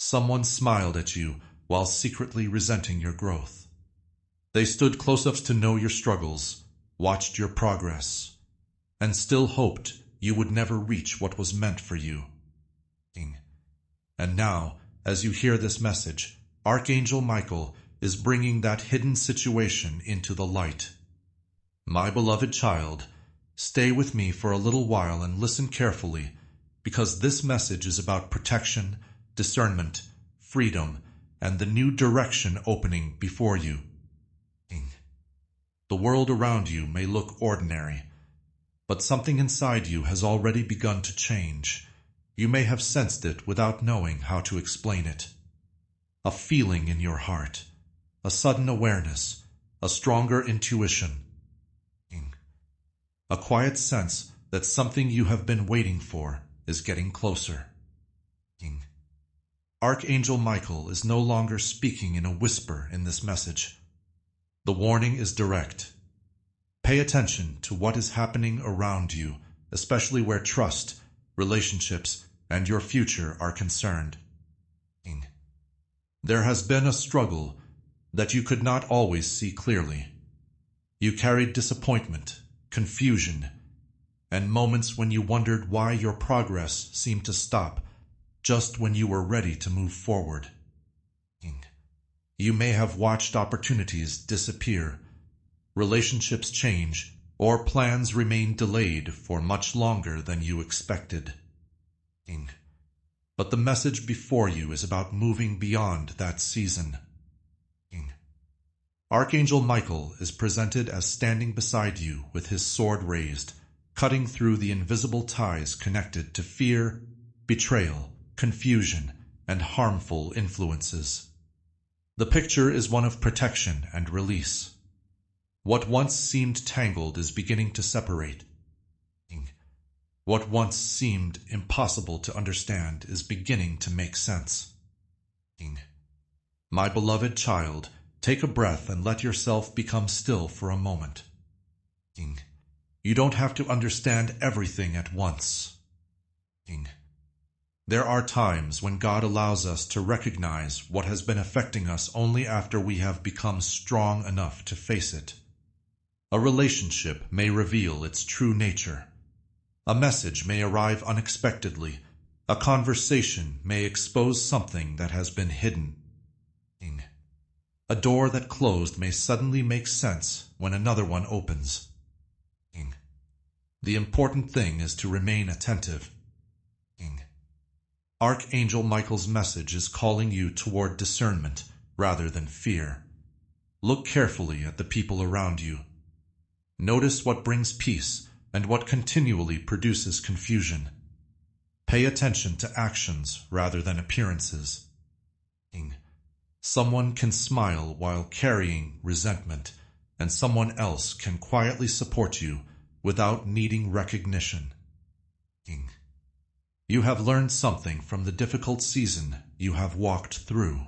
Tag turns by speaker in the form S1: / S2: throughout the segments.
S1: Someone smiled at you while secretly resenting your growth. They stood close enough to know your struggles, watched your progress, and still hoped you would never reach what was meant for you. And now, as you hear this message, Archangel Michael is bringing that hidden situation into the light. My beloved child, stay with me for a little while and listen carefully, because this message is about protection, discernment, freedom, and the new direction opening before you. The world around you may look ordinary, but something inside you has already begun to change. You may have sensed it without knowing how to explain it. A feeling in your heart, a sudden awareness, a stronger intuition. A quiet sense that something you have been waiting for is getting closer. Archangel Michael is no longer speaking in a whisper in this message. The warning is direct. Pay attention to what is happening around you, especially where trust, relationships, and your future are concerned. There has been a struggle that you could not always see clearly. You carried disappointment, confusion, and moments when you wondered why your progress seemed to stop just when you were ready to move forward. You may have watched opportunities disappear, relationships change, or plans remain delayed for much longer than you expected. But the message before you is about moving beyond that season. Archangel Michael is presented as standing beside you with his sword raised, cutting through the invisible ties connected to fear, betrayal, confusion, and harmful influences. The picture is one of protection and release. What once seemed tangled is beginning to separate. What once seemed impossible to understand is beginning to make sense. My beloved child, take a breath and let yourself become still for a moment. You don't have to understand everything at once. There are times when God allows us to recognize what has been affecting us only after we have become strong enough to face it. A relationship may reveal its true nature. A message may arrive unexpectedly. A conversation may expose something that has been hidden. A door that closed may suddenly make sense when another one opens. The important thing is to remain attentive. Archangel Michael's message is calling you toward discernment rather than fear. Look carefully at the people around you. Notice what brings peace and what continually produces confusion. Pay attention to actions rather than appearances. Someone can smile while carrying resentment, and someone else can quietly support you without needing recognition. You have learned something from the difficult season you have walked through.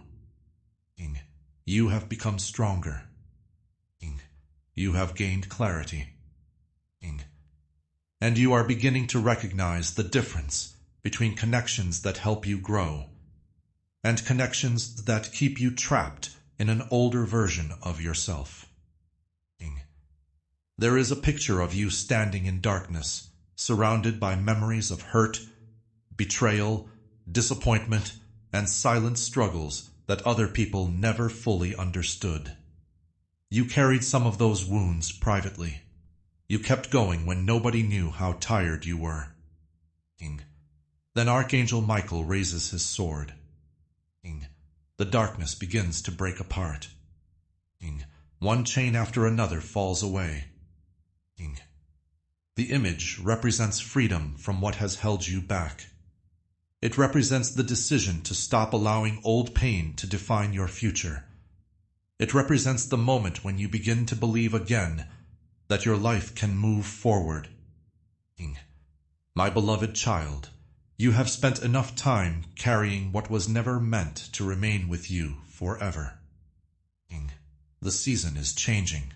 S1: You have become stronger. You have gained clarity. And you are beginning to recognize the difference between connections that help you grow and connections that keep you trapped in an older version of yourself. There is a picture of you standing in darkness, surrounded by memories of hurt, betrayal, disappointment, and silent struggles that other people never fully understood. You carried some of those wounds privately. You kept going when nobody knew how tired you were. Then Archangel Michael raises his sword. The darkness begins to break apart. One chain after another falls away. The image represents freedom from what has held you back. It represents the decision to stop allowing old pain to define your future. It represents the moment when you begin to believe again that your life can move forward. My beloved child, you have spent enough time carrying what was never meant to remain with you forever. The season is changing.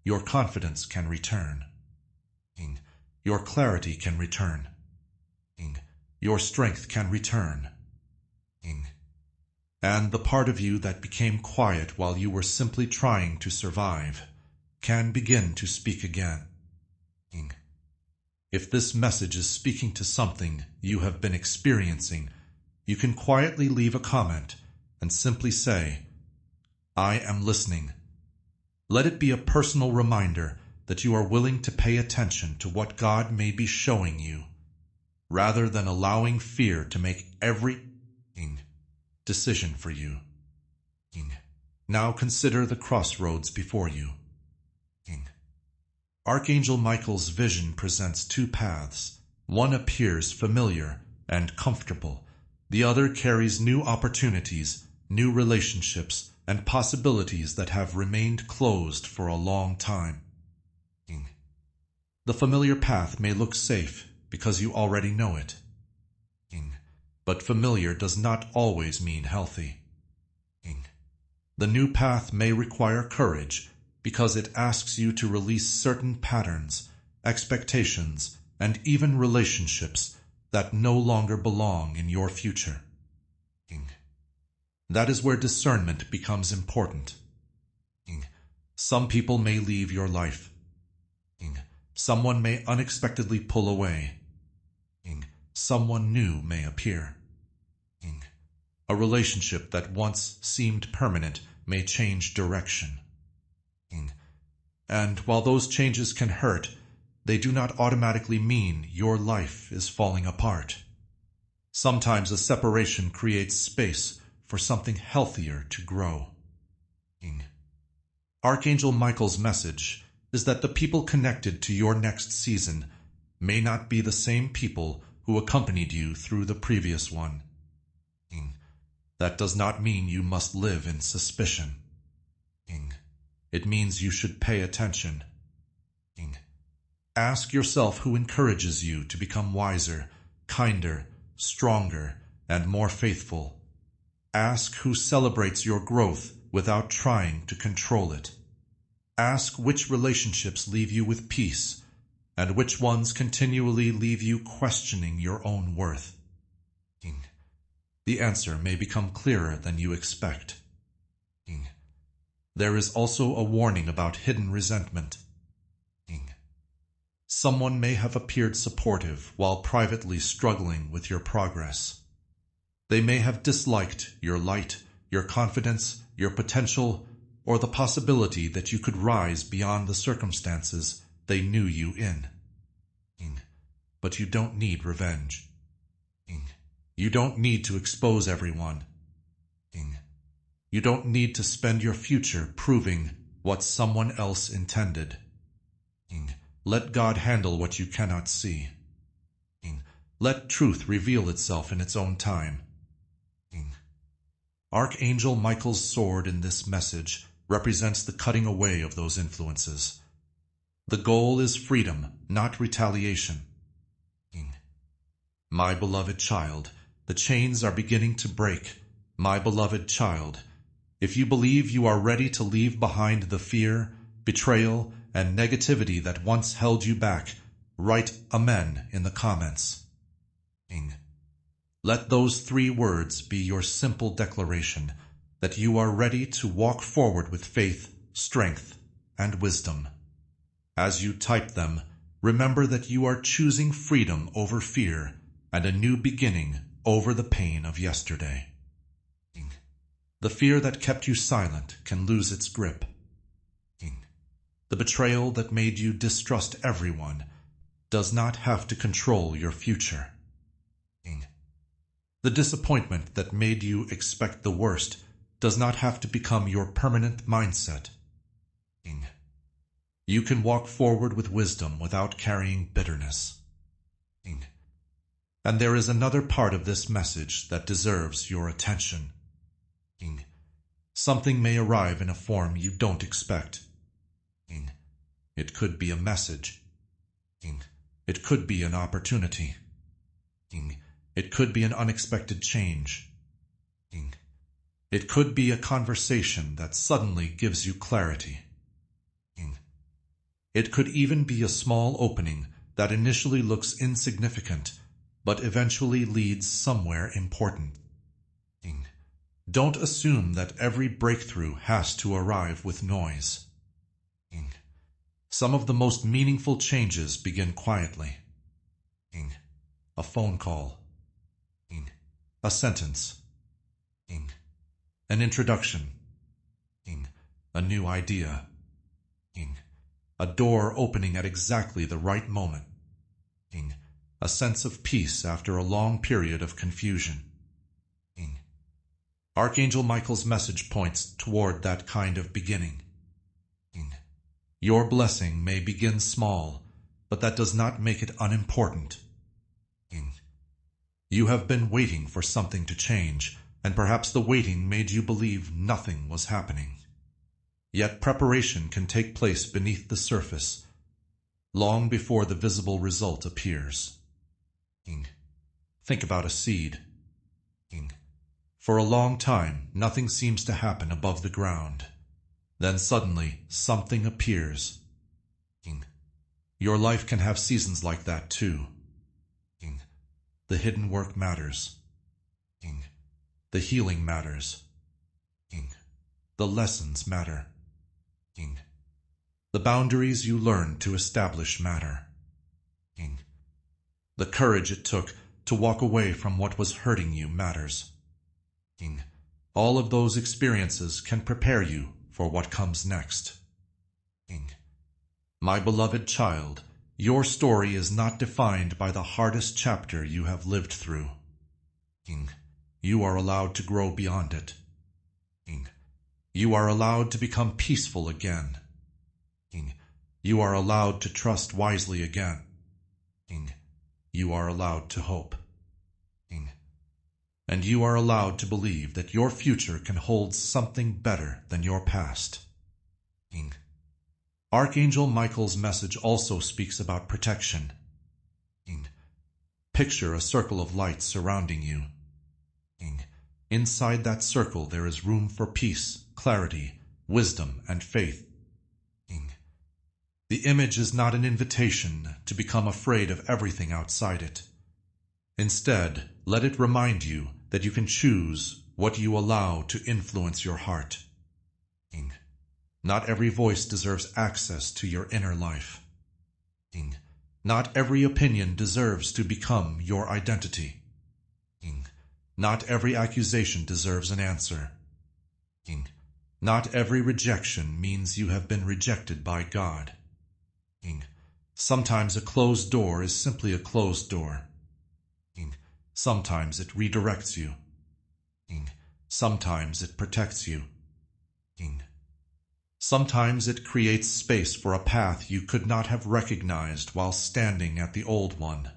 S1: Your confidence can return. Your clarity can return. Your strength can return. And the part of you that became quiet while you were simply trying to survive can begin to speak again. If this message is speaking to something you have been experiencing, you can quietly leave a comment and simply say, "I am listening." Let it be a personal reminder that you are willing to pay attention to what God may be showing you, rather than allowing fear to make every decision for you. Now consider the crossroads before you. Archangel Michael's vision presents two paths. One appears familiar and comfortable. The other carries new opportunities, new relationships, and possibilities that have remained closed for a long time. The familiar path may look safe because you already know it. But familiar does not always mean healthy. The new path may require courage because it asks you to release certain patterns, expectations, and even relationships that no longer belong in your future. That is where discernment becomes important. Some people may leave your life. Someone may unexpectedly pull away. Someone new may appear. A relationship that once seemed permanent may change direction. And while those changes can hurt, they do not automatically mean your life is falling apart. Sometimes a separation creates space for something healthier to grow. Archangel Michael's message is that the people connected to your next season may not be the same people who accompanied you through the previous one. That does not mean you must live in suspicion. It means you should pay attention. Ask yourself who encourages you to become wiser, kinder, stronger, and more faithful. Ask who celebrates your growth without trying to control it. Ask which relationships leave you with peace, and which ones continually leave you questioning your own worth. The answer may become clearer than you expect. There is also a warning about hidden resentment. Someone may have appeared supportive while privately struggling with your progress. They may have disliked your light, your confidence, your potential, or the possibility that you could rise beyond the circumstances they knew you in. But you don't need revenge. You don't need to expose everyone. You don't need to spend your future proving what someone else intended. Let God handle what you cannot see. Let truth reveal itself in its own time. Archangel Michael's sword in this message represents the cutting away of those influences. The goal is freedom, not retaliation. My beloved child, the chains are beginning to break. My beloved child, if you believe you are ready to leave behind the fear, betrayal, and negativity that once held you back, write Amen in the comments. Let those 3 words be your simple declaration that you are ready to walk forward with faith, strength, and wisdom. As you type them, remember that you are choosing freedom over fear and a new beginning over the pain of yesterday. The fear that kept you silent can lose its grip. The betrayal that made you distrust everyone does not have to control your future. The disappointment that made you expect the worst does not have to become your permanent mindset. You can walk forward with wisdom without carrying bitterness. And there is another part of this message that deserves your attention. Something may arrive in a form you don't expect. It could be a message. It could be an opportunity. It could be an unexpected change. It could be a conversation that suddenly gives you clarity. It could even be a small opening that initially looks insignificant, but eventually leads somewhere important. Don't assume that every breakthrough has to arrive with noise. Some of the most meaningful changes begin quietly. A phone call. A sentence. An introduction. A new idea. A door opening at exactly the right moment. A sense of peace after a long period of confusion. Archangel Michael's message points toward that kind of beginning. Your blessing may begin small, but that does not make it unimportant. You have been waiting for something to change, and perhaps the waiting made you believe nothing was happening. Yet preparation can take place beneath the surface, long before the visible result appears. Think about a seed. For a long time, nothing seems to happen above the ground. Then suddenly, something appears. Your life can have seasons like that too. The hidden work matters. The healing matters. The lessons matter. The boundaries you learn to establish matter. The courage it took to walk away from what was hurting you matters. All of those experiences can prepare you for what comes next. My beloved child, your story is not defined by the hardest chapter you have lived through. You are allowed to grow beyond it. You are allowed to become peaceful again. You are allowed to trust wisely again. You are allowed to hope. And you are allowed to believe that your future can hold something better than your past. Archangel Michael's message also speaks about protection. Picture a circle of light surrounding you. Inside that circle there is room for peace, clarity, wisdom, and faith. The image is not an invitation to become afraid of everything outside it. Instead, let it remind you that you can choose what you allow to influence your heart. Not every voice deserves access to your inner life. Not every opinion deserves to become your identity. Not every accusation deserves an answer. Not every rejection means you have been rejected by God. Sometimes a closed door is simply a closed door. Sometimes it redirects you. Sometimes it protects you. Sometimes it creates space for a path you could not have recognized while standing at the old one.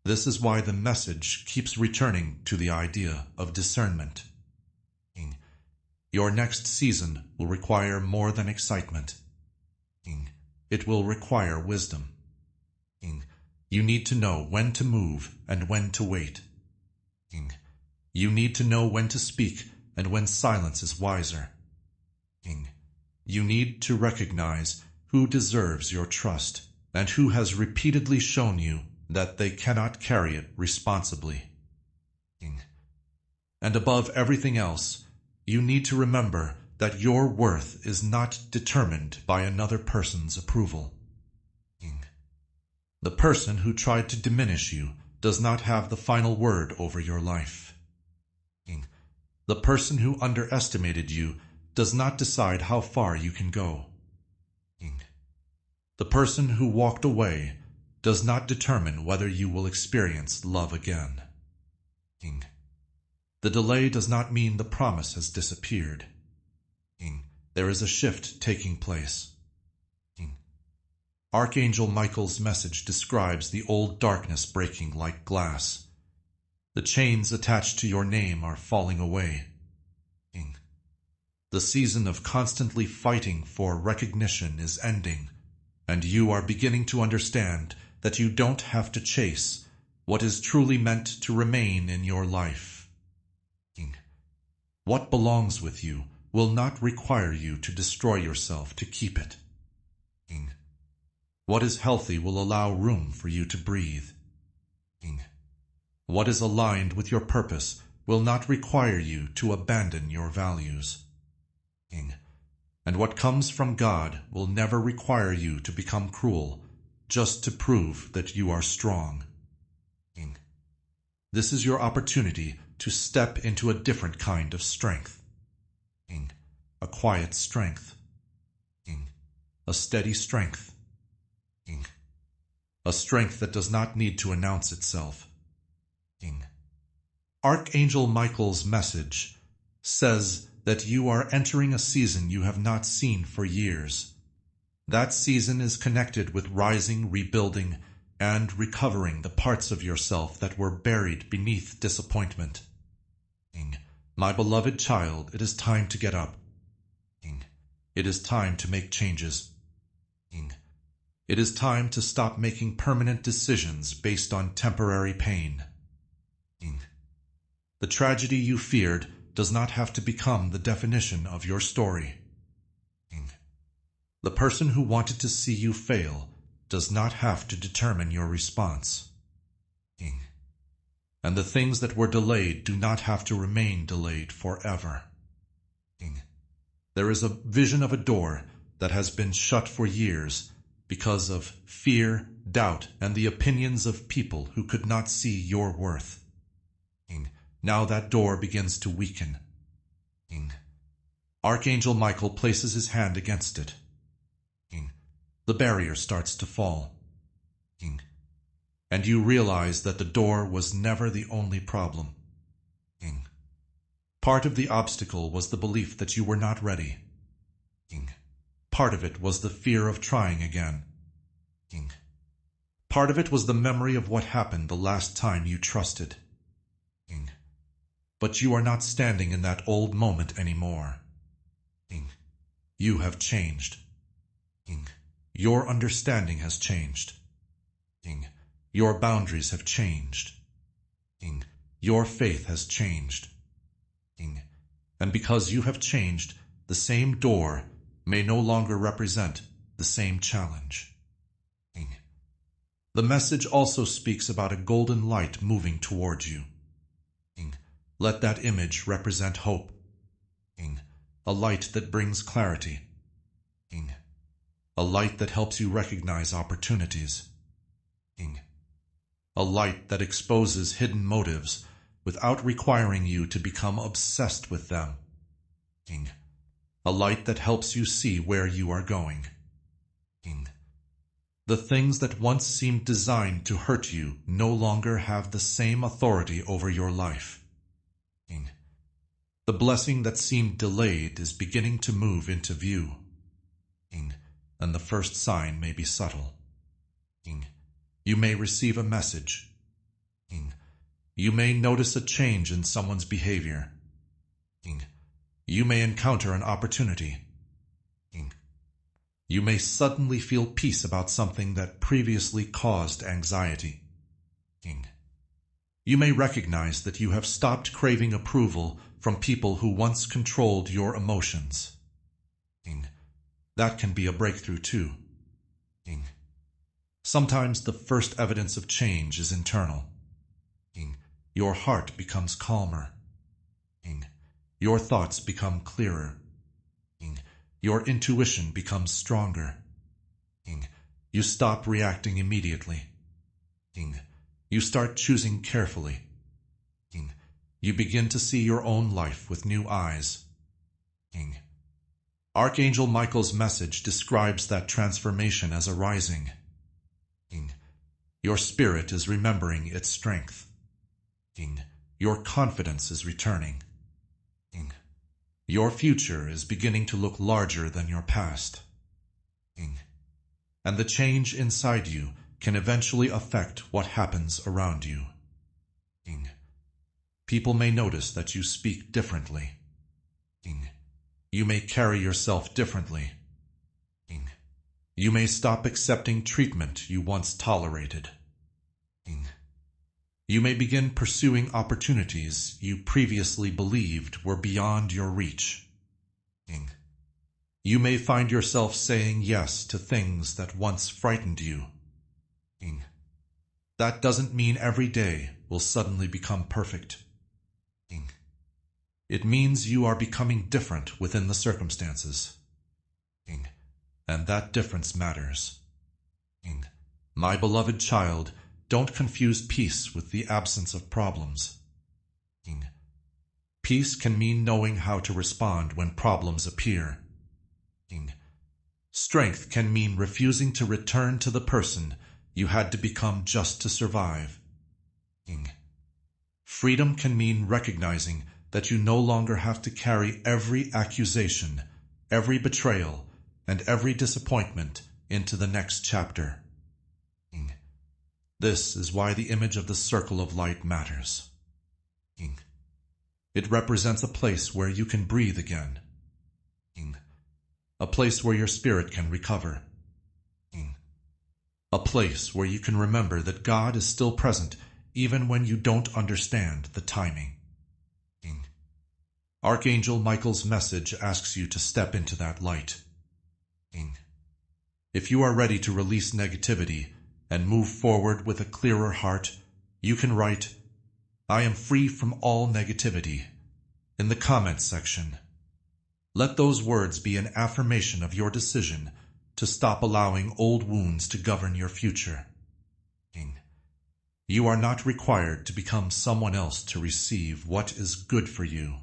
S1: This is why the message keeps returning to the idea of discernment. Your next season will require more than excitement. It will require wisdom. You need to know when to move and when to wait. You need to know when to speak and when silence is wiser. You need to recognize who deserves your trust and who has repeatedly shown you that they cannot carry it responsibly. And above everything else, you need to remember that your worth is not determined by another person's approval. The person who tried to diminish you does not have the final word over your life. The person who underestimated you does not decide how far you can go. The person who walked away does not determine whether you will experience love again. The delay does not mean the promise has disappeared. There is a shift taking place. Archangel Michael's message describes the old darkness breaking like glass. The chains attached to your name are falling away. The season of constantly fighting for recognition is ending, and you are beginning to understand that you don't have to chase what is truly meant to remain in your life. What belongs with you will not require you to destroy yourself to keep it. What is healthy will allow room for you to breathe. What is aligned with your purpose will not require you to abandon your values. King. And what comes from God will never require you to become cruel, just to prove that you are strong. King. This is your opportunity to step into a different kind of strength. King. A quiet strength. King. A steady strength. King. A strength that does not need to announce itself. King. Archangel Michael's message says that you are entering a season you have not seen for years. That season is connected with rising, rebuilding, and recovering the parts of yourself that were buried beneath disappointment. King. My beloved child, it is time to get up. King. It is time to make changes. King. It is time to stop making permanent decisions based on temporary pain. King. The tragedy you feared does not have to become the definition of your story. King. The person who wanted to see you fail does not have to determine your response. King. And the things that were delayed do not have to remain delayed forever. King. There is a vision of a door that has been shut for years because of fear, doubt, and the opinions of people who could not see your worth. King. Now that door begins to weaken. King. Archangel Michael places his hand against it. King. The barrier starts to fall. King. And you realize that the door was never the only problem. King. Part of the obstacle was the belief that you were not ready. King. Part of it was the fear of trying again. King. Part of it was the memory of what happened the last time you trusted. King. But you are not standing in that old moment anymore. King. You have changed. King. Your understanding has changed. King. Your boundaries have changed. King. Your faith has changed. King. And because you have changed, the same door may no longer represent the same challenge. King. The message also speaks about a golden light moving towards you. King. Let that image represent hope. King. A light that brings clarity. King. A light that helps you recognize opportunities. King. A light that exposes hidden motives without requiring you to become obsessed with them. King. A light that helps you see where you are going. King. The things that once seemed designed to hurt you no longer have the same authority over your life. King. The blessing that seemed delayed is beginning to move into view. King. And the first sign may be subtle. King. You may receive a message. King. You may notice a change in someone's behavior. King. You may encounter an opportunity. King. You may suddenly feel peace about something that previously caused anxiety. King. You may recognize that you have stopped craving approval from people who once controlled your emotions. King. That can be a breakthrough too. King. Sometimes the first evidence of change is internal. King. Your heart becomes calmer. King. Your thoughts become clearer. King. Your intuition becomes stronger. King. You stop reacting immediately. King. You start choosing carefully. King. You begin to see your own life with new eyes. King. Archangel Michael's message describes that transformation as arising. King. Your spirit is remembering its strength. King. Your confidence is returning. King. Your future is beginning to look larger than your past. King. And the change inside you can eventually affect what happens around you. King. People may notice that you speak differently. King. You may carry yourself differently. King. You may stop accepting treatment you once tolerated. King. You may begin pursuing opportunities you previously believed were beyond your reach. King. You may find yourself saying yes to things that once frightened you. King. That doesn't mean every day will suddenly become perfect. King. It means you are becoming different within the circumstances. And that difference matters. My beloved child, don't confuse peace with the absence of problems. Peace can mean knowing how to respond when problems appear. Strength can mean refusing to return to the person you had to become just to survive. Freedom can mean recognizing that you no longer have to carry every accusation, every betrayal, and every disappointment into the next chapter. This is why the image of the circle of light matters. It represents a place where you can breathe again. A place where your spirit can recover. A place where you can remember that God is still present even when you don't understand the timing. Archangel Michael's message asks you to step into that light. If you are ready to release negativity and move forward with a clearer heart, you can write, "I am free from all negativity," in the comments section. Let those words be an affirmation of your decision to stop allowing old wounds to govern your future. You are not required to become someone else to receive what is good for you.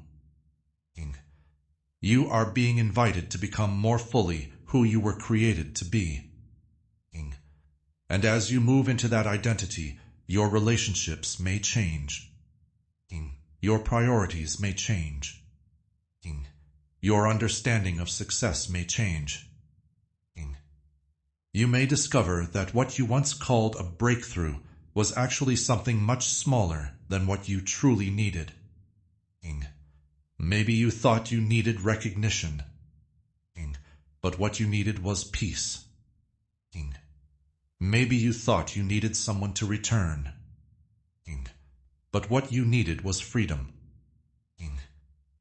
S1: You are being invited to become more fully who you were created to be. And as you move into that identity, your relationships may change. Your priorities may change. Your understanding of success may change. You may discover that what you once called a breakthrough was actually something much smaller than what you truly needed. Maybe you thought you needed recognition, but what you needed was peace. Maybe you thought you needed someone to return, but what you needed was freedom.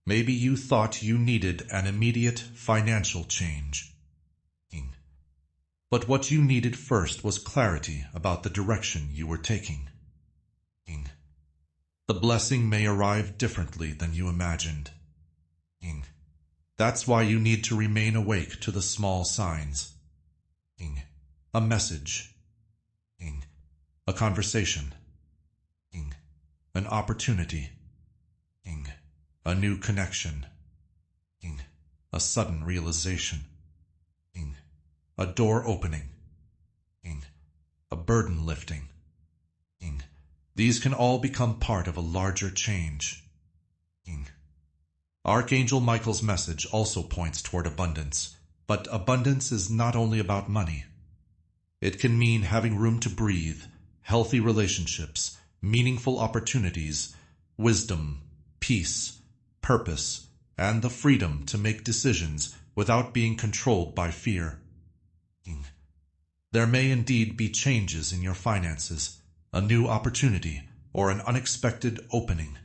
S1: Maybe you thought you needed an immediate financial change, but what you needed first was clarity about the direction you were taking. The blessing may arrive differently than you imagined. That's why you need to remain awake to the small signs. A message, a conversation, an opportunity, a new connection, a sudden realization, a door opening, a burden lifting. These can all become part of a larger change. Archangel Michael's message also points toward abundance, but abundance is not only about money. It can mean having room to breathe, healthy relationships, meaningful opportunities, wisdom, peace, purpose, and the freedom to make decisions without being controlled by fear. There may indeed be changes in your finances, a new opportunity, or an unexpected opening,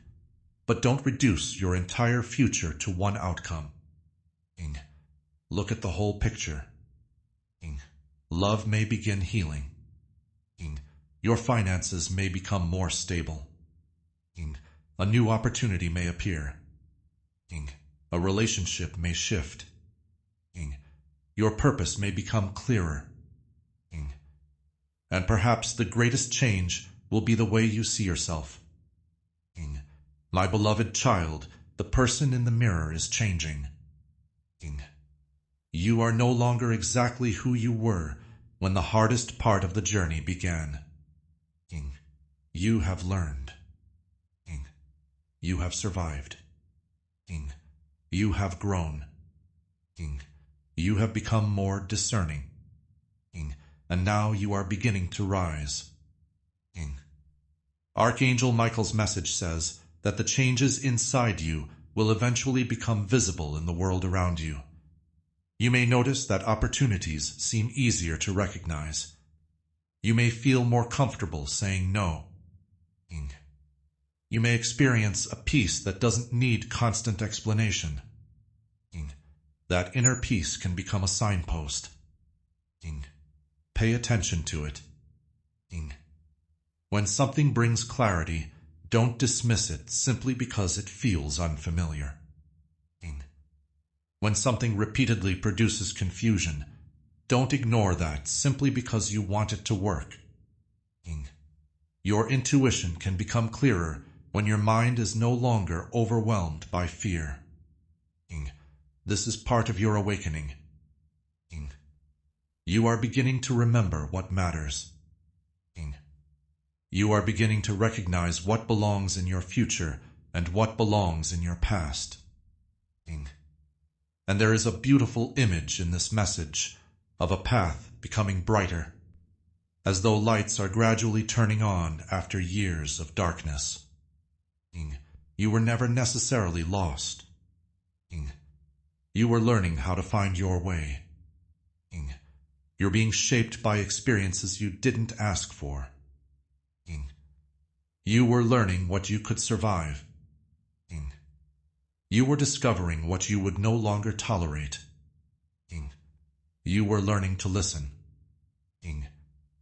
S1: but don't reduce your entire future to one outcome. Look at the whole picture. Love may begin healing. Your finances may become more stable. A new opportunity may appear. A relationship may shift. Your purpose may become clearer. And perhaps the greatest change will be the way you see yourself. My beloved child, the person in the mirror is changing. You are no longer exactly who you were when the hardest part of the journey began. You have learned. You have survived. You have grown. You have become more discerning. And now you are beginning to rise. Archangel Michael's message says that the changes inside you will eventually become visible in the world around you. You may notice that opportunities seem easier to recognize. You may feel more comfortable saying no. You may experience a peace that doesn't need constant explanation. That inner peace can become a signpost. Pay attention to it. When something brings clarity, Don't dismiss it simply because it feels unfamiliar. When something repeatedly produces confusion, don't ignore that simply because you want it to work. Your intuition can become clearer when your mind is no longer overwhelmed by fear. This is part of your awakening. You are beginning to remember what matters. You are beginning to recognize what belongs in your future and what belongs in your past. And there is a beautiful image in this message of a path becoming brighter, as though lights are gradually turning on after years of darkness. You were never necessarily lost. You were learning how to find your way. You're being shaped by experiences you didn't ask for. You were learning what you could survive. You were discovering what you would no longer tolerate. You were learning to listen.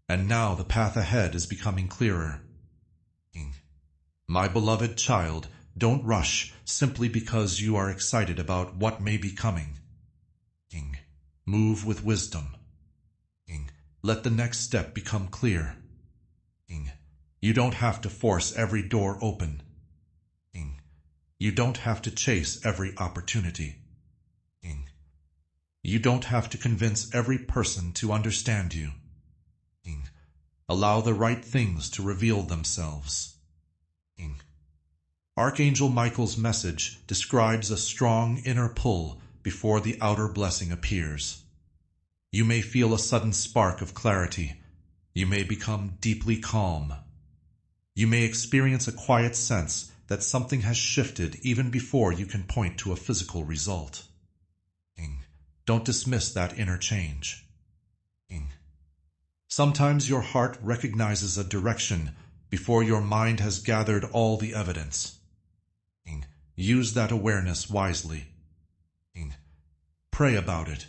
S1: And now the path ahead is becoming clearer. My beloved child, don't rush simply because you are excited about what may be coming. Move with wisdom. Let the next step become clear. You don't have to force every door open. You don't have to chase every opportunity. You don't have to convince every person to understand you. Allow the right things to reveal themselves. Archangel Michael's message describes a strong inner pull before the outer blessing appears. You may feel a sudden spark of clarity. You may become deeply calm. You may experience a quiet sense that something has shifted even before you can point to a physical result. Don't dismiss that inner change. Sometimes your heart recognizes a direction before your mind has gathered all the evidence. Use that awareness wisely. Pray about it.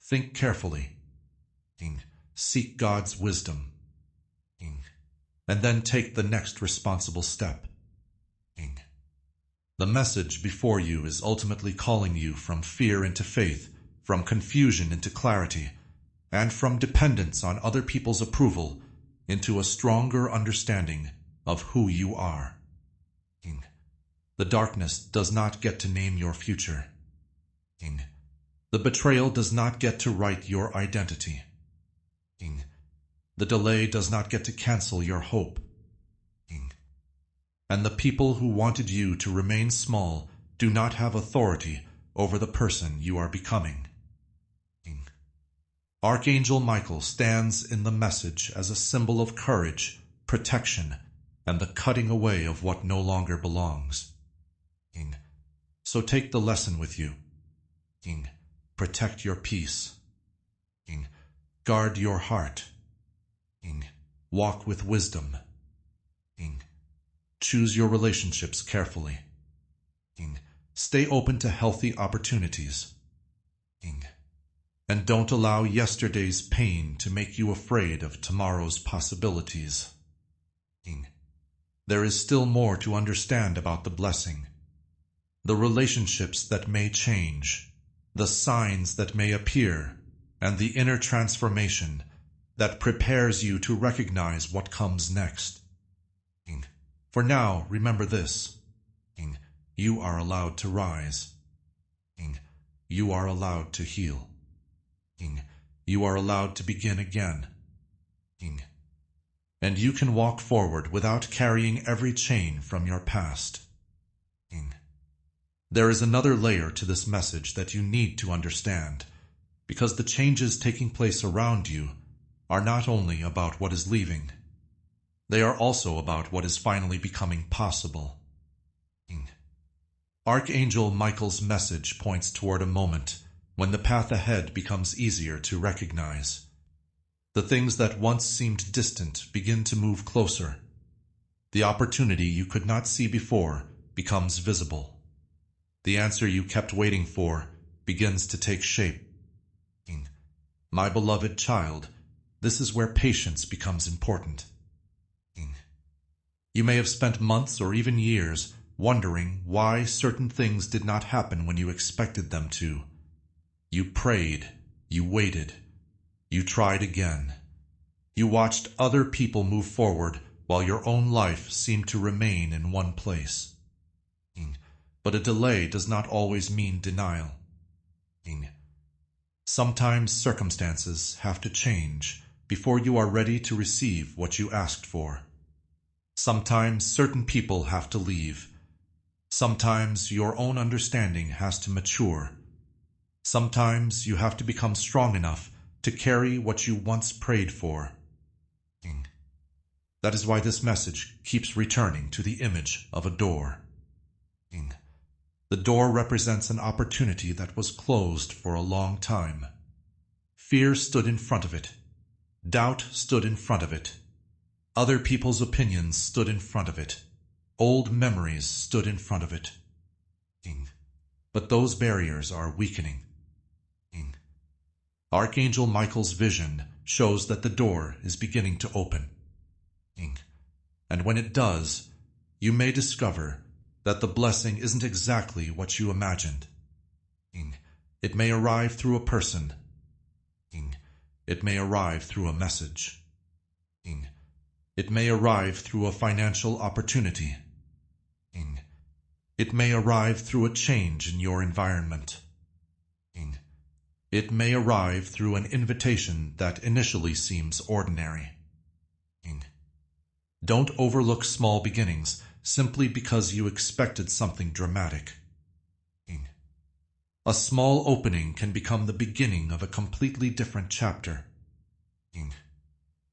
S1: Think carefully. Seek God's wisdom. And then take the next responsible step. The message before you is ultimately calling you from fear into faith, from confusion into clarity, and from dependence on other people's approval into a stronger understanding of who you are. The darkness does not get to name your future. The betrayal does not get to write your identity. The delay does not get to cancel your hope. And the people who wanted you to remain small do not have authority over the person you are becoming. Archangel Michael stands in the message as a symbol of courage, protection, and the cutting away of what no longer belongs. So take the lesson with you. Protect your peace. Guard your heart. Walk with wisdom. Choose your relationships carefully. Stay open to healthy opportunities. And don't allow yesterday's pain to make you afraid of tomorrow's possibilities. There is still more to understand about the blessing. The relationships that may change, the signs that may appear, and the inner transformation that prepares you to recognize what comes next. For now, remember this. You are allowed to rise. You are allowed to heal. You are allowed to begin again. And you can walk forward without carrying every chain from your past. There is another layer to this message that you need to understand, because the changes taking place around you are not only about what is leaving, they are also about what is finally becoming possible. Archangel Michael's message points toward a moment when the path ahead becomes easier to recognize. The things that once seemed distant begin to move closer. The opportunity you could not see before becomes visible. The answer you kept waiting for begins to take shape. My beloved child, this is where patience becomes important. You may have spent months or even years wondering why certain things did not happen when you expected them to. You prayed, you waited, you tried again. You watched other people move forward while your own life seemed to remain in one place. But a delay does not always mean denial. Sometimes circumstances have to change before you are ready to receive what you asked for. Sometimes certain people have to leave. Sometimes your own understanding has to mature. Sometimes you have to become strong enough to carry what you once prayed for. That is why this message keeps returning to the image of a door. The door represents an opportunity that was closed for a long time. Fear stood in front of it. Doubt stood in front of it. Other people's opinions stood in front of it. Old memories stood in front of it. But those barriers are weakening. Archangel Michael's vision shows that the door is beginning to open. And when it does, you may discover that the blessing isn't exactly what you imagined. It may arrive through a person. It may arrive through a message. It may arrive through a financial opportunity. It may arrive through a change in your environment. It may arrive through an invitation that initially seems ordinary. Don't overlook small beginnings simply because you expected something dramatic. A small opening can become the beginning of a completely different chapter.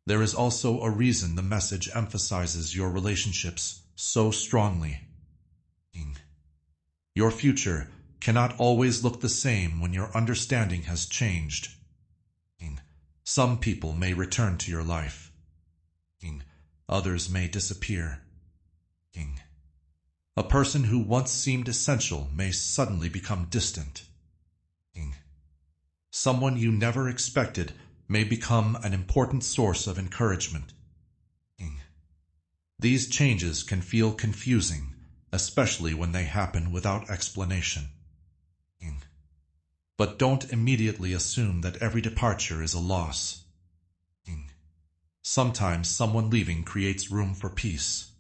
S1: There is also a reason the message emphasizes your relationships so strongly. Your future cannot always look the same when your understanding has changed. Some people may return to your life. Others may disappear. A person who once seemed essential may suddenly become distant. Someone you never expected may become an important source of encouragement. These changes can feel confusing, especially when they happen without explanation. But don't immediately assume that every departure is a loss. Sometimes someone leaving creates room for peace.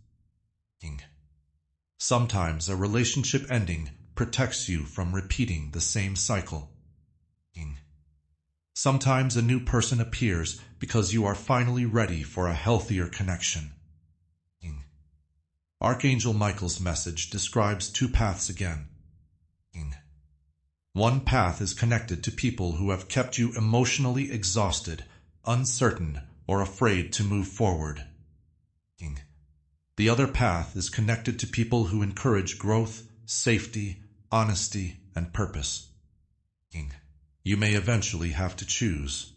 S1: Sometimes a relationship ending protects you from repeating the same cycle. Sometimes a new person appears because you are finally ready for a healthier connection. Archangel Michael's message describes two paths again. One path is connected to people who have kept you emotionally exhausted, uncertain, or afraid to move forward. The other path is connected to people who encourage growth, safety, honesty, and purpose. You may eventually have to choose.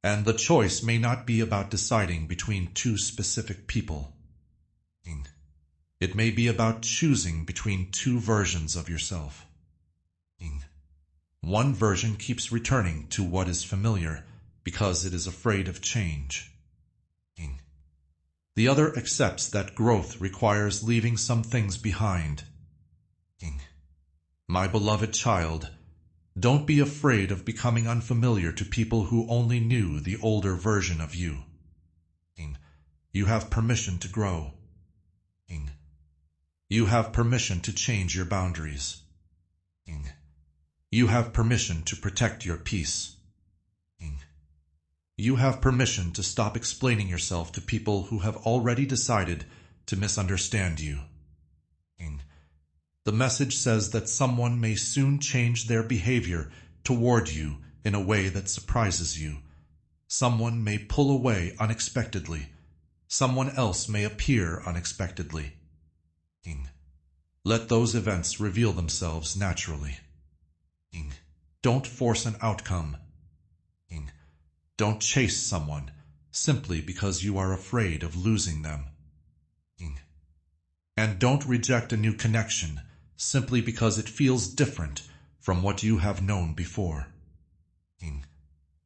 S1: And the choice may not be about deciding between two specific people. It may be about choosing between two versions of yourself. One version keeps returning to what is familiar because it is afraid of change. The other accepts that growth requires leaving some things behind. My beloved child, don't be afraid of becoming unfamiliar to people who only knew the older version of you. You have permission to grow. You have permission to change your boundaries. You have permission to protect your peace. You have permission to stop explaining yourself to people who have already decided to misunderstand you. The message says that someone may soon change their behavior toward you in a way that surprises you. Someone may pull away unexpectedly. Someone else may appear unexpectedly. Let those events reveal themselves naturally. Don't force an outcome. Don't chase someone simply because you are afraid of losing them. And don't reject a new connection simply because it feels different from what you have known before.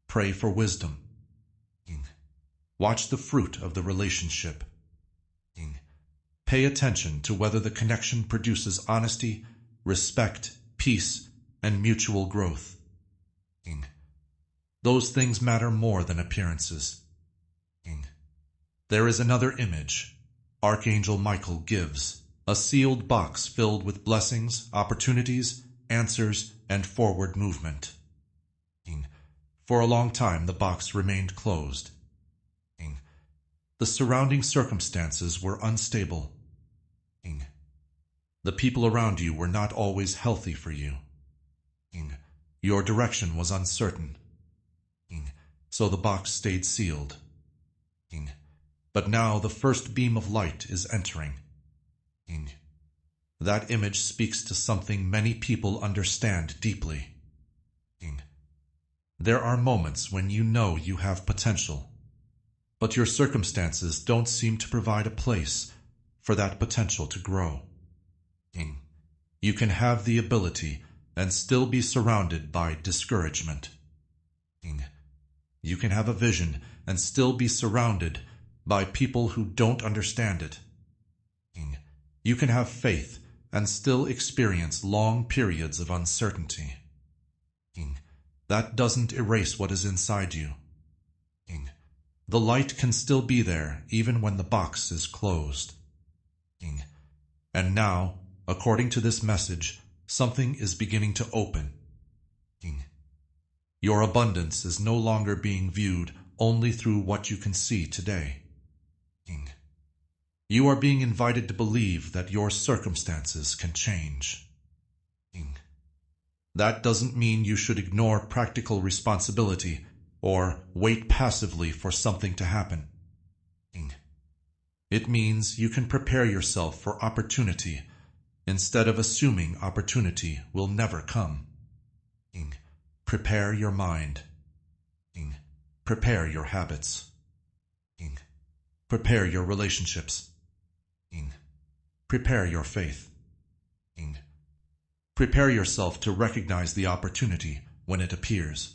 S1: Pray for wisdom. Watch the fruit of the relationship Pay attention to whether the connection produces honesty, respect, peace, and mutual growth. Those things matter more than appearances. There is another image Archangel Michael gives, a sealed box filled with blessings, opportunities, answers, and forward movement. For a long time the box remained closed. The surrounding circumstances were unstable. The people around you were not always healthy for you. Your direction was uncertain. So the box stayed sealed. But now the first beam of light is entering. That image speaks to something many people understand deeply. There are moments when you know you have potential, but your circumstances don't seem to provide a place for that potential to grow. You can have the ability and still be surrounded by discouragement. You can have a vision and still be surrounded by people who don't understand it. You can have faith and still experience long periods of uncertainty. That doesn't erase what is inside you. The light can still be there even when the box is closed. And now, according to this message, something is beginning to open. Your abundance is no longer being viewed only through what you can see today. You are being invited to believe that your circumstances can change. That doesn't mean you should ignore practical responsibility or wait passively for something to happen. It means you can prepare yourself for opportunity instead of assuming opportunity will never come. Prepare your mind. Prepare your habits. Prepare your relationships. Prepare your faith. Prepare yourself to recognize the opportunity when it appears.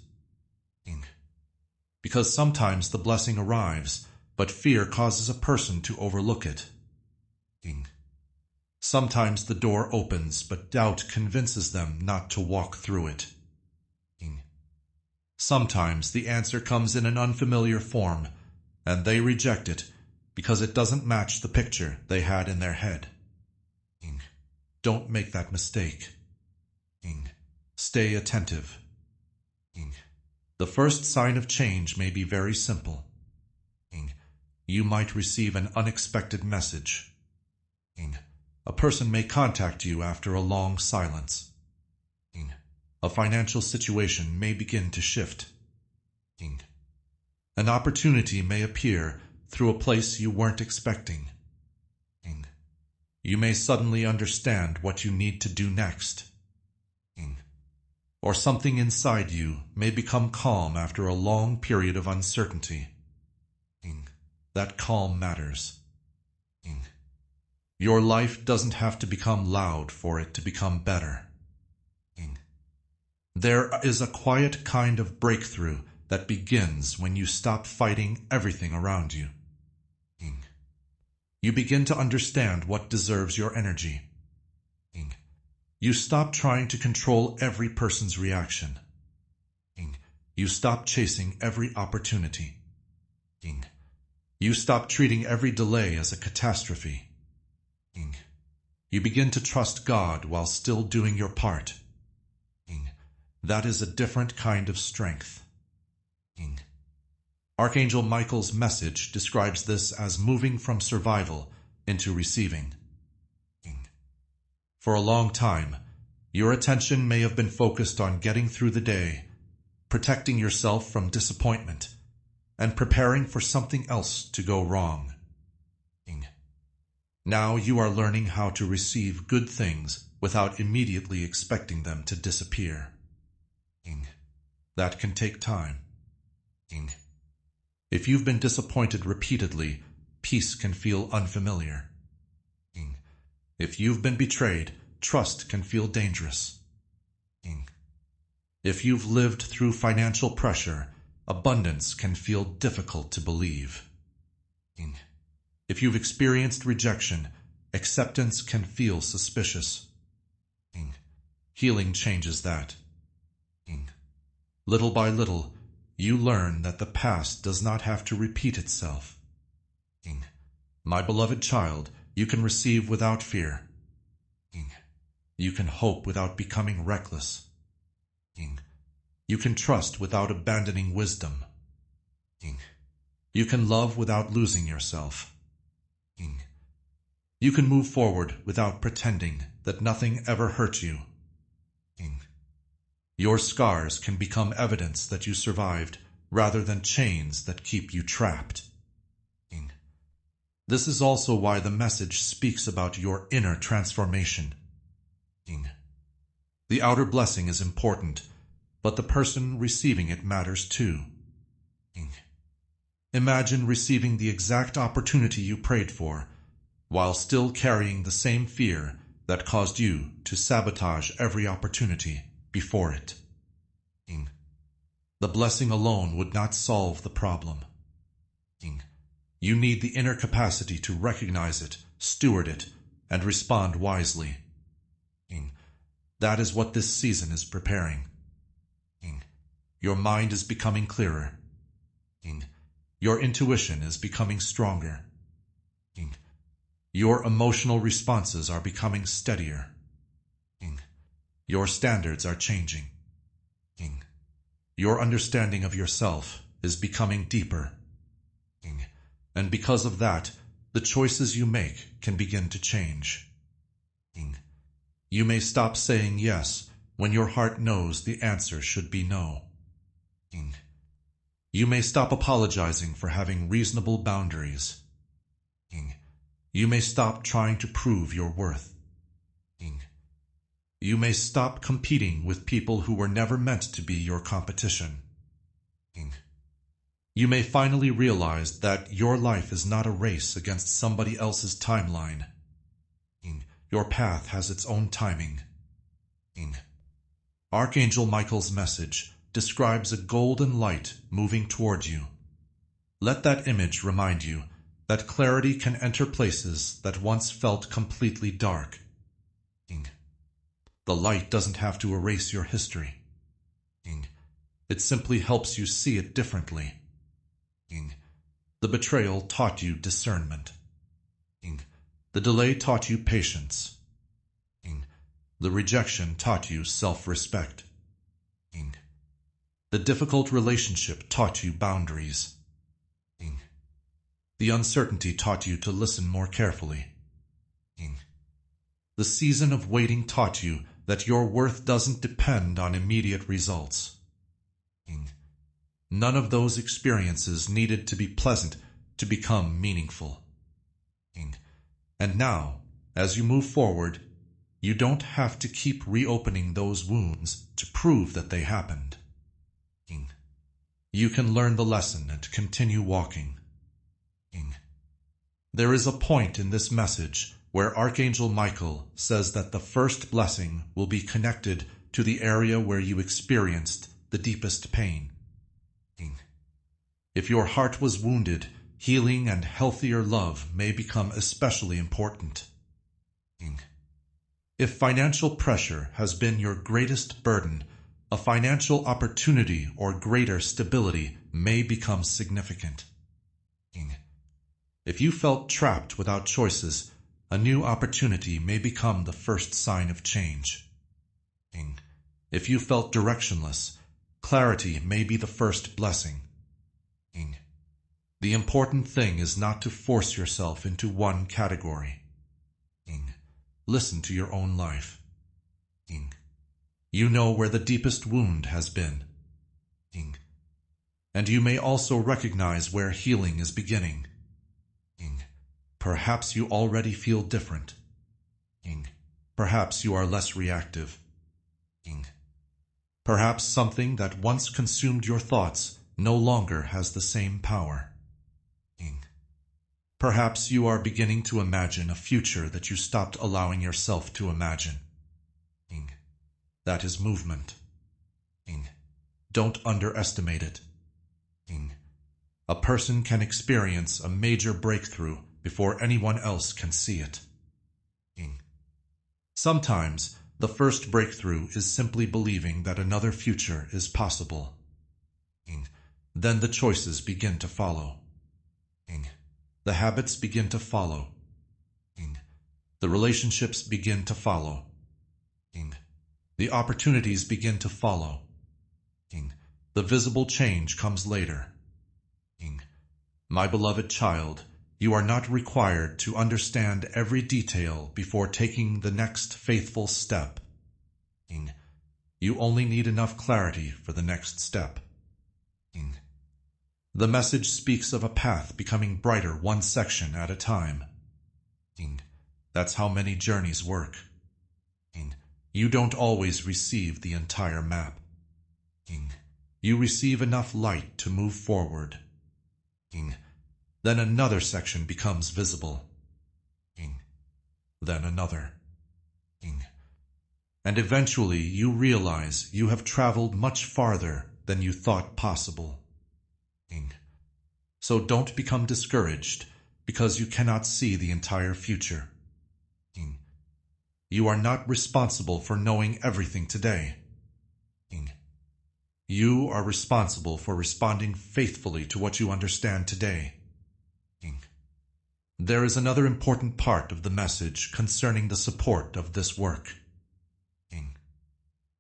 S1: Because sometimes the blessing arrives, but fear causes a person to overlook it. Sometimes the door opens, but doubt convinces them not to walk through it. Sometimes the answer comes in an unfamiliar form, and they reject it because it doesn't match the picture they had in their head. Don't make that mistake. Stay attentive. The first sign of change may be very simple. You might receive an unexpected message. A person may contact you after a long silence. A financial situation may begin to shift. An opportunity may appear through a place you weren't expecting. You may suddenly understand what you need to do next. Or something inside you may become calm after a long period of uncertainty. That calm matters. Your life doesn't have to become loud for it to become better. There is a quiet kind of breakthrough that begins when you stop fighting everything around you. You begin to understand what deserves your energy. You stop trying to control every person's reaction. You stop chasing every opportunity. You stop treating every delay as a catastrophe. You begin to trust God while still doing your part. That is a different kind of strength. Archangel Michael's message describes this as moving from survival into receiving. For a long time, your attention may have been focused on getting through the day, protecting yourself from disappointment, and preparing for something else to go wrong. Now you are learning how to receive good things without immediately expecting them to disappear. That can take time. If you've been disappointed repeatedly, peace can feel unfamiliar. If you've been betrayed, trust can feel dangerous. If you've lived through financial pressure, abundance can feel difficult to believe. If you've experienced rejection, Acceptance can feel suspicious. Healing changes that. Little by little, you learn that the past does not have to repeat itself. My beloved child, you can receive without fear. You can hope without becoming reckless. You can trust without abandoning wisdom. You can love without losing yourself. You can move forward without pretending that nothing ever hurt you. Your scars can become evidence that you survived rather than chains that keep you trapped. This is also why the message speaks about your inner transformation. The outer blessing is important, but the person receiving it matters too. Imagine receiving the exact opportunity you prayed for, while still carrying the same fear that caused you to sabotage every opportunity before it. The blessing alone would not solve the problem. You need the inner capacity to recognize it, steward it, and respond wisely. That is what this season is preparing. Your mind is becoming clearer. Your intuition is becoming stronger. Your emotional responses are becoming steadier. Your standards are changing. Your understanding of yourself is becoming deeper. And because of that, the choices you make can begin to change. You may stop saying yes when your heart knows the answer should be no. You may stop apologizing for having reasonable boundaries. You may stop trying to prove your worth. You may stop competing with people who were never meant to be your competition. You may finally realize that your life is not a race against somebody else's timeline. Your path has its own timing. Archangel Michael's message describes a golden light moving toward you. Let that image remind you that clarity can enter places that once felt completely dark. The light doesn't have to erase your history. It simply helps you see it differently. The betrayal taught you discernment. The delay taught you patience. The rejection taught you self-respect. The difficult relationship taught you boundaries. The uncertainty taught you to listen more carefully. The season of waiting taught you that your worth doesn't depend on immediate results. None of those experiences needed to be pleasant to become meaningful. And now, as you move forward, you don't have to keep reopening those wounds to prove that they happened. You can learn the lesson and continue walking. There is a point in this message where Archangel Michael says that the first blessing will be connected to the area where you experienced the deepest pain. If your heart was wounded, healing and healthier love may become especially important. If financial pressure has been your greatest burden, a financial opportunity or greater stability may become significant. If you felt trapped without choices, a new opportunity may become the first sign of change. If you felt directionless, clarity may be the first blessing. The important thing is not to force yourself into one category. Listen to your own life. You know where the deepest wound has been. And you may also recognize where healing is beginning. Perhaps you already feel different. Perhaps you are less reactive. Perhaps something that once consumed your thoughts no longer has the same power. Perhaps you are beginning to imagine a future that you stopped allowing yourself to imagine. That is movement. Don't underestimate it. A person can experience a major breakthrough before anyone else can see it. Sometimes, the first breakthrough is simply believing that another future is possible. Then the choices begin to follow. The habits begin to follow. The relationships begin to follow. The opportunities begin to follow. The visible change comes later. My beloved child, you are not required to understand every detail before taking the next faithful step. You only need enough clarity for the next step. The message speaks of a path becoming brighter one section at a time. That's how many journeys work. You don't always receive the entire map. You receive enough light to move forward. Then another section becomes visible. Then another. And eventually you realize you have traveled much farther than you thought possible. So don't become discouraged because you cannot see the entire future. You are not responsible for knowing everything today. You are responsible for responding faithfully to what you understand today. There is another important part of the message concerning the support of this work.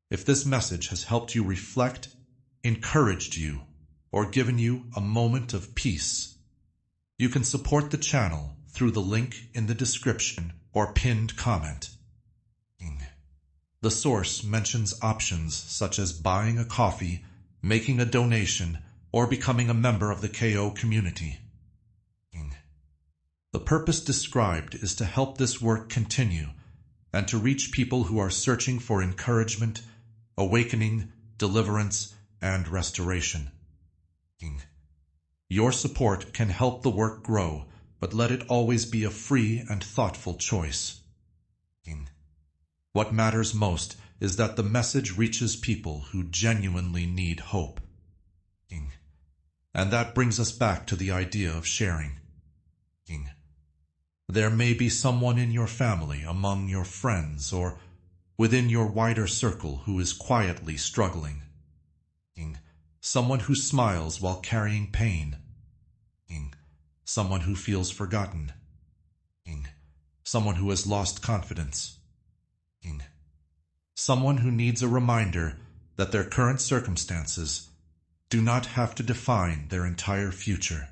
S1: If this message has helped you reflect, encouraged you, or given you a moment of peace, you can support the channel through the link in the description or pinned comment. The source mentions options such as buying a coffee, making a donation, or becoming a member of the KO community. The purpose described is to help this work continue and to reach people who are searching for encouragement, awakening, deliverance, and restoration. Your support can help the work grow, but let it always be a free and thoughtful choice. What matters most is that the message reaches people who genuinely need hope. And that brings us back to the idea of sharing. There may be someone in your family, among your friends, or within your wider circle who is quietly struggling. Someone who smiles while carrying pain. Someone who feels forgotten. Someone who has lost confidence. Someone who needs a reminder that their current circumstances do not have to define their entire future.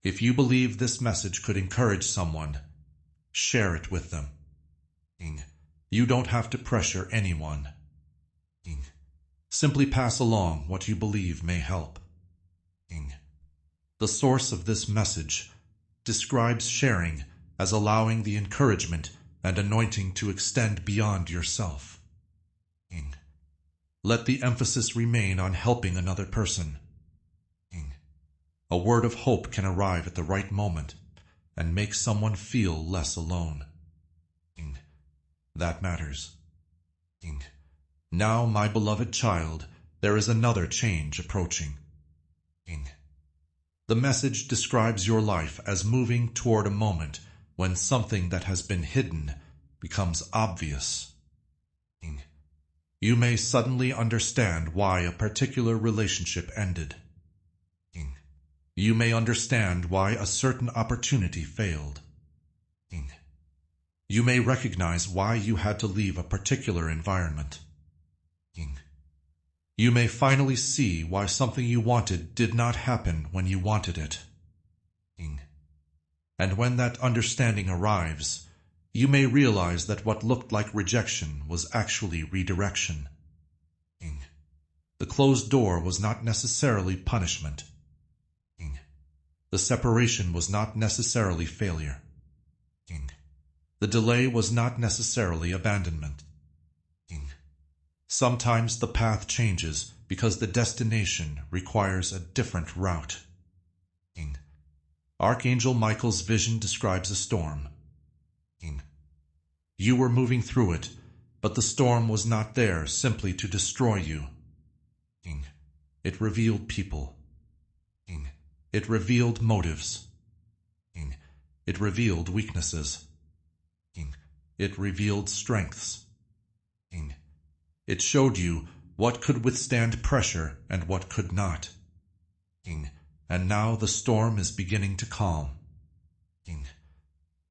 S1: If you believe this message could encourage someone, share it with them. You don't have to pressure anyone. Simply pass along what you believe may help. The source of this message describes sharing as allowing the encouragement and anointing to extend beyond yourself. Let the emphasis remain on helping another person. A word of hope can arrive at the right moment and make someone feel less alone. That matters. Now, my beloved child, there is another change approaching. The message describes your life as moving toward a moment when something that has been hidden becomes obvious. You may suddenly understand why a particular relationship ended. You may understand why a certain opportunity failed. You may recognize why you had to leave a particular environment. You may finally see why something you wanted did not happen when you wanted it. And when that understanding arrives, you may realize that what looked like rejection was actually redirection. The closed door was not necessarily punishment. The separation was not necessarily failure. The delay was not necessarily abandonment. Sometimes the path changes because the destination requires a different route. Archangel Michael's vision describes a storm. You were moving through it, but the storm was not there simply to destroy you. It revealed people. It revealed motives. It revealed weaknesses. It revealed strengths. It showed you what could withstand pressure and what could not. And now the storm is beginning to calm.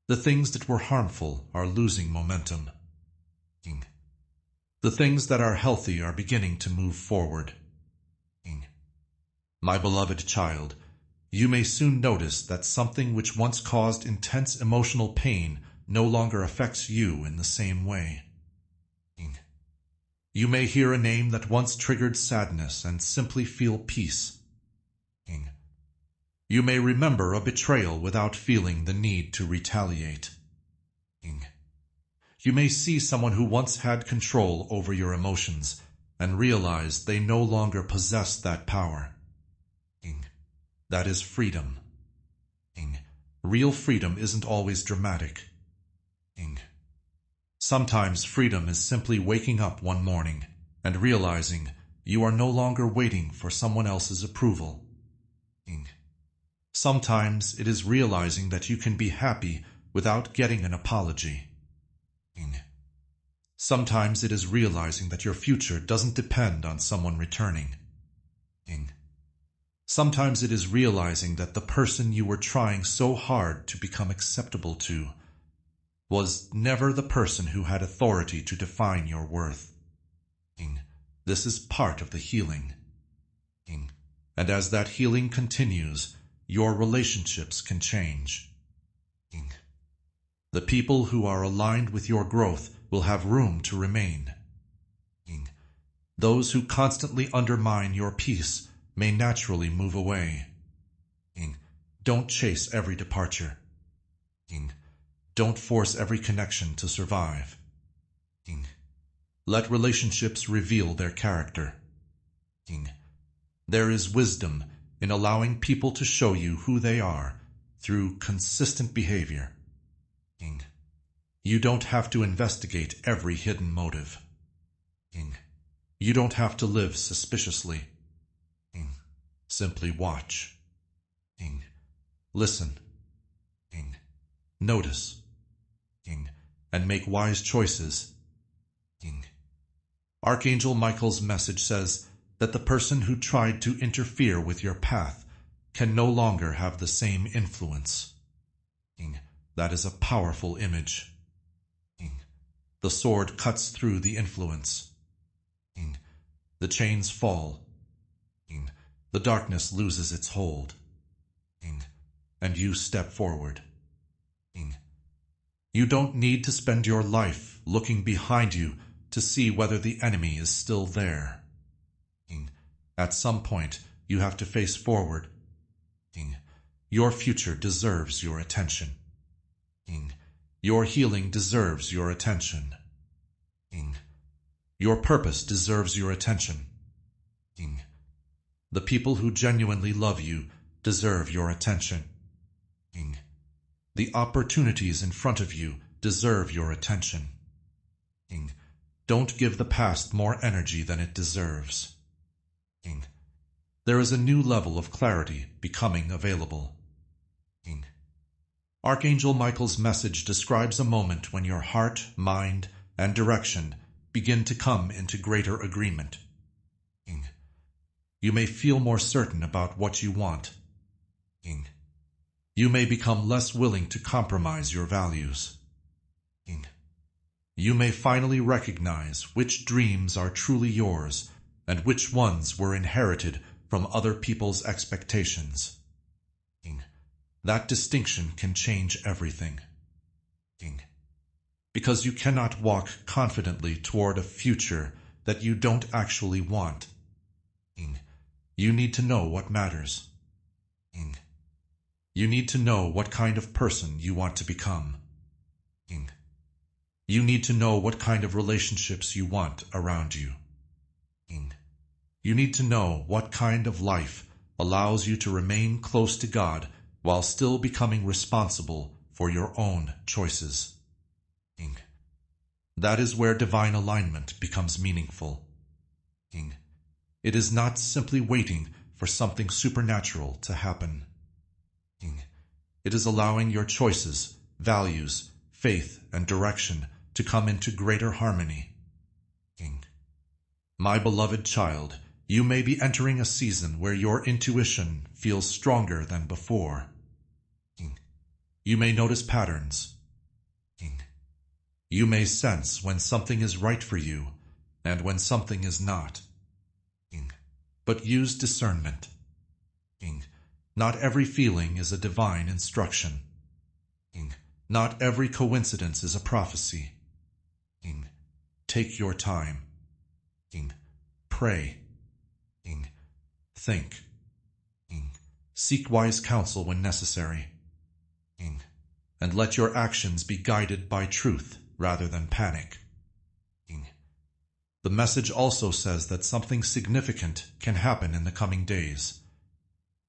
S1: The things that were harmful are losing momentum. The things that are healthy are beginning to move forward. My beloved child, you may soon notice that something which once caused intense emotional pain no longer affects you in the same way. You may hear a name that once triggered sadness and simply feel peace. You may remember a betrayal without feeling the need to retaliate. You may see someone who once had control over your emotions and realize they no longer possess that power. That is freedom. Real freedom isn't always dramatic. Sometimes freedom is simply waking up one morning and realizing you are no longer waiting for someone else's approval. Sometimes it is realizing that you can be happy without getting an apology. Sometimes it is realizing that your future doesn't depend on someone returning. Sometimes it is realizing that the person you were trying so hard to become acceptable to was never the person who had authority to define your worth. This is part of the healing. And as that healing continues, your relationships can change. The people who are aligned with your growth will have room to remain. Those who constantly undermine your peace may naturally move away. Don't chase every departure. Don't force every connection to survive. Let relationships reveal their character. There is wisdom in allowing people to show you who they are through consistent behavior. You don't have to investigate every hidden motive. You don't have to live suspiciously. Simply watch. Listen. Notice. And make wise choices. Archangel Michael's message says that the person who tried to interfere with your path can no longer have the same influence. That is a powerful image. The sword cuts through the influence. The chains fall. The darkness loses its hold. And you step forward. You don't need to spend your life looking behind you to see whether the enemy is still there. At some point, you have to face forward. Your future deserves your attention. Your healing deserves your attention. Your purpose deserves your attention. The people who genuinely love you deserve your attention. The opportunities in front of you deserve your attention. Don't give the past more energy than it deserves. There is a new level of clarity becoming available. Archangel Michael's message describes a moment when your heart, mind, and direction begin to come into greater agreement. You may feel more certain about what you want. You may become less willing to compromise your values. You may finally recognize which dreams are truly yours and which ones were inherited from other people's expectations. That distinction can change everything. Because you cannot walk confidently toward a future that you don't actually want. You need to know what matters. You need to know what kind of person you want to become. You need to know what kind of relationships you want around you. You need to know what kind of life allows you to remain close to God while still becoming responsible for your own choices. That is where divine alignment becomes meaningful. It is not simply waiting for something supernatural to happen. It is allowing your choices, values, faith, and direction to come into greater harmony. My beloved child, you may be entering a season where your intuition feels stronger than before. You may notice patterns. You may sense when something is right for you and when something is not. But use discernment. Not every feeling is a divine instruction. Not every coincidence is a prophecy. Take your time. Pray. Think. Seek wise counsel when necessary. And let your actions be guided by truth rather than panic. The message also says that something significant can happen in the coming days.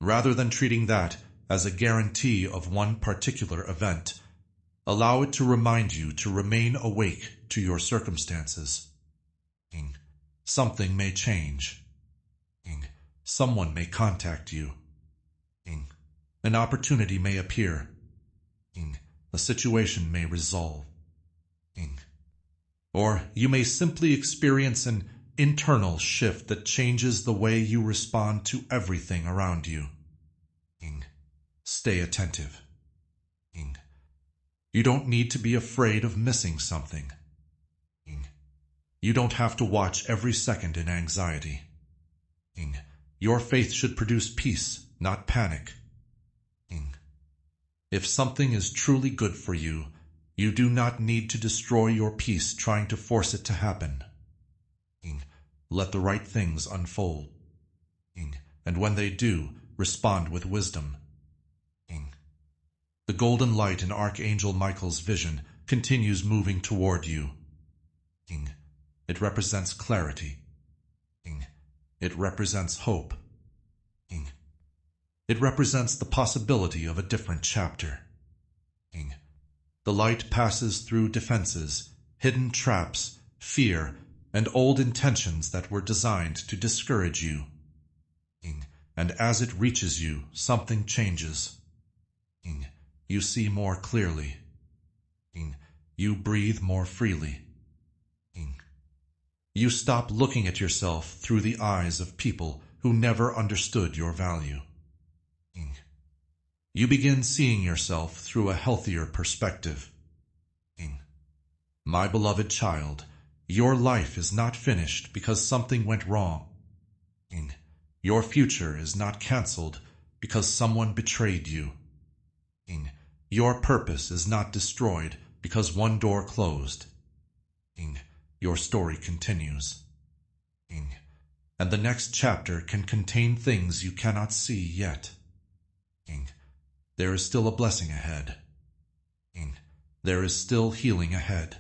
S1: Rather than treating that as a guarantee of one particular event, allow it to remind you to remain awake to your circumstances. Something may change. Someone may contact you. An opportunity may appear. A situation may resolve. Or you may simply experience an internal shift that changes the way you respond to everything around you. Stay attentive. You don't need to be afraid of missing something. You don't have to watch every second in anxiety. Your faith should produce peace, not panic. If something is truly good for you, you do not need to destroy your peace trying to force it to happen. Let the right things unfold. And when they do, respond with wisdom. The golden light in Archangel Michael's vision continues moving toward you. It represents clarity. It represents hope. It represents the possibility of a different chapter. The light passes through defenses, hidden traps, fear, and old intentions that were designed to discourage you. And as it reaches you, something changes. You see more clearly. You breathe more freely. You stop looking at yourself through the eyes of people who never understood your value. You begin seeing yourself through a healthier perspective. My beloved child, your life is not finished because something went wrong. Your future is not canceled because someone betrayed you. Your purpose is not destroyed because one door closed. Your story continues. And the next chapter can contain things you cannot see yet. There is still a blessing ahead. There is still healing ahead.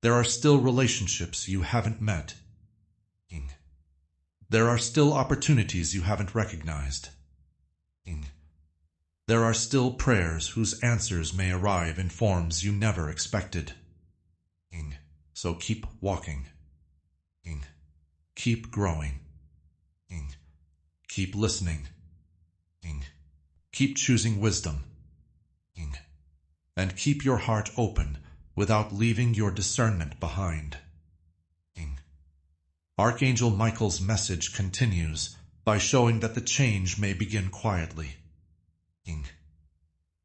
S1: There are still relationships you haven't met. There are still opportunities you haven't recognized. There are still prayers whose answers may arrive in forms you never expected. So keep walking. Keep growing. Keep listening. Keep choosing wisdom. And keep your heart open without leaving your discernment behind. Archangel Michael's message continues by showing that the change may begin quietly.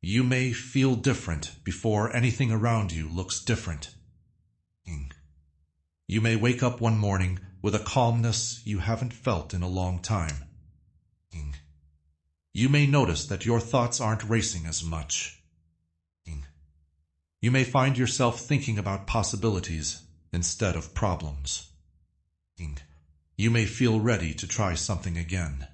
S1: You may feel different before anything around you looks different. You may wake up one morning with a calmness you haven't felt in a long time. You may notice that your thoughts aren't racing as much. You may find yourself thinking about possibilities instead of problems. You may feel ready to try something again.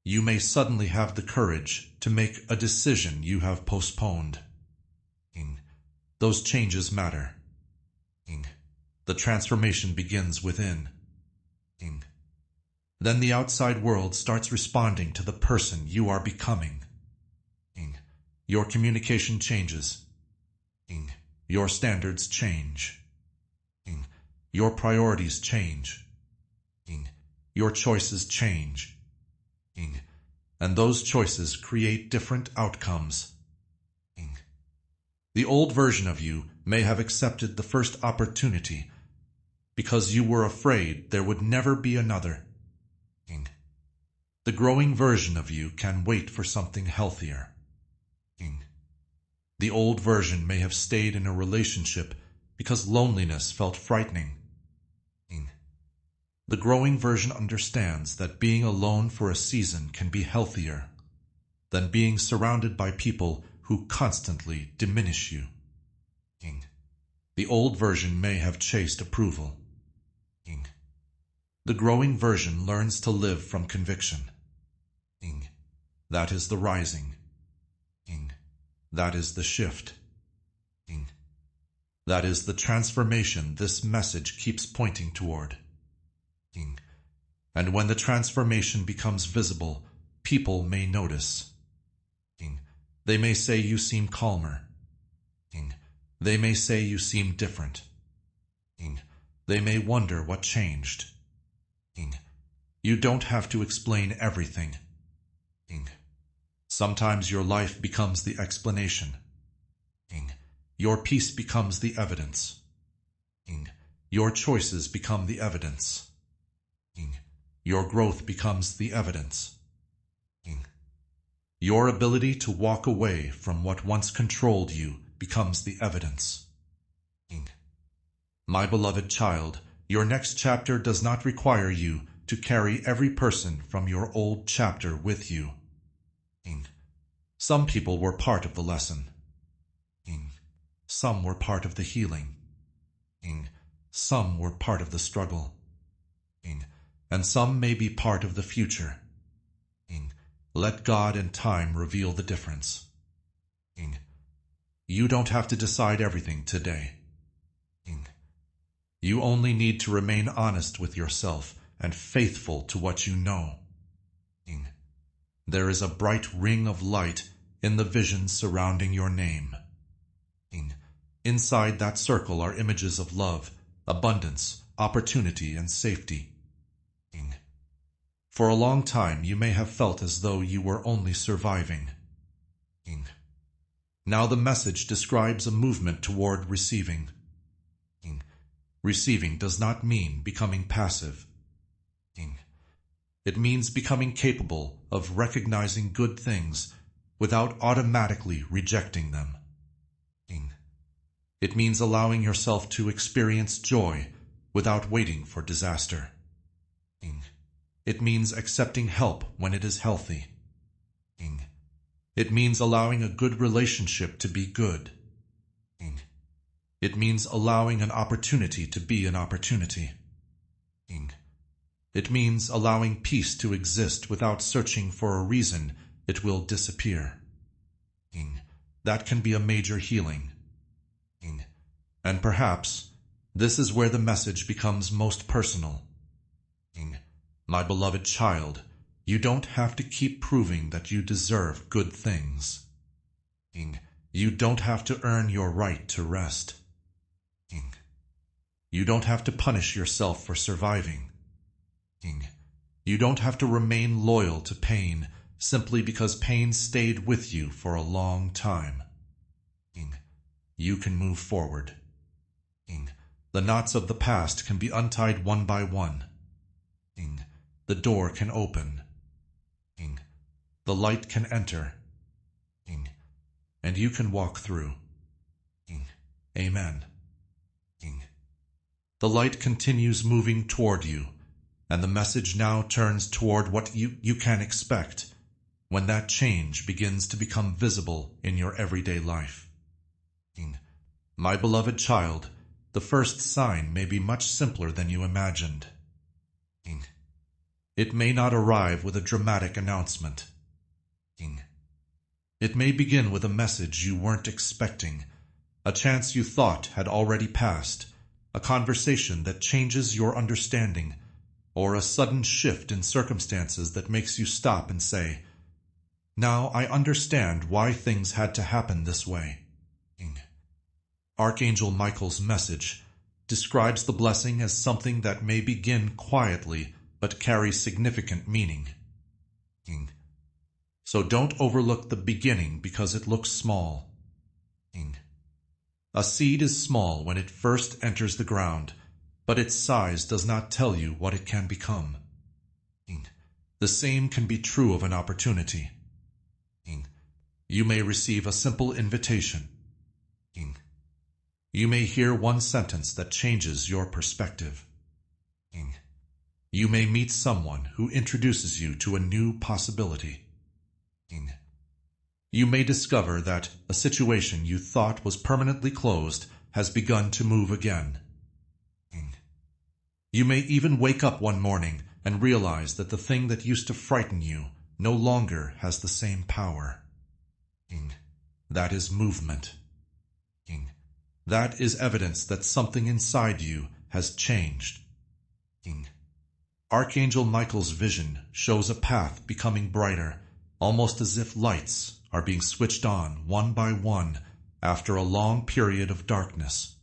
S1: You may suddenly have the courage to make a decision you have postponed. Those changes matter. The transformation begins within. Then the outside world starts responding to the person you are becoming. Your communication changes. Your standards change. Your priorities change. Your choices change. And those choices create different outcomes. The old version of you may have accepted the first opportunity because you were afraid there would never be another. The growing version of you can wait for something healthier. The old version may have stayed in a relationship because loneliness felt frightening. The growing version understands that being alone for a season can be healthier than being surrounded by people who constantly diminish you. The old version may have chased approval. The growing version learns to live from conviction. That is the rising. That is the shift. That is the transformation this message keeps pointing toward. And when the transformation becomes visible, people may notice. They may say you seem calmer. They may say you seem different. They may wonder what changed. You don't have to explain everything. Sometimes your life becomes the explanation. Your peace becomes the evidence. Your choices become the evidence. Your growth becomes the evidence. Your ability to walk away from what once controlled you becomes the evidence. My beloved child, your next chapter does not require you to carry every person from your old chapter with you. Some people were part of the lesson. Some were part of the healing. Some were part of the struggle. And some may be part of the future. Let God and time reveal the difference. You don't have to decide everything today. You only need to remain honest with yourself and faithful to what you know. There is a bright ring of light in the vision surrounding your name. Inside that circle are images of love, abundance, opportunity, and safety. For a long time you may have felt as though you were only surviving. Now the message describes a movement toward receiving. Receiving does not mean becoming passive. It means becoming capable of recognizing good things without automatically rejecting them. It means allowing yourself to experience joy without waiting for disaster. It means accepting help when it is healthy. It means allowing a good relationship to be good. It means allowing an opportunity to be an opportunity. It means allowing peace to exist without searching for a reason it will disappear. That can be a major healing. And perhaps this is where the message becomes most personal. My beloved child, you don't have to keep proving that you deserve good things. You don't have to earn your right to rest. You don't have to punish yourself for surviving. You don't have to remain loyal to pain simply because pain stayed with you for a long time. You can move forward. The knots of the past can be untied one by one. The door can open. The light can enter. And you can walk through. Amen. The light continues moving toward you, and the message now turns toward what you can expect when that change begins to become visible in your everyday life. My beloved child, the first sign may be much simpler than you imagined. It may not arrive with a dramatic announcement. It may begin with a message you weren't expecting, a chance you thought had already passed, a conversation that changes your understanding, or a sudden shift in circumstances that makes you stop and say, "Now I understand why things had to happen this way." Archangel Michael's message describes the blessing as something that may begin quietly but carry significant meaning. So don't overlook the beginning because it looks small. A seed is small when it first enters the ground, but its size does not tell you what it can become. The same can be true of an opportunity. You may receive a simple invitation. You may hear one sentence that changes your perspective. You may meet someone who introduces you to a new possibility. You may discover that a situation you thought was permanently closed has begun to move again. You may even wake up one morning and realize that the thing that used to frighten you no longer has the same power. That is movement. That is evidence that something inside you has changed. Archangel Michael's vision shows a path becoming brighter, almost as if lights are being switched on one by one after a long period of darkness.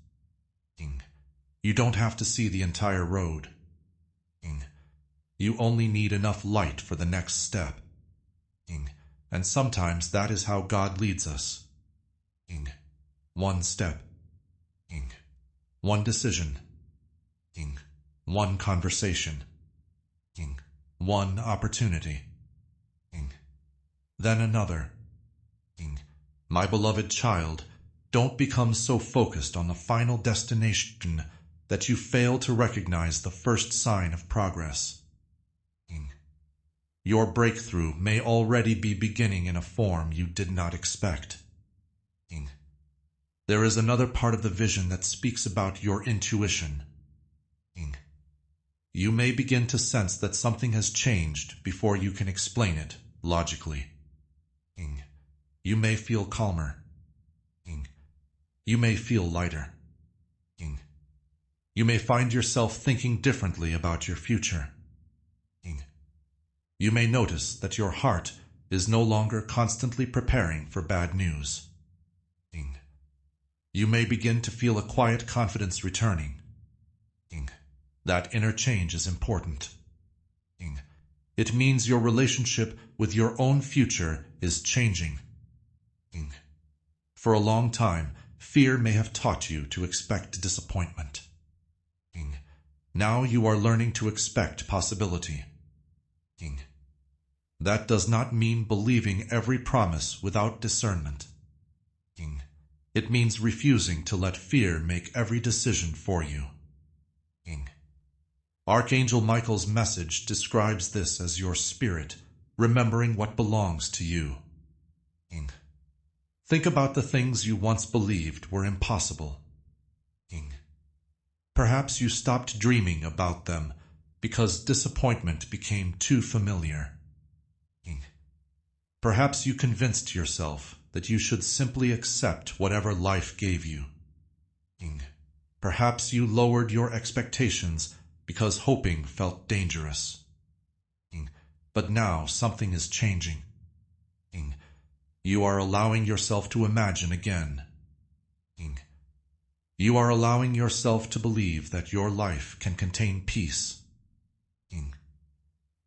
S1: You don't have to see the entire road. You only need enough light for the next step. And sometimes that is how God leads us. One step. One decision. One conversation. One opportunity. Then another. My beloved child, don't become so focused on the final destination that you fail to recognize the first sign of progress. Your breakthrough may already be beginning in a form you did not expect. There is another part of the vision that speaks about your intuition. You may begin to sense that something has changed before you can explain it logically. You may feel calmer. You may feel lighter. You may find yourself thinking differently about your future. You may notice that your heart is no longer constantly preparing for bad news. You may begin to feel a quiet confidence returning. That inner change is important. It means your relationship with your own future is changing. For a long time, fear may have taught you to expect disappointment. Now you are learning to expect possibility. That does not mean believing every promise without discernment. It means refusing to let fear make every decision for you. Archangel Michael's message describes this as your spirit, remembering what belongs to you. Think about the things you once believed were impossible. Perhaps you stopped dreaming about them because disappointment became too familiar. Perhaps you convinced yourself that you should simply accept whatever life gave you. Perhaps you lowered your expectations because hoping felt dangerous. But now something is changing. You are allowing yourself to imagine again. You are allowing yourself to believe that your life can contain peace.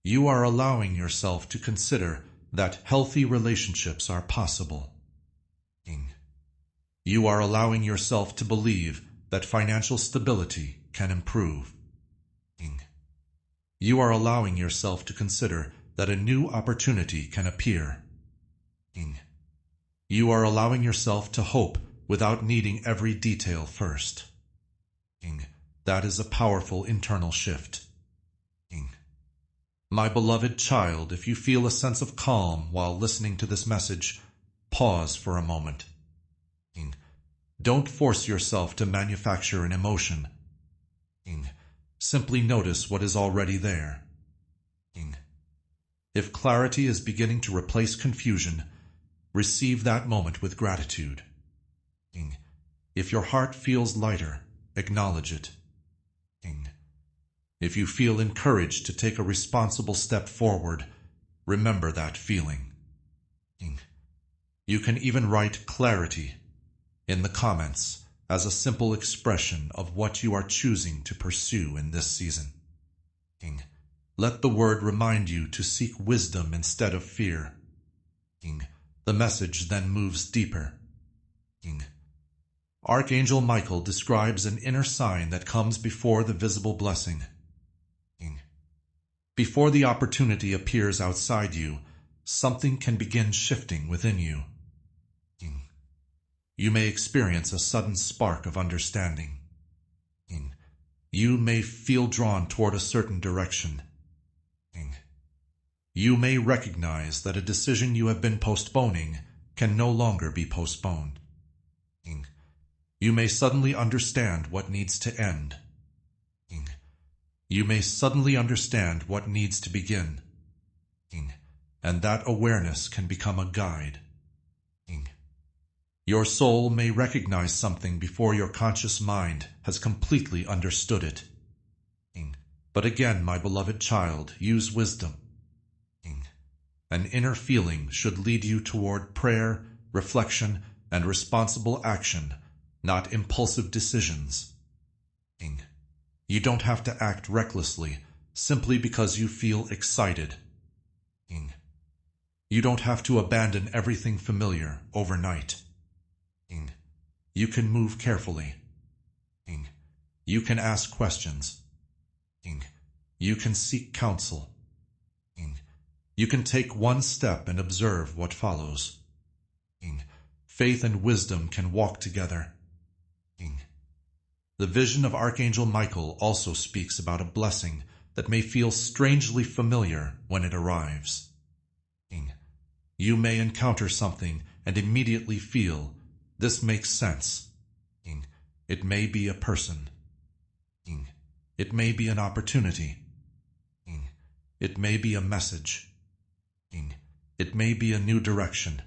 S1: You are allowing yourself to consider that healthy relationships are possible. You are allowing yourself to believe that financial stability can improve. You are allowing yourself to consider that a new opportunity can appear. You are allowing yourself to hope without needing every detail first. That is a powerful internal shift. My beloved child, if you feel a sense of calm while listening to this message, pause for a moment. Don't force yourself to manufacture an emotion. Simply notice what is already there. If clarity is beginning to replace confusion, receive that moment with gratitude. If your heart feels lighter, acknowledge it. If you feel encouraged to take a responsible step forward, remember that feeling. You can even write clarity in the comments as a simple expression of what you are choosing to pursue in this season. Let the word remind you to seek wisdom instead of fear. The message then moves deeper. Archangel Michael describes an inner sign that comes before the visible blessing. Before the opportunity appears outside you, something can begin shifting within you. You may experience a sudden spark of understanding. You may feel drawn toward a certain direction. You may recognize that a decision you have been postponing can no longer be postponed. You may suddenly understand what needs to end. You may suddenly understand what needs to begin. And that awareness can become a guide. Your soul may recognize something before your conscious mind has completely understood it. But again, my beloved child, use wisdom. An inner feeling should lead you toward prayer, reflection, and responsible action, not impulsive decisions. You don't have to act recklessly simply because you feel excited. You don't have to abandon everything familiar overnight. You can move carefully. You can ask questions. You can seek counsel. You can take one step and observe what follows. Faith and wisdom can walk together. The vision of Archangel Michael also speaks about a blessing that may feel strangely familiar when it arrives. You may encounter something and immediately feel, this makes sense. It may be a person. It may be an opportunity. It may be a message. It may be a new direction.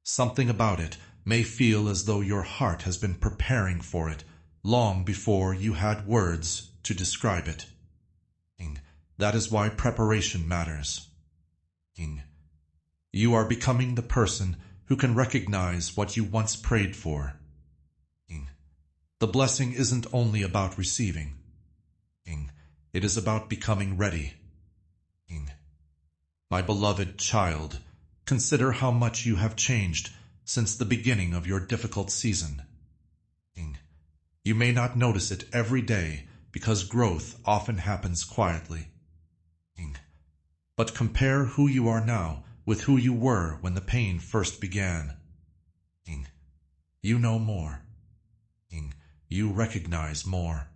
S1: Something about it may feel as though your heart has been preparing for it long before you had words to describe it. That is why preparation matters. You are becoming the person who can recognize what you once prayed for. The blessing isn't only about receiving. It is about becoming ready. My beloved child, consider how much you have changed since the beginning of your difficult season. You may not notice it every day because growth often happens quietly. But compare who you are now with who you were when the pain first began. You know more. You recognize more.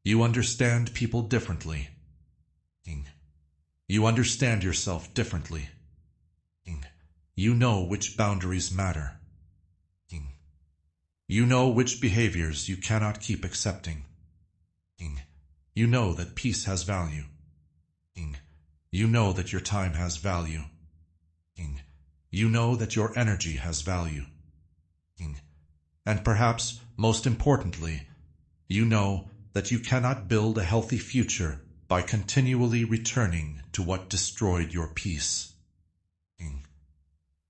S1: You understand people differently. You understand yourself differently. You know which boundaries matter. You know which behaviors you cannot keep accepting. You know that peace has value. You know that your time has value. You know that your energy has value. And perhaps, most importantly, you know that you cannot build a healthy future by continually returning to what destroyed your peace.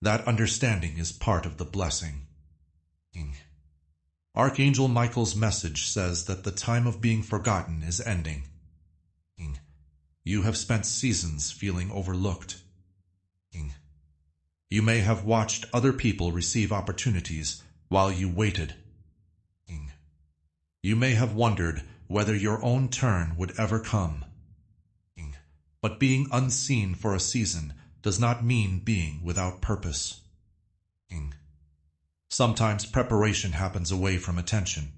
S1: That understanding is part of the blessing. Archangel Michael's message says that the time of being forgotten is ending. You have spent seasons feeling overlooked. You may have watched other people receive opportunities while you waited. You may have wondered whether your own turn would ever come. But being unseen for a season does not mean being without purpose. Sometimes preparation happens away from attention.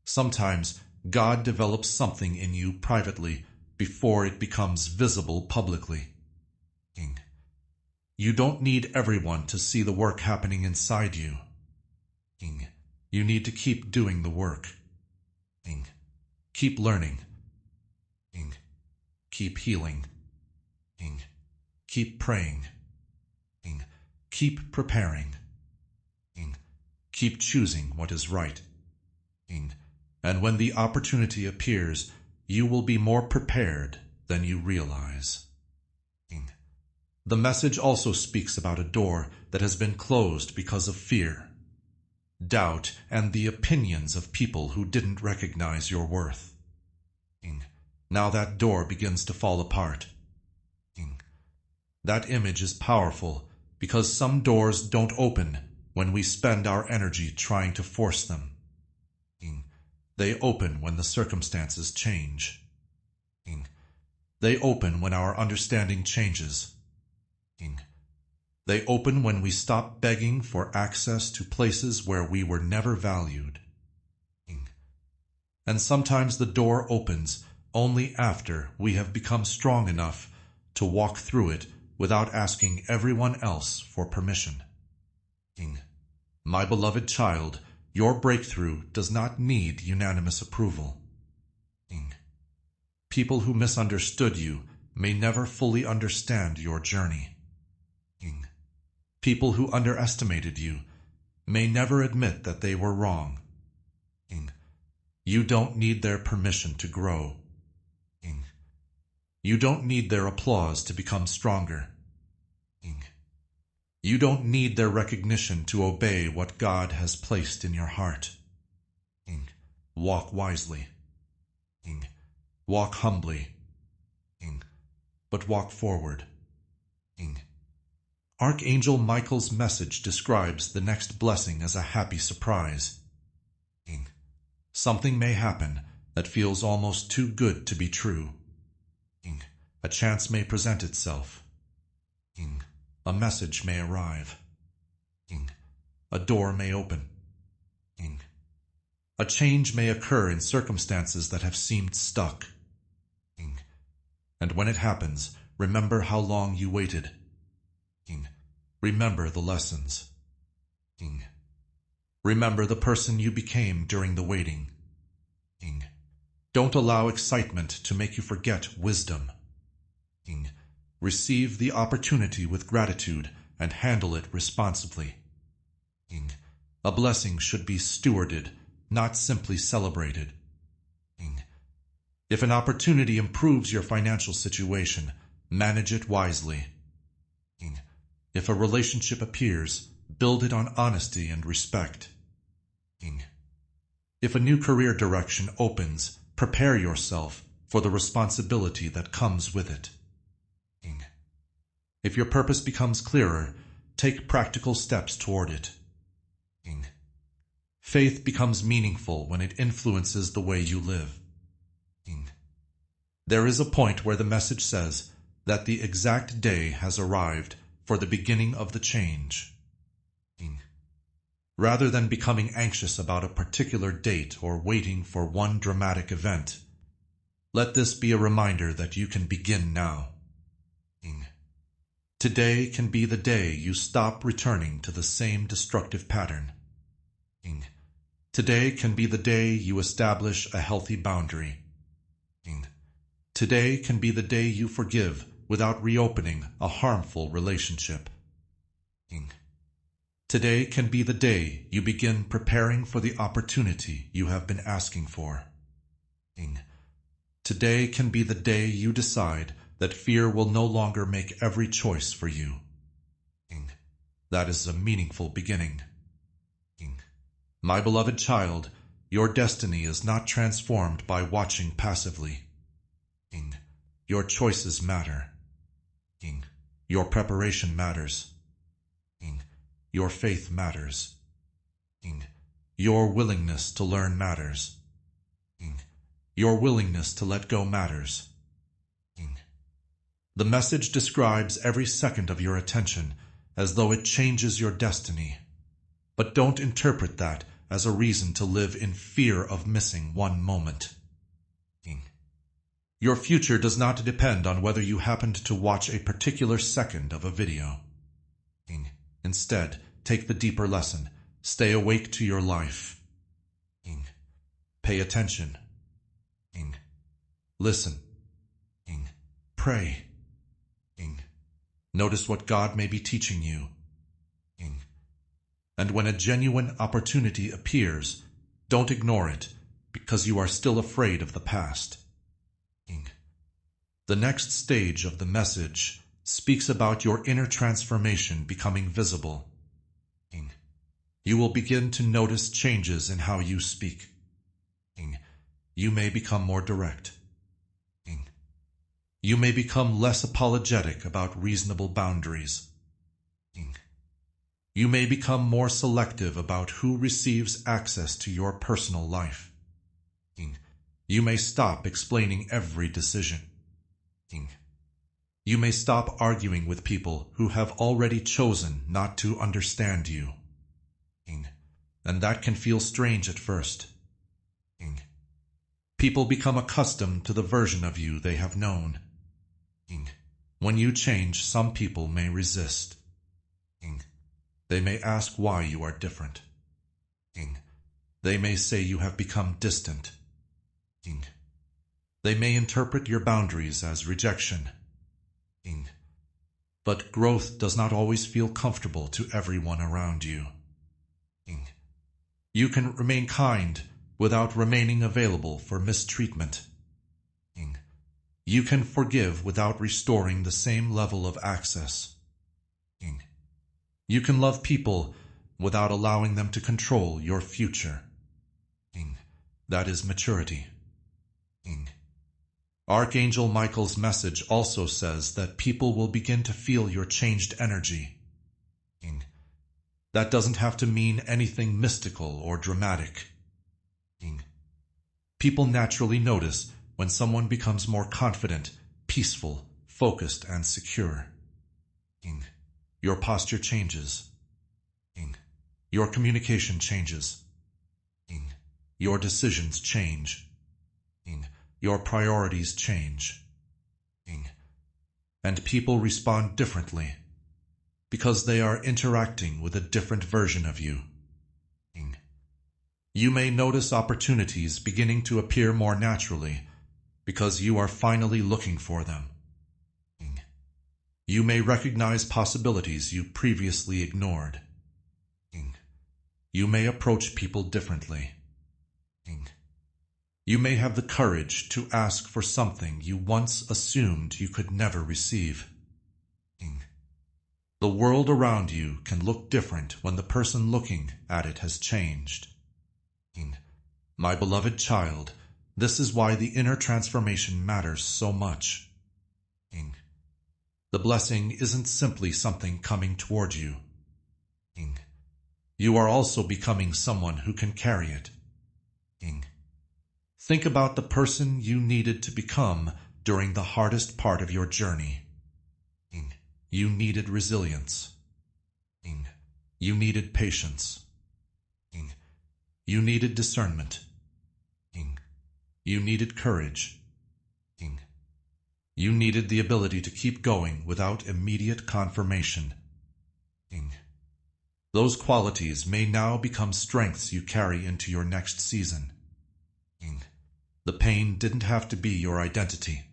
S1: Sometimes God develops something in you privately before it becomes visible publicly. You don't need everyone to see the work happening inside you. You need to keep doing the work. Keep learning. Keep healing. Keep praying. Keep preparing. Keep choosing what is right. And when the opportunity appears, you will be more prepared than you realize. The message also speaks about a door that has been closed because of fear, doubt, and the opinions of people who didn't recognize your worth. Now that door begins to fall apart. That image is powerful because some doors don't open when we spend our energy trying to force them. They open when the circumstances change. They open when our understanding changes. They open when we stop begging for access to places where we were never valued. And sometimes the door opens only after we have become strong enough to walk through it without asking everyone else for permission. My beloved child, your breakthrough does not need unanimous approval. People who misunderstood you may never fully understand your journey. People who underestimated you may never admit that they were wrong. You don't need their permission to grow. You don't need their applause to become stronger. You don't need their recognition to obey what God has placed in your heart. Walk wisely. Walk humbly. But walk forward. Archangel Michael's message describes the next blessing as a happy surprise. Something may happen that feels almost too good to be true. A chance may present itself. A message may arrive. A door may open. A change may occur in circumstances that have seemed stuck. And when it happens, remember how long you waited. Remember the lessons. Remember the person you became during the waiting. Don't allow excitement to make you forget wisdom. Receive the opportunity with gratitude and handle it responsibly. A blessing should be stewarded, not simply celebrated. If an opportunity improves your financial situation, manage it wisely. If a relationship appears, build it on honesty and respect. If a new career direction opens, prepare yourself for the responsibility that comes with it. If your purpose becomes clearer, take practical steps toward it. Faith becomes meaningful when it influences the way you live. There is a point where the message says that the exact day has arrived for the beginning of the change. Rather than becoming anxious about a particular date or waiting for one dramatic event, let this be a reminder that you can begin now. Today can be the day you stop returning to the same destructive pattern. Today can be the day you establish a healthy boundary. Today can be the day you forgive without reopening a harmful relationship. Today can be the day you begin preparing for the opportunity you have been asking for. Today can be the day you decide that fear will no longer make every choice for you. That is a meaningful beginning. My beloved child, your destiny is not transformed by watching passively. Your choices matter. Your preparation matters. Your faith matters. Your willingness to learn matters. Your willingness to let go matters. The message describes every second of your attention as though it changes your destiny. But don't interpret that as a reason to live in fear of missing one moment. Your future does not depend on whether you happened to watch a particular second of a video. Instead, take the deeper lesson. Stay awake to your life. Pay attention. Listen. Pray. Notice what God may be teaching you. And when a genuine opportunity appears, don't ignore it because you are still afraid of the past. The next stage of the message speaks about your inner transformation becoming visible. You will begin to notice changes in how you speak. You may become more direct. You may become less apologetic about reasonable boundaries. You may become more selective about who receives access to your personal life. You may stop explaining every decision. You may stop arguing with people who have already chosen not to understand you. And that can feel strange at first. People become accustomed to the version of you they have known. When you change, some people may resist. They may ask why you are different. They may say you have become distant. They may interpret your boundaries as rejection. But growth does not always feel comfortable to everyone around you. You can remain kind without remaining available for mistreatment. You can forgive without restoring the same level of access. You can love people without allowing them to control your future. That is maturity. Archangel Michael's message also says that people will begin to feel your changed energy. That doesn't have to mean anything mystical or dramatic. People naturally notice when someone becomes more confident, peaceful, focused, and secure. Your posture changes. Your communication changes. Your decisions change. Your priorities change. And people respond differently because they are interacting with a different version of you. You may notice opportunities beginning to appear more naturally because you are finally looking for them. You may recognize possibilities you previously ignored. You may approach people differently. You may have the courage to ask for something you once assumed you could never receive. The world around you can look different when the person looking at it has changed. My beloved child, this is why the inner transformation matters so much. The blessing isn't simply something coming toward you. You are also becoming someone who can carry it. Think about the person you needed to become during the hardest part of your journey. You needed resilience. You needed patience. You needed discernment. You needed courage. You needed the ability to keep going without immediate confirmation. Those qualities may now become strengths you carry into your next season. The pain didn't have to be your identity.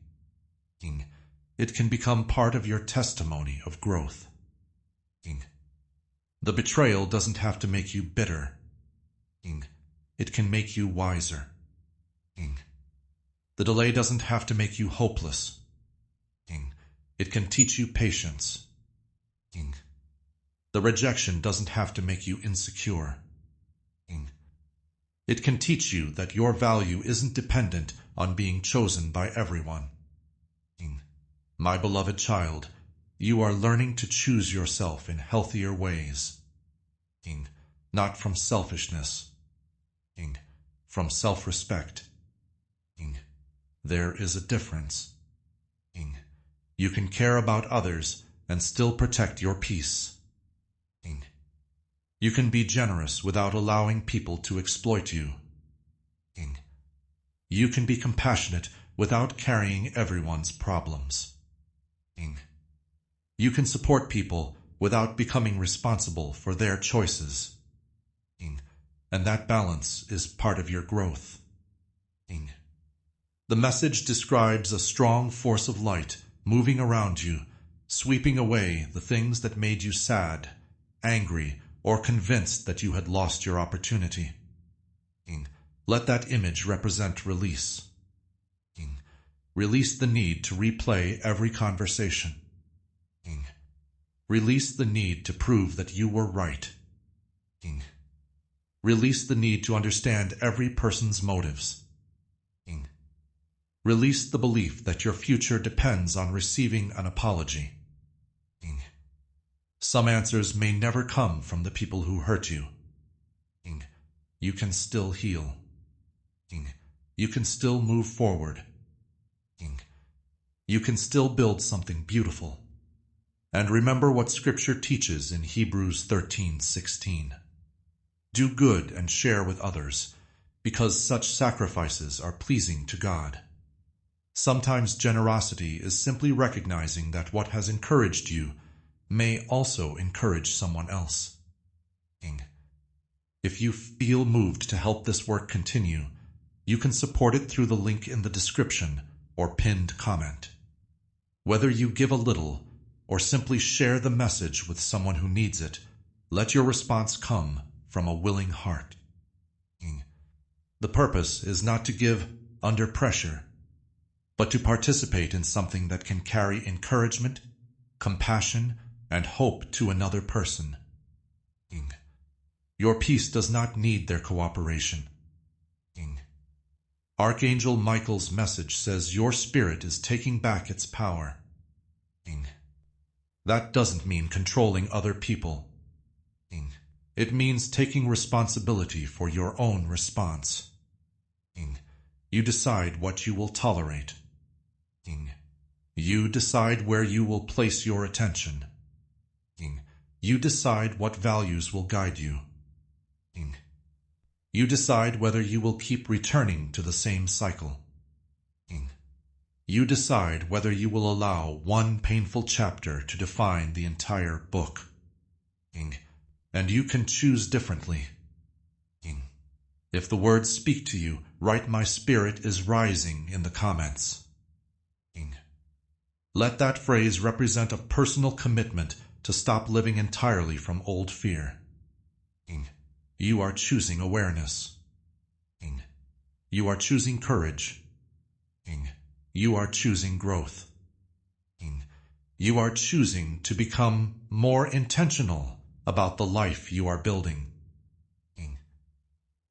S1: It can become part of your testimony of growth. The betrayal doesn't have to make you bitter. It can make you wiser. The delay doesn't have to make you hopeless. It can teach you patience. The rejection doesn't have to make you insecure. It can teach you that your value isn't dependent on being chosen by everyone. My beloved child, you are learning to choose yourself in healthier ways. Not from selfishness. From self-respect. There is a difference. You can care about others and still protect your peace. You can be generous without allowing people to exploit you. You can be compassionate without carrying everyone's problems. You can support people without becoming responsible for their choices. And that balance is part of your growth. The message describes a strong force of light moving around you, sweeping away the things that made you sad, angry, or convinced that you had lost your opportunity. Let that image represent release. Release the need to replay every conversation. Release the need to prove that you were right. Release the need to understand every person's motives. Release the belief that your future depends on receiving an apology. Some answers may never come from the people who hurt you. You can still heal. You can still move forward. You can still build something beautiful. And remember what Scripture teaches in Hebrews 13:16. Do good and share with others, because such sacrifices are pleasing to God. Sometimes generosity is simply recognizing that what has encouraged you may also encourage someone else. If you feel moved to help this work continue, you can support it through the link in the description or pinned comment. Whether you give a little or simply share the message with someone who needs it, let your response come from a willing heart. The purpose is not to give under pressure, but to participate in something that can carry encouragement, compassion, and hope to another person. Your peace does not need their cooperation. Archangel Michael's message says your spirit is taking back its power. That doesn't mean controlling other people. It means taking responsibility for your own response. You decide what you will tolerate. You decide where you will place your attention. You decide what values will guide you. You decide whether you will keep returning to the same cycle. You decide whether you will allow one painful chapter to define the entire book. And you can choose differently. If the words speak to you, write "My spirit is rising" in the comments. Let that phrase represent a personal commitment to stop living entirely from old fear. You are choosing awareness. You are choosing courage. You are choosing growth. You are choosing to become more intentional about the life you are building.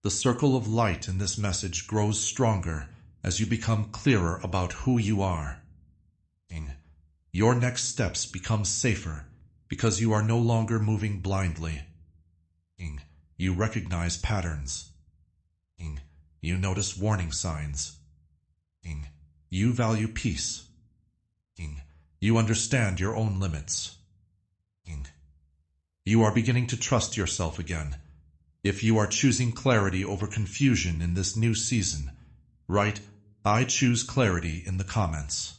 S1: The circle of light in this message grows stronger as you become clearer about who you are. Your next steps become safer because you are no longer moving blindly. You recognize patterns. You notice warning signs. You value peace. You understand your own limits. You are beginning to trust yourself again. If you are choosing clarity over confusion in this new season, write "I choose clarity" in the comments.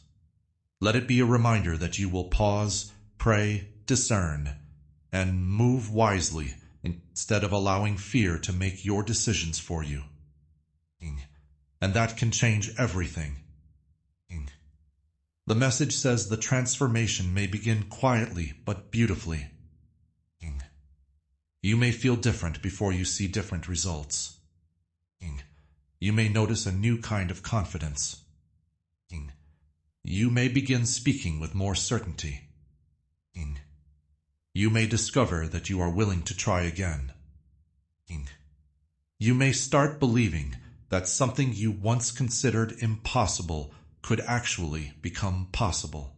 S1: Let it be a reminder that you will pause, pray, discern, and move wisely instead of allowing fear to make your decisions for you. And that can change everything. The message says the transformation may begin quietly but beautifully. You may feel different before you see different results. You may notice a new kind of confidence. You may begin speaking with more certainty. You may discover that you are willing to try again. You may start believing that something you once considered impossible could actually become possible.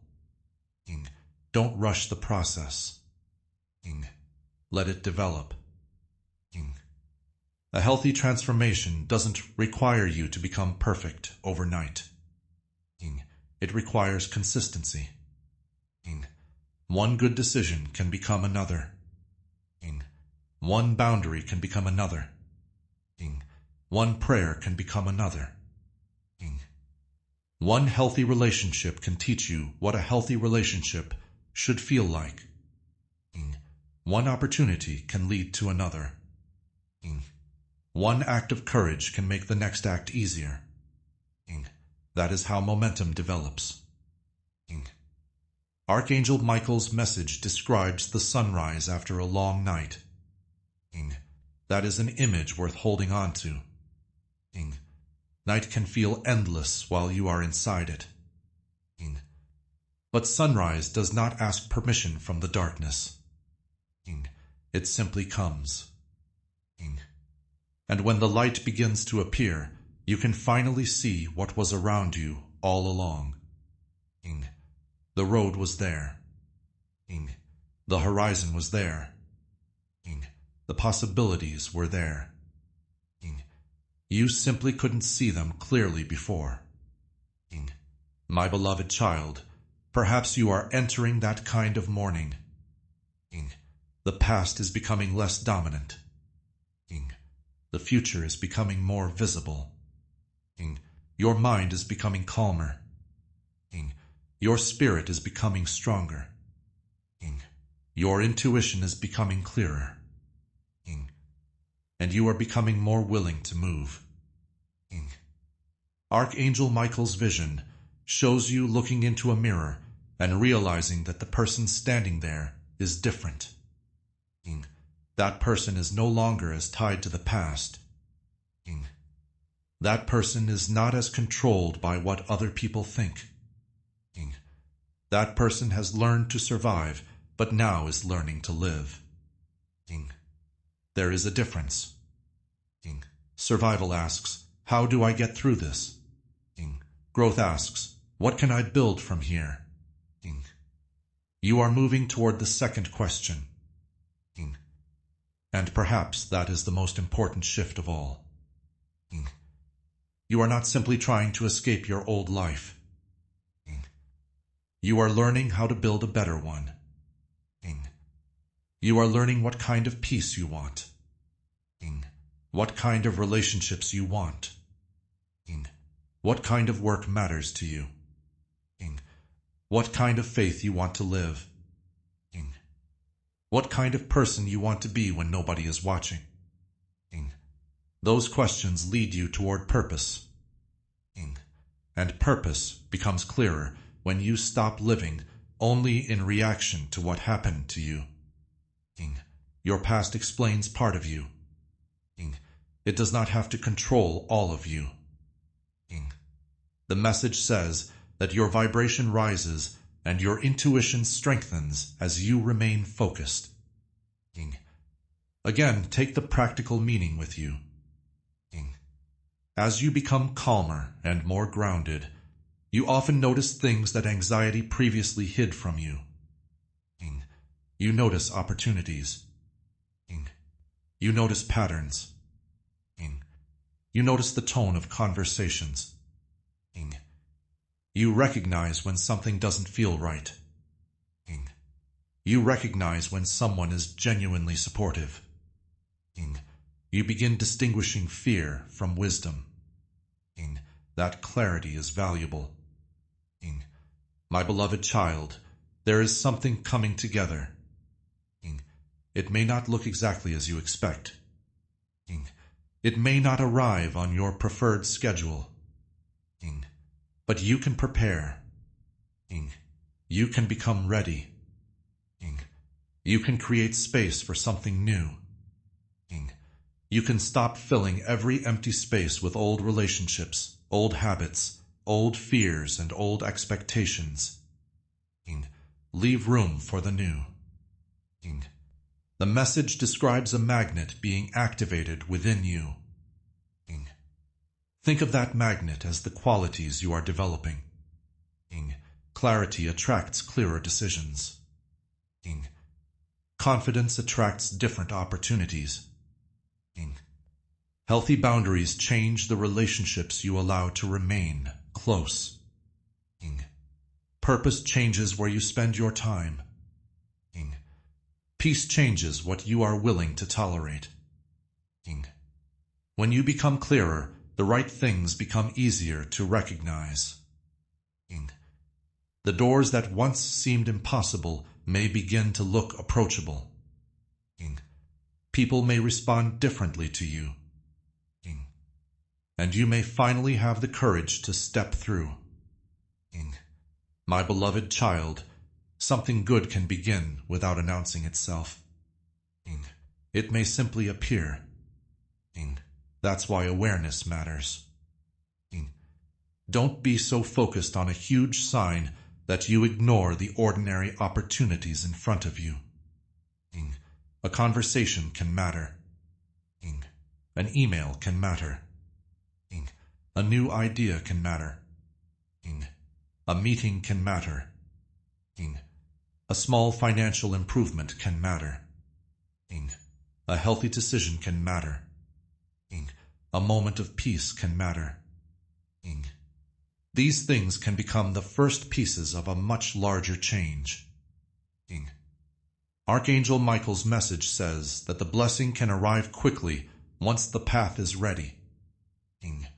S1: Don't rush the process. Let it develop. A healthy transformation doesn't require you to become perfect overnight. It requires consistency. One good decision can become another. One boundary can become another. One prayer can become another. One healthy relationship can teach you what a healthy relationship should feel like. One opportunity can lead to another. One act of courage can make the next act easier. That is how momentum develops. Archangel Michael's message describes the sunrise after a long night. That is an image worth holding on to. Night can feel endless while you are inside it. But sunrise does not ask permission from the darkness. It simply comes. And when the light begins to appear, you can finally see what was around you all along. The road was there. The horizon was there. The possibilities were there. You simply couldn't see them clearly before. My beloved child, perhaps you are entering that kind of morning. The past is becoming less dominant. The future is becoming more visible. Your mind is becoming calmer. Your spirit is becoming stronger. Your intuition is becoming clearer. And you are becoming more willing to move. Archangel Michael's vision shows you looking into a mirror and realizing that the person standing there is different. That person is no longer as tied to the past. That person is not as controlled by what other people think. That person has learned to survive, but now is learning to live. There is a difference. Survival asks, how do I get through this? Growth asks, what can I build from here? You are moving toward the second question. And perhaps that is the most important shift of all. You are not simply trying to escape your old life. You are learning how to build a better one. You are learning what kind of peace you want. What kind of relationships you want. What kind of work matters to you. What kind of faith you want to live. What kind of person you want to be when nobody is watching. Those questions lead you toward purpose. And purpose becomes clearer when you stop living only in reaction to what happened to you. Your past explains part of you. It does not have to control all of you. The message says that your vibration rises and your intuition strengthens as you remain focused. Again, take the practical meaning with you. As you become calmer and more grounded, you often notice things that anxiety previously hid from you. You notice opportunities. You notice patterns. You notice the tone of conversations. You recognize when something doesn't feel right. You recognize when someone is genuinely supportive. You begin distinguishing fear from wisdom. That clarity is valuable. My beloved child, there is something coming together. It may not look exactly as you expect. It may not arrive on your preferred schedule. But you can prepare. You can become ready. You can create space for something new. You can stop filling every empty space with old relationships, old habits, old fears, and old expectations. Leave room for the new. The message describes a magnet being activated within you. Think of that magnet as the qualities you are developing. Clarity attracts clearer decisions. Confidence attracts different opportunities. Healthy boundaries change the relationships you allow to remain close. Purpose changes where you spend your time. Peace changes what you are willing to tolerate. When you become clearer, the right things become easier to recognize. The doors that once seemed impossible may begin to look approachable. People may respond differently to you. And you may finally have the courage to step through. My beloved child, something good can begin without announcing itself. It may simply appear. That's why awareness matters. Don't be so focused on a huge sign that you ignore the ordinary opportunities in front of you. A conversation can matter. An email can matter. A new idea can matter. A meeting can matter. A small financial improvement can matter. King. A healthy decision can matter. King. A moment of peace can matter. King. These things can become the first pieces of a much larger change. King. Archangel Michael's message says that the blessing can arrive quickly once the path is ready. King.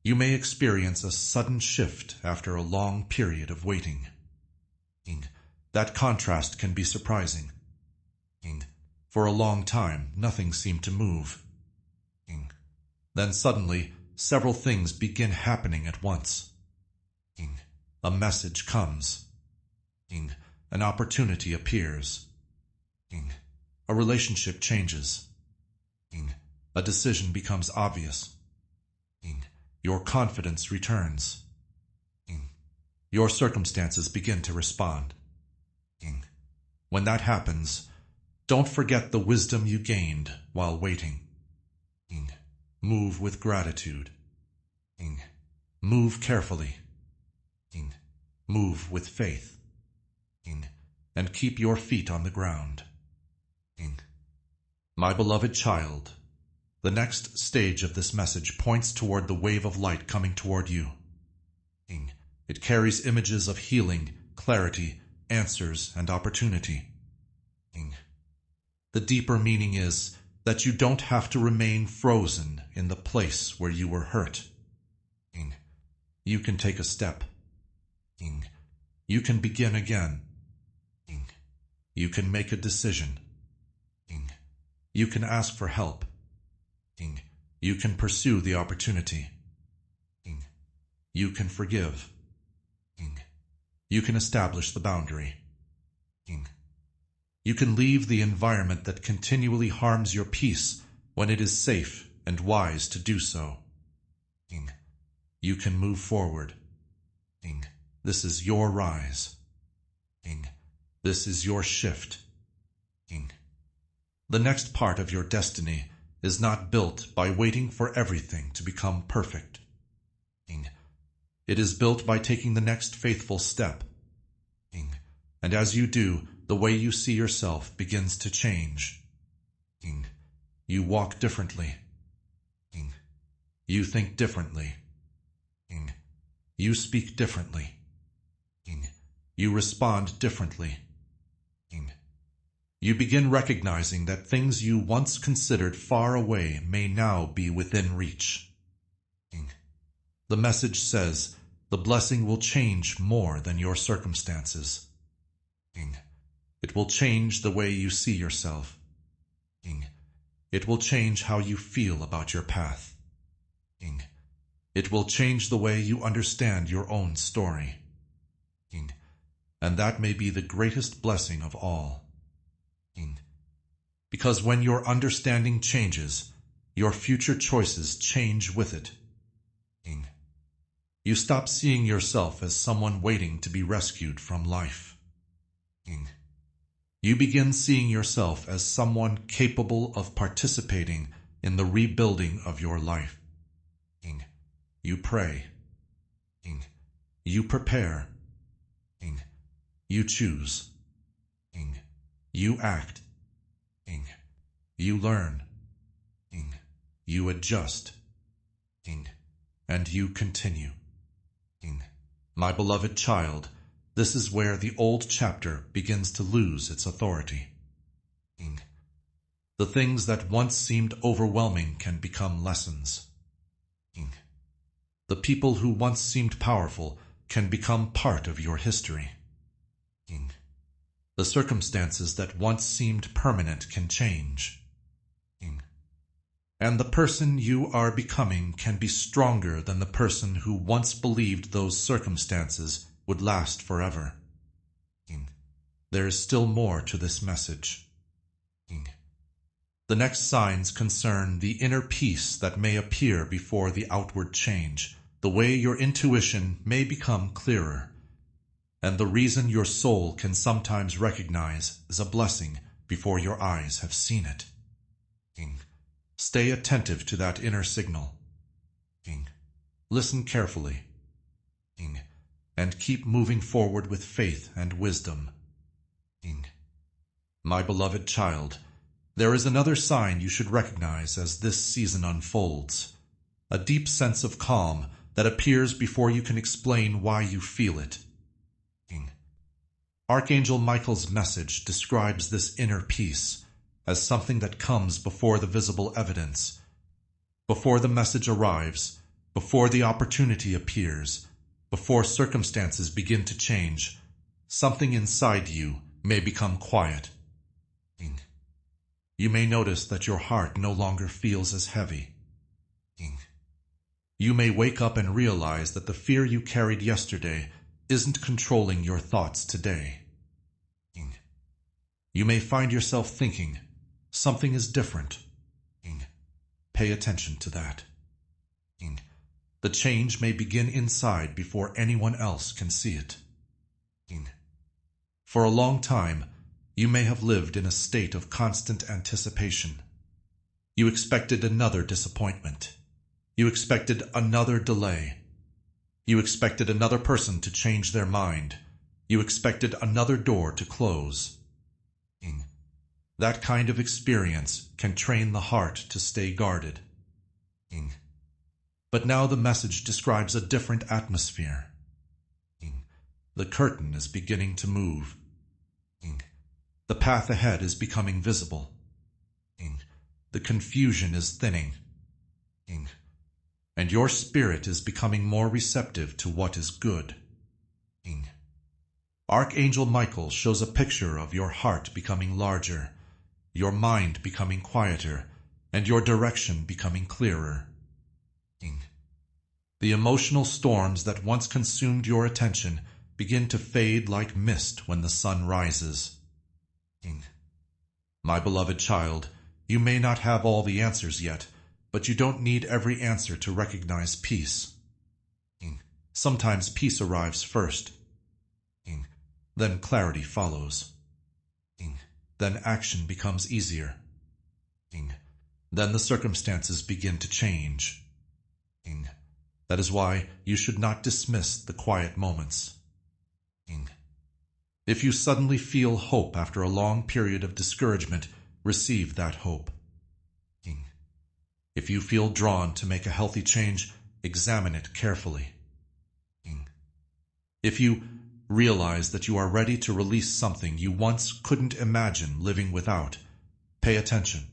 S1: You may experience a sudden shift after a long period of waiting. King. That contrast can be surprising. King. For a long time, nothing seemed to move. King. Then suddenly, several things begin happening at once. King. A message comes. King. An opportunity appears. King. A relationship changes. King. A decision becomes obvious. King. Your confidence returns. King. Your circumstances begin to respond. King. When that happens, don't forget the wisdom you gained while waiting. King. Move with gratitude. King. Move carefully. King. Move with faith. King. And keep your feet on the ground. King. My beloved child, the next stage of this message points toward the wave of light coming toward you. King. It carries images of healing, clarity, answers, and opportunity. King. The deeper meaning is that you don't have to remain frozen in the place where you were hurt. King. You can take a step. King. You can begin again. King. You can make a decision. King. You can ask for help. King. You can pursue the opportunity. King. You can forgive. King. You can establish the boundary. King. You can leave the environment that continually harms your peace when it is safe and wise to do so. King. You can move forward. King. This is your rise. King. This is your shift. King. The next part of your destiny is not built by waiting for everything to become perfect. King. It is built by taking the next faithful step. King. And as you do, the way you see yourself begins to change. King. You walk differently. King. You think differently. King. You speak differently. King. You respond differently. King. You begin recognizing that things you once considered far away may now be within reach. King. The message says the blessing will change more than your circumstances. King. It will change the way you see yourself. King. It will change how you feel about your path. King. It will change the way you understand your own story. King. And that may be the greatest blessing of all. King. Because when your understanding changes, your future choices change with it. King. You stop seeing yourself as someone waiting to be rescued from life. King. You begin seeing yourself as someone capable of participating in the rebuilding of your life. King. You pray. King. You prepare. King. You choose. King. You act. King. You learn. King. You adjust. King. And you continue. King. My beloved child, this is where the old chapter begins to lose its authority. King. The things that once seemed overwhelming can become lessons. King. The people who once seemed powerful can become part of your history. King. The circumstances that once seemed permanent can change. King. And the person you are becoming can be stronger than the person who once believed those circumstances would last forever. King. There is still more to this message. King. The next signs concern the inner peace that may appear before the outward change, the way your intuition may become clearer, and the reason your soul can sometimes recognize as a blessing before your eyes have seen it. King. Stay attentive to that inner signal. King. Listen carefully. King. And keep moving forward with faith and wisdom. My beloved child, there is another sign you should recognize as this season unfolds, a deep sense of calm that appears before you can explain why you feel it. Archangel Michael's message describes this inner peace as something that comes before the visible evidence, before the message arrives, before the opportunity appears, before circumstances begin to change. Something inside you may become quiet. You may notice that your heart no longer feels as heavy. You may wake up and realize that the fear you carried yesterday isn't controlling your thoughts today. You may find yourself thinking, something is different. Pay attention to that. The change may begin inside before anyone else can see it. For a long time, you may have lived in a state of constant anticipation. You expected another disappointment. You expected another delay. You expected another person to change their mind. You expected another door to close. That kind of experience can train the heart to stay guarded. But now the message describes a different atmosphere. The curtain is beginning to move. The path ahead is becoming visible. The confusion is thinning. And your spirit is becoming more receptive to what is good. Archangel Michael shows a picture of your heart becoming larger, your mind becoming quieter, and your direction becoming clearer. The emotional storms that once consumed your attention begin to fade like mist when the sun rises. My beloved child, you may not have all the answers yet, but you don't need every answer to recognize peace. Sometimes peace arrives first. Then clarity follows. Then action becomes easier. Then the circumstances begin to change. That is why you should not dismiss the quiet moments. If you suddenly feel hope after a long period of discouragement, receive that hope. If you feel drawn to make a healthy change, examine it carefully. If you realize that you are ready to release something you once couldn't imagine living without, pay attention.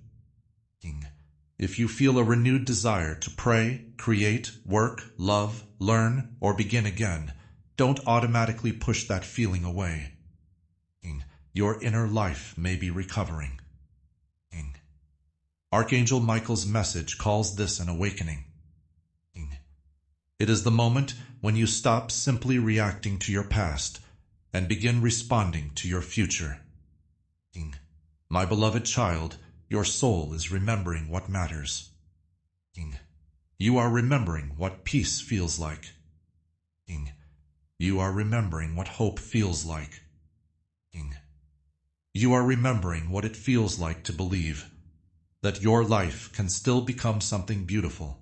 S1: If you feel a renewed desire to pray, create, work, love, learn, or begin again, don't automatically push that feeling away. Your inner life may be recovering. Archangel Michael's message calls this an awakening. It is the moment when you stop simply reacting to your past and begin responding to your future. My beloved child, your soul is remembering what matters. You are remembering what peace feels like. You are remembering what hope feels like. You are remembering what it feels like to believe that your life can still become something beautiful.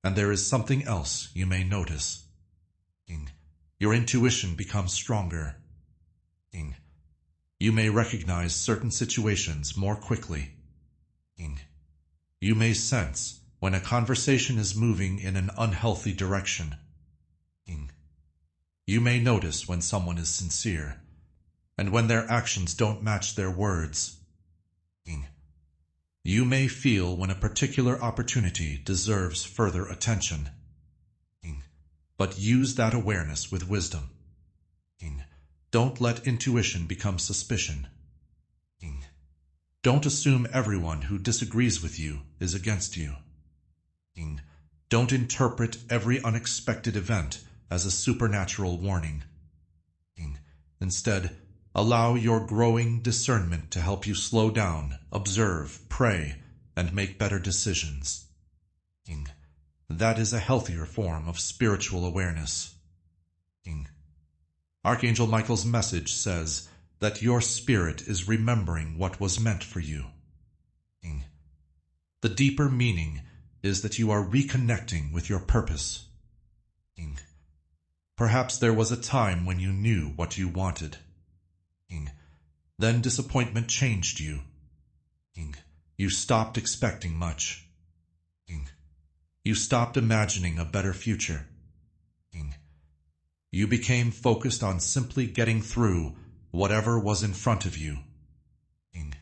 S1: And there is something else you may notice. Your intuition becomes stronger. You may recognize certain situations more quickly. You may sense when a conversation is moving in an unhealthy direction. You may notice when someone is sincere, and when their actions don't match their words. You may feel when a particular opportunity deserves further attention. But use that awareness with wisdom. Don't let intuition become suspicion. Don't assume everyone who disagrees with you is against you. Don't interpret every unexpected event as a supernatural warning. Instead, allow your growing discernment to help you slow down, observe, pray, and make better decisions. That is a healthier form of spiritual awareness. Archangel Michael's message says that your spirit is remembering what was meant for you. The deeper meaning is that you are reconnecting with your purpose. Perhaps there was a time when you knew what you wanted. King. Then disappointment changed you. King. You stopped expecting much. King. You stopped imagining a better future. King. You became focused on simply getting through whatever was in front of you. King.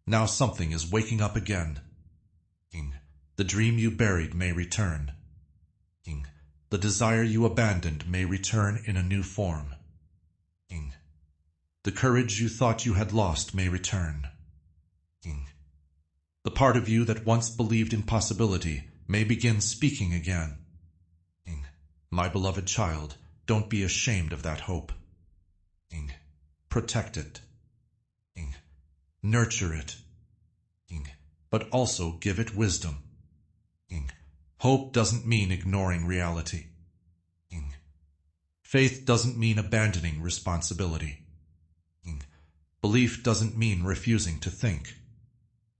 S1: Now something is waking up again. King. The dream you buried may return. King. The desire you abandoned may return in a new form. King. The courage you thought you had lost may return. King. The part of you that once believed in possibility may begin speaking again. King. My beloved child, don't be ashamed of that hope. King. Protect it. King. Nurture it. King. But also give it wisdom. King. Hope doesn't mean ignoring reality. King. Faith doesn't mean abandoning responsibility. King. Belief doesn't mean refusing to think.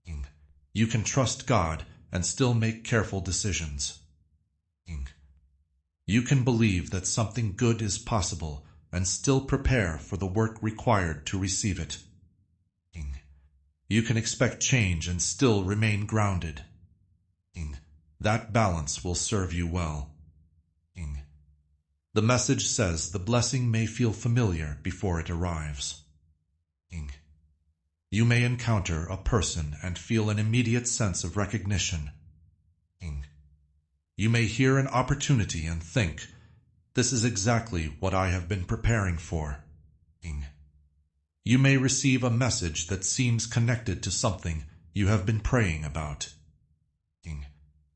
S1: King. You can trust God and still make careful decisions. King. You can believe that something good is possible and still prepare for the work required to receive it. King. You can expect change and still remain grounded. King. That balance will serve you well. King. The message says the blessing may feel familiar before it arrives. King. You may encounter a person and feel an immediate sense of recognition. King. You may hear an opportunity and think, this is exactly what I have been preparing for. King. You may receive a message that seems connected to something you have been praying about. King.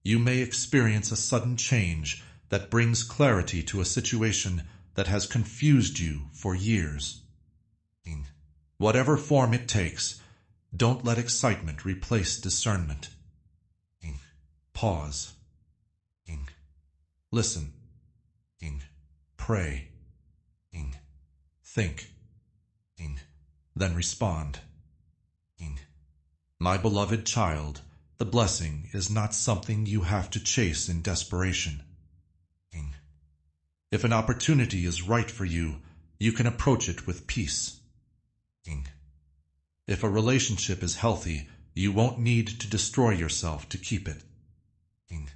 S1: You may experience a sudden change that brings clarity to a situation that has confused you for years. King. Whatever form it takes, don't let excitement replace discernment. King. Pause. King. Listen. King. Pray. King. Think. King. Then respond. King. My beloved child, the blessing is not something you have to chase in desperation. King. If an opportunity is right for you, you can approach it with peace. King. If a relationship is healthy, you won't need to destroy yourself to keep it. King.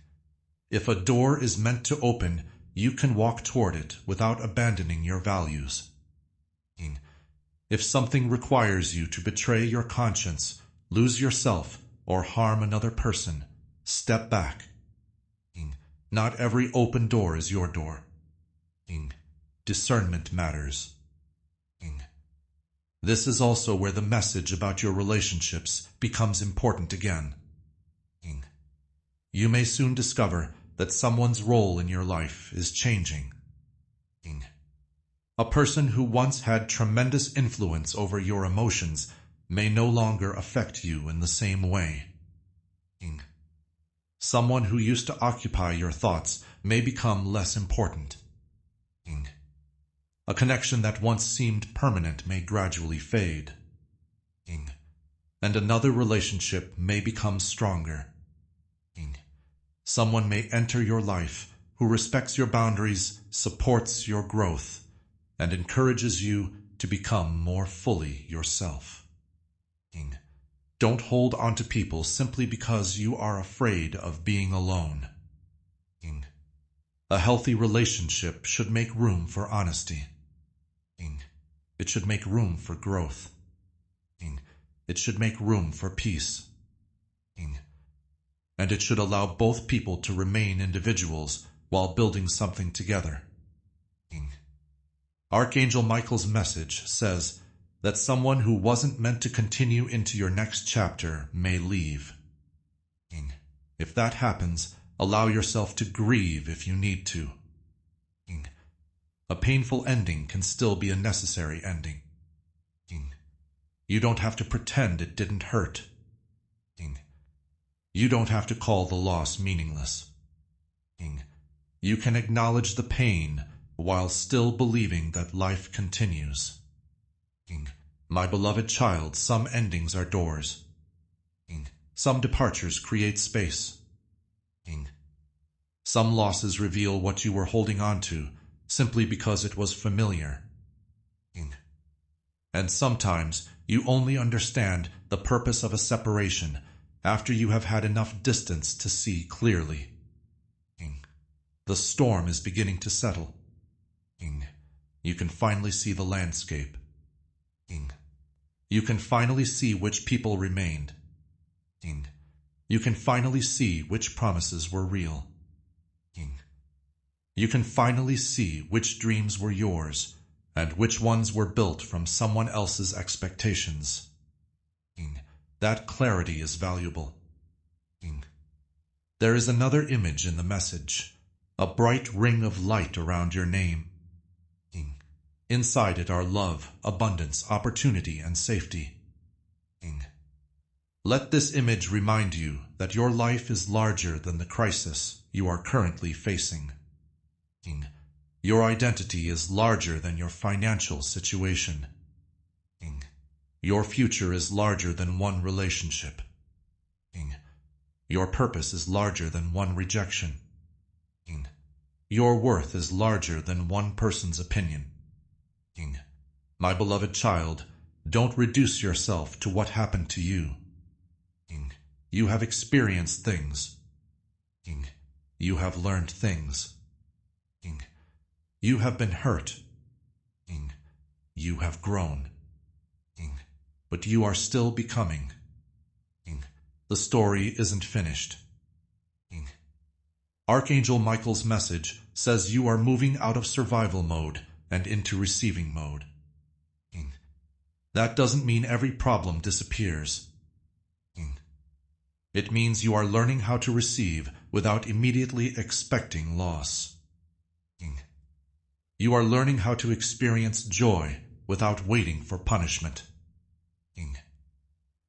S1: If a door is meant to open, you can walk toward it without abandoning your values. King. If something requires you to betray your conscience, lose yourself, or harm another person, step back. King. Not every open door is your door. King. Discernment matters. King. This is also where the message about your relationships becomes important again. King. You may soon discover that someone's role in your life is changing. King. A person who once had tremendous influence over your emotions may no longer affect you in the same way. King. Someone who used to occupy your thoughts may become less important. King. A connection that once seemed permanent may gradually fade. King. And another relationship may become stronger. King. Someone may enter your life who respects your boundaries, supports your growth, and encourages you to become more fully yourself. King. Don't hold on to people simply because you are afraid of being alone. King. A healthy relationship should make room for honesty. King. It should make room for growth. King. It should make room for peace. King. And it should allow both people to remain individuals while building something together. King. Archangel Michael's message says that someone who wasn't meant to continue into your next chapter may leave. King. If that happens, allow yourself to grieve if you need to. King. A painful ending can still be a necessary ending. King. You don't have to pretend it didn't hurt. King. You don't have to call the loss meaningless. King. You can acknowledge the pain while still believing that life continues. King. My beloved child, some endings are doors. King. Some departures create space. King. Some losses reveal what you were holding on to simply because it was familiar. King. And sometimes you only understand the purpose of a separation after you have had enough distance to see clearly. The storm is beginning to settle. You can finally see the landscape. You can finally see which people remained. You can finally see which promises were real. You can finally see which dreams were yours and which ones were built from someone else's expectations. That clarity is valuable. There is another image in the message, a bright ring of light around your name. Inside it are love, abundance, opportunity, and safety. Let this image remind you that your life is larger than the crisis you are currently facing. Your identity is larger than your financial situation. Your future is larger than one relationship. Your purpose is larger than one rejection. Your worth is larger than one person's opinion. My beloved child, don't reduce yourself to what happened to you. You have experienced things. You have learned things. You have been hurt. You have grown. But you are still becoming. The story isn't finished. Archangel Michael's message says you are moving out of survival mode and into receiving mode. That doesn't mean every problem disappears. It means you are learning how to receive without immediately expecting loss. You are learning how to experience joy without waiting for punishment.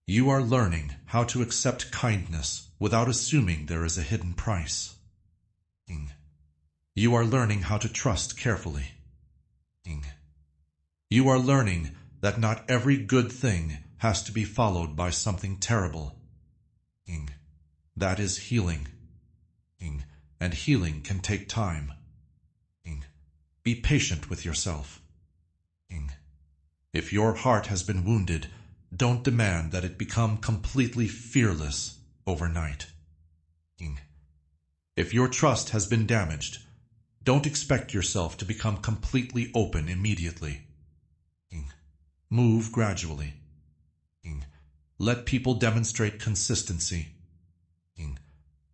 S1: You are learning how to accept kindness without assuming there is a hidden price. You are learning how to trust carefully. You are learning that not every good thing has to be followed by something terrible. That is healing. And healing can take time. Be patient with yourself. If your heart has been wounded, don't demand that it become completely fearless overnight. If your trust has been damaged, don't expect yourself to become completely open immediately. Move gradually. Let people demonstrate consistency.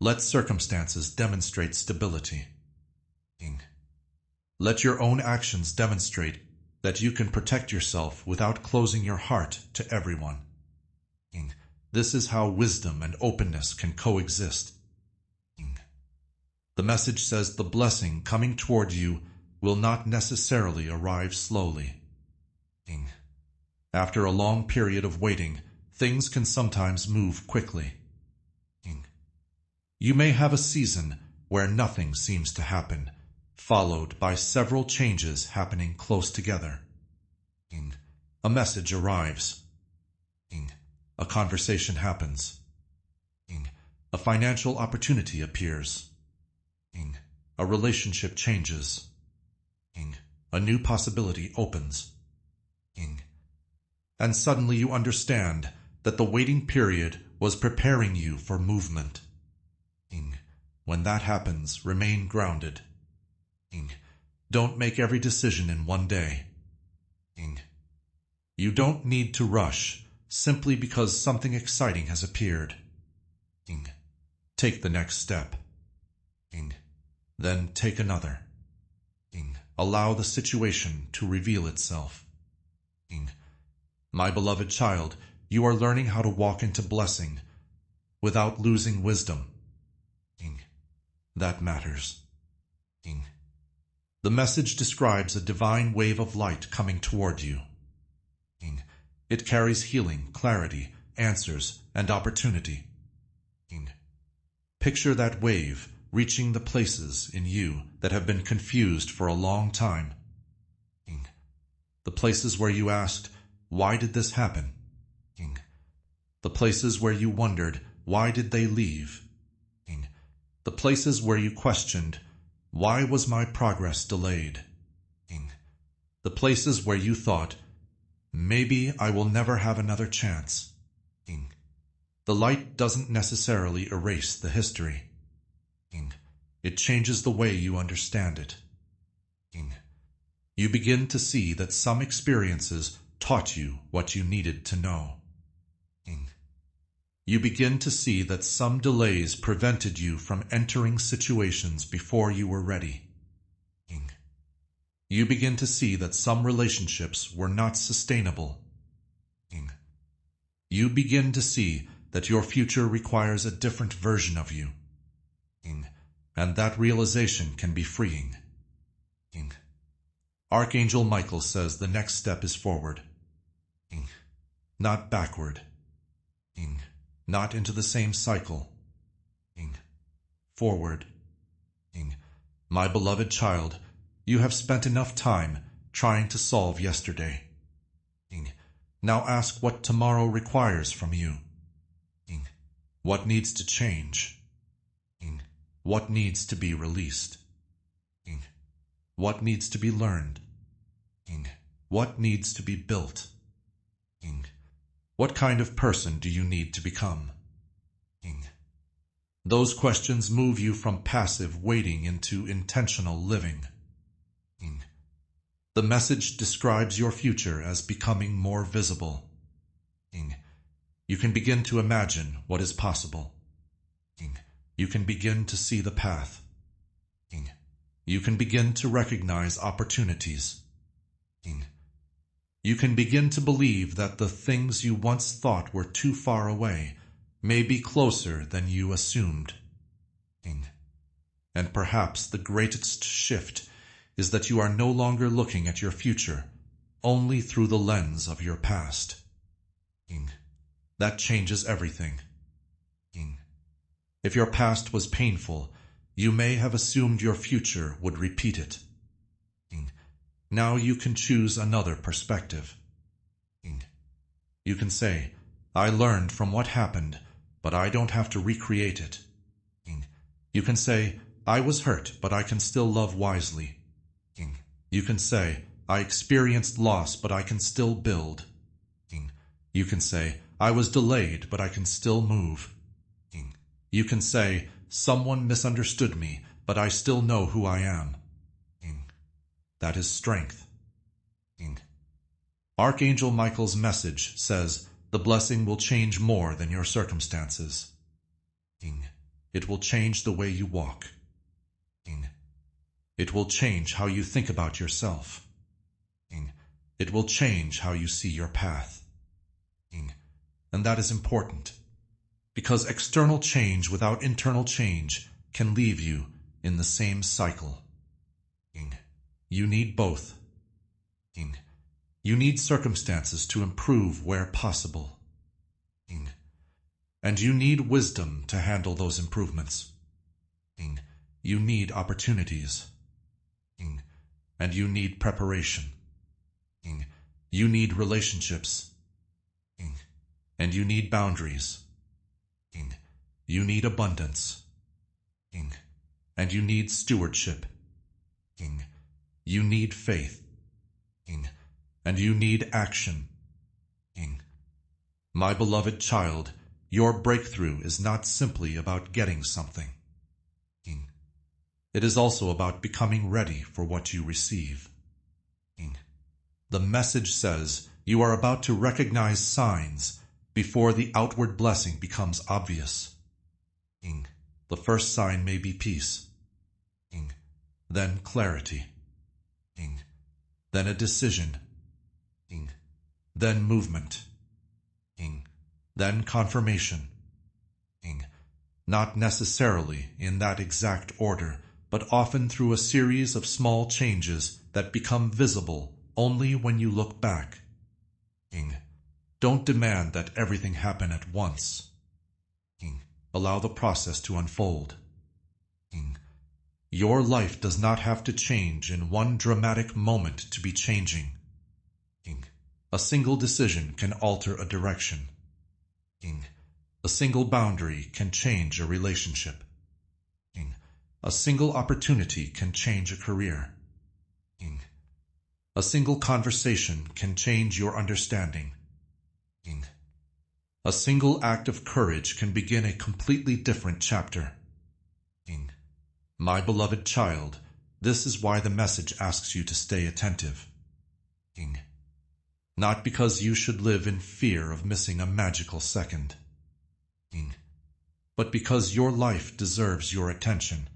S1: Let circumstances demonstrate stability. Let your own actions demonstrate that you can protect yourself without closing your heart to everyone. This is how wisdom and openness can coexist. The message says the blessing coming toward you will not necessarily arrive slowly. After a long period of waiting, things can sometimes move quickly. You may have a season where nothing seems to happen, followed by several changes happening close together. A message arrives. A conversation happens. A financial opportunity appears. A relationship changes. A new possibility opens. And suddenly you understand that the waiting period was preparing you for movement. When that happens, remain grounded. Don't make every decision in one day. You don't need to rush simply because something exciting has appeared. Take the next step. Then take another. Allow the situation to reveal itself. My beloved child, you are learning how to walk into blessing without losing wisdom. That matters. The message describes a divine wave of light coming toward you. It carries healing, clarity, answers, and opportunity. Picture that wave reaching the places in you that have been confused for a long time. The places where you asked, why did this happen? The places where you wondered, why did they leave? The places where you questioned, why was my progress delayed? The places where you thought, Maybe I will never have another chance. King. The light doesn't necessarily erase the history. King. It changes the way you understand it. King. You begin to see that some experiences taught you what you needed to know. King. You begin to see that some delays prevented you from entering situations before you were ready. King. You begin to see that some relationships were not sustainable. King. You begin to see that your future requires a different version of you. King. And that realization can be freeing. King. Archangel Michael says the next step is forward. King. Not backward. King. Not into the same cycle. King. Forward. King. My beloved child, you have spent enough time trying to solve yesterday. King. Now ask what tomorrow requires from you. King. What needs to change? King. What needs to be released? King. What needs to be learned? King. What needs to be built? King. What kind of person do you need to become? King. Those questions move you from passive waiting into intentional living. King. The message describes your future as becoming more visible. King. You can begin to imagine what is possible. King. You can begin to see the path. King. You can begin to recognize opportunities. King. You can begin to believe that the things you once thought were too far away may be closer than you assumed. King. And perhaps the greatest shift is that you are no longer looking at your future only through the lens of your past. King. That changes everything. King. If your past was painful, you may have assumed your future would repeat it. King. Now you can choose another perspective. King. You can say, I learned from what happened, but I don't have to recreate it. King. You can say, I was hurt, but I can still love wisely. King. You can say, I experienced loss, but I can still build. King. You can say, I was delayed, but I can still move. King. You can say, someone misunderstood me, but I still know who I am. King. That is strength. King. Archangel Michael's message says, the blessing will change more than your circumstances. King. It will change the way you walk. King. It will change how you think about yourself. King. It will change how you see your path. King. And that is important, because external change without internal change can leave you in the same cycle. King. You need both. King. You need circumstances to improve where possible. King. And you need wisdom to handle those improvements. King. You need opportunities. King. And you need preparation. King. You need relationships. King. And you need boundaries. King. You need abundance. King. And you need stewardship. King. You need faith. King. And you need action. King. My beloved child, your breakthrough is not simply about getting something. King. It is also about becoming ready for what you receive. King. The message says you are about to recognize signs before the outward blessing becomes obvious. King. The first sign may be peace. King. Then clarity. King. Then a decision. King. Then movement. King. Then confirmation. King. Not necessarily in that exact order, but often through a series of small changes that become visible only when you look back. King. Don't demand that everything happen at once. King. Allow the process to unfold. King. Your life does not have to change in one dramatic moment to be changing. King. A single decision can alter a direction. King. A single boundary can change a relationship. King. A single opportunity can change a career. King. A single conversation can change your understanding. A single act of courage can begin a completely different chapter. My beloved child, this is why the message asks you to stay attentive. Not because you should live in fear of missing a magical second, but because your life deserves your attention.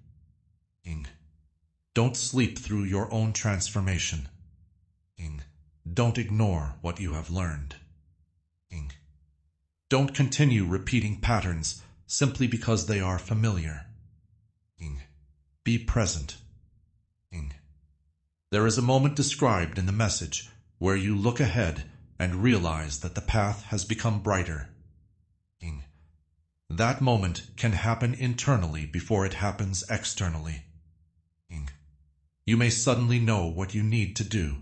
S1: Don't sleep through your own transformation. Don't ignore what you have learned. Don't continue repeating patterns simply because they are familiar. Be present. There is a moment described in the message where you look ahead and realize that the path has become brighter. That moment can happen internally before it happens externally. You may suddenly know what you need to do.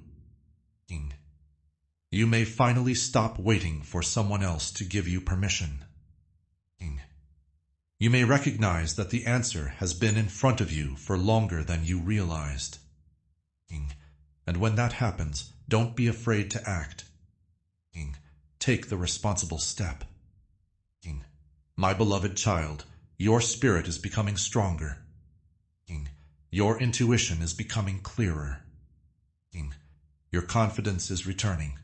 S1: You may finally stop waiting for someone else to give you permission. You may recognize that the answer has been in front of you for longer than you realized. And when that happens, don't be afraid to act. Take the responsible step. My beloved child, your spirit is becoming stronger. Your intuition is becoming clearer. Your confidence is returning.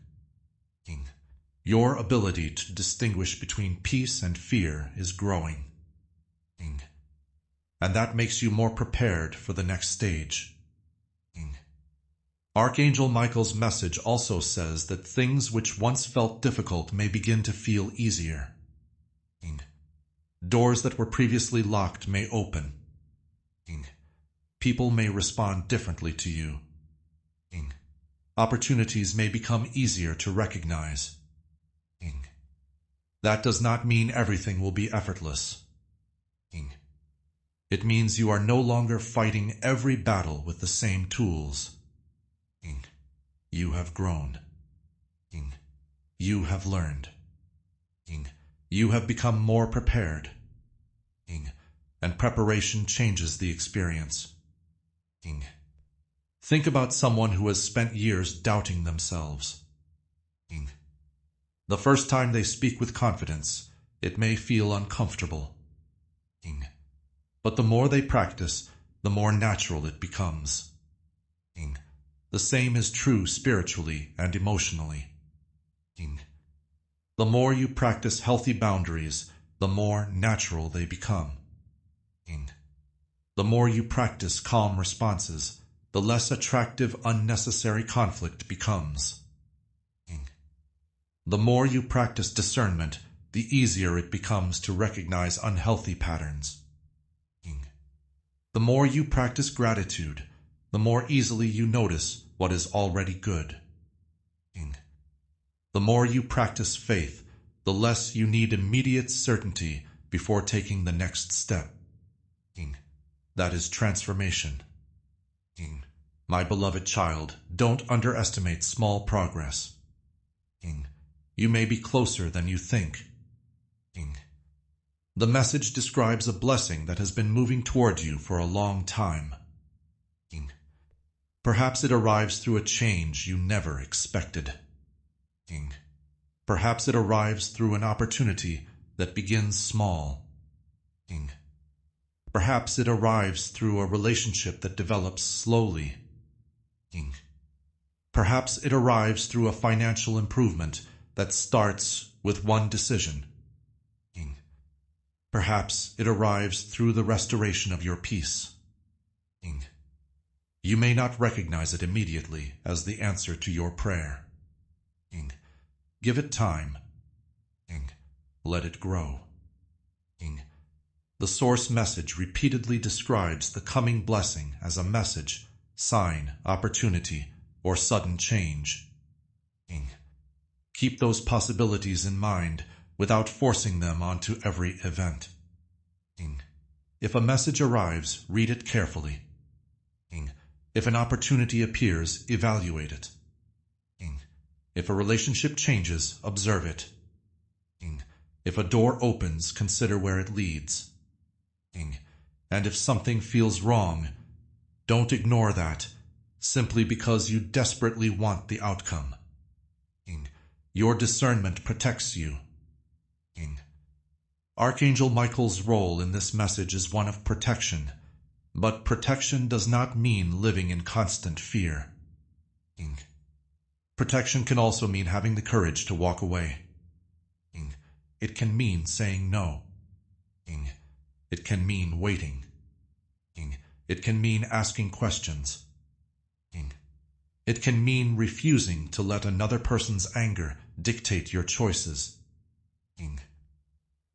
S1: Your ability to distinguish between peace and fear is growing. And that makes you more prepared for the next stage. Archangel Michael's message also says that things which once felt difficult may begin to feel easier. Doors that were previously locked may open. People may respond differently to you. Opportunities may become easier to recognize. That does not mean everything will be effortless. It means you are no longer fighting every battle with the same tools. You have grown. You have learned. You have become more prepared. And preparation changes the experience. Think about someone who has spent years doubting themselves. The first time they speak with confidence, it may feel uncomfortable. But the more they practice, the more natural it becomes. The same is true spiritually and emotionally. The more you practice healthy boundaries, the more natural they become. The more you practice calm responses, the less attractive unnecessary conflict becomes. The more you practice discernment, the easier it becomes to recognize unhealthy patterns. The more you practice gratitude, the more easily you notice what is already good. The more you practice faith, the less you need immediate certainty before taking the next step. That is transformation. My beloved child, don't underestimate small progress. You may be closer than you think. The message describes a blessing that has been moving toward you for a long time. Perhaps it arrives through a change you never expected. Perhaps it arrives through an opportunity that begins small. Perhaps it arrives through a relationship that develops slowly. Perhaps it arrives through a financial improvement that starts with one decision. Perhaps it arrives through the restoration of your peace. You may not recognize it immediately as the answer to your prayer. Give it time. Let it grow. The source message repeatedly describes the coming blessing as a message, sign, opportunity, or sudden change. Keep those possibilities in mind without forcing them onto every event. If a message arrives, read it carefully. If an opportunity appears, evaluate it. If a relationship changes, observe it. If a door opens, consider where it leads. And if something feels wrong, don't ignore that. simply because you desperately want the outcome. Your discernment protects you. Archangel Michael's role in this message is one of protection, but protection does not mean living in constant fear. Protection can also mean having the courage to walk away. It can mean saying no. It can mean waiting. It can mean asking questions. It can mean refusing to let another person's anger dictate your choices.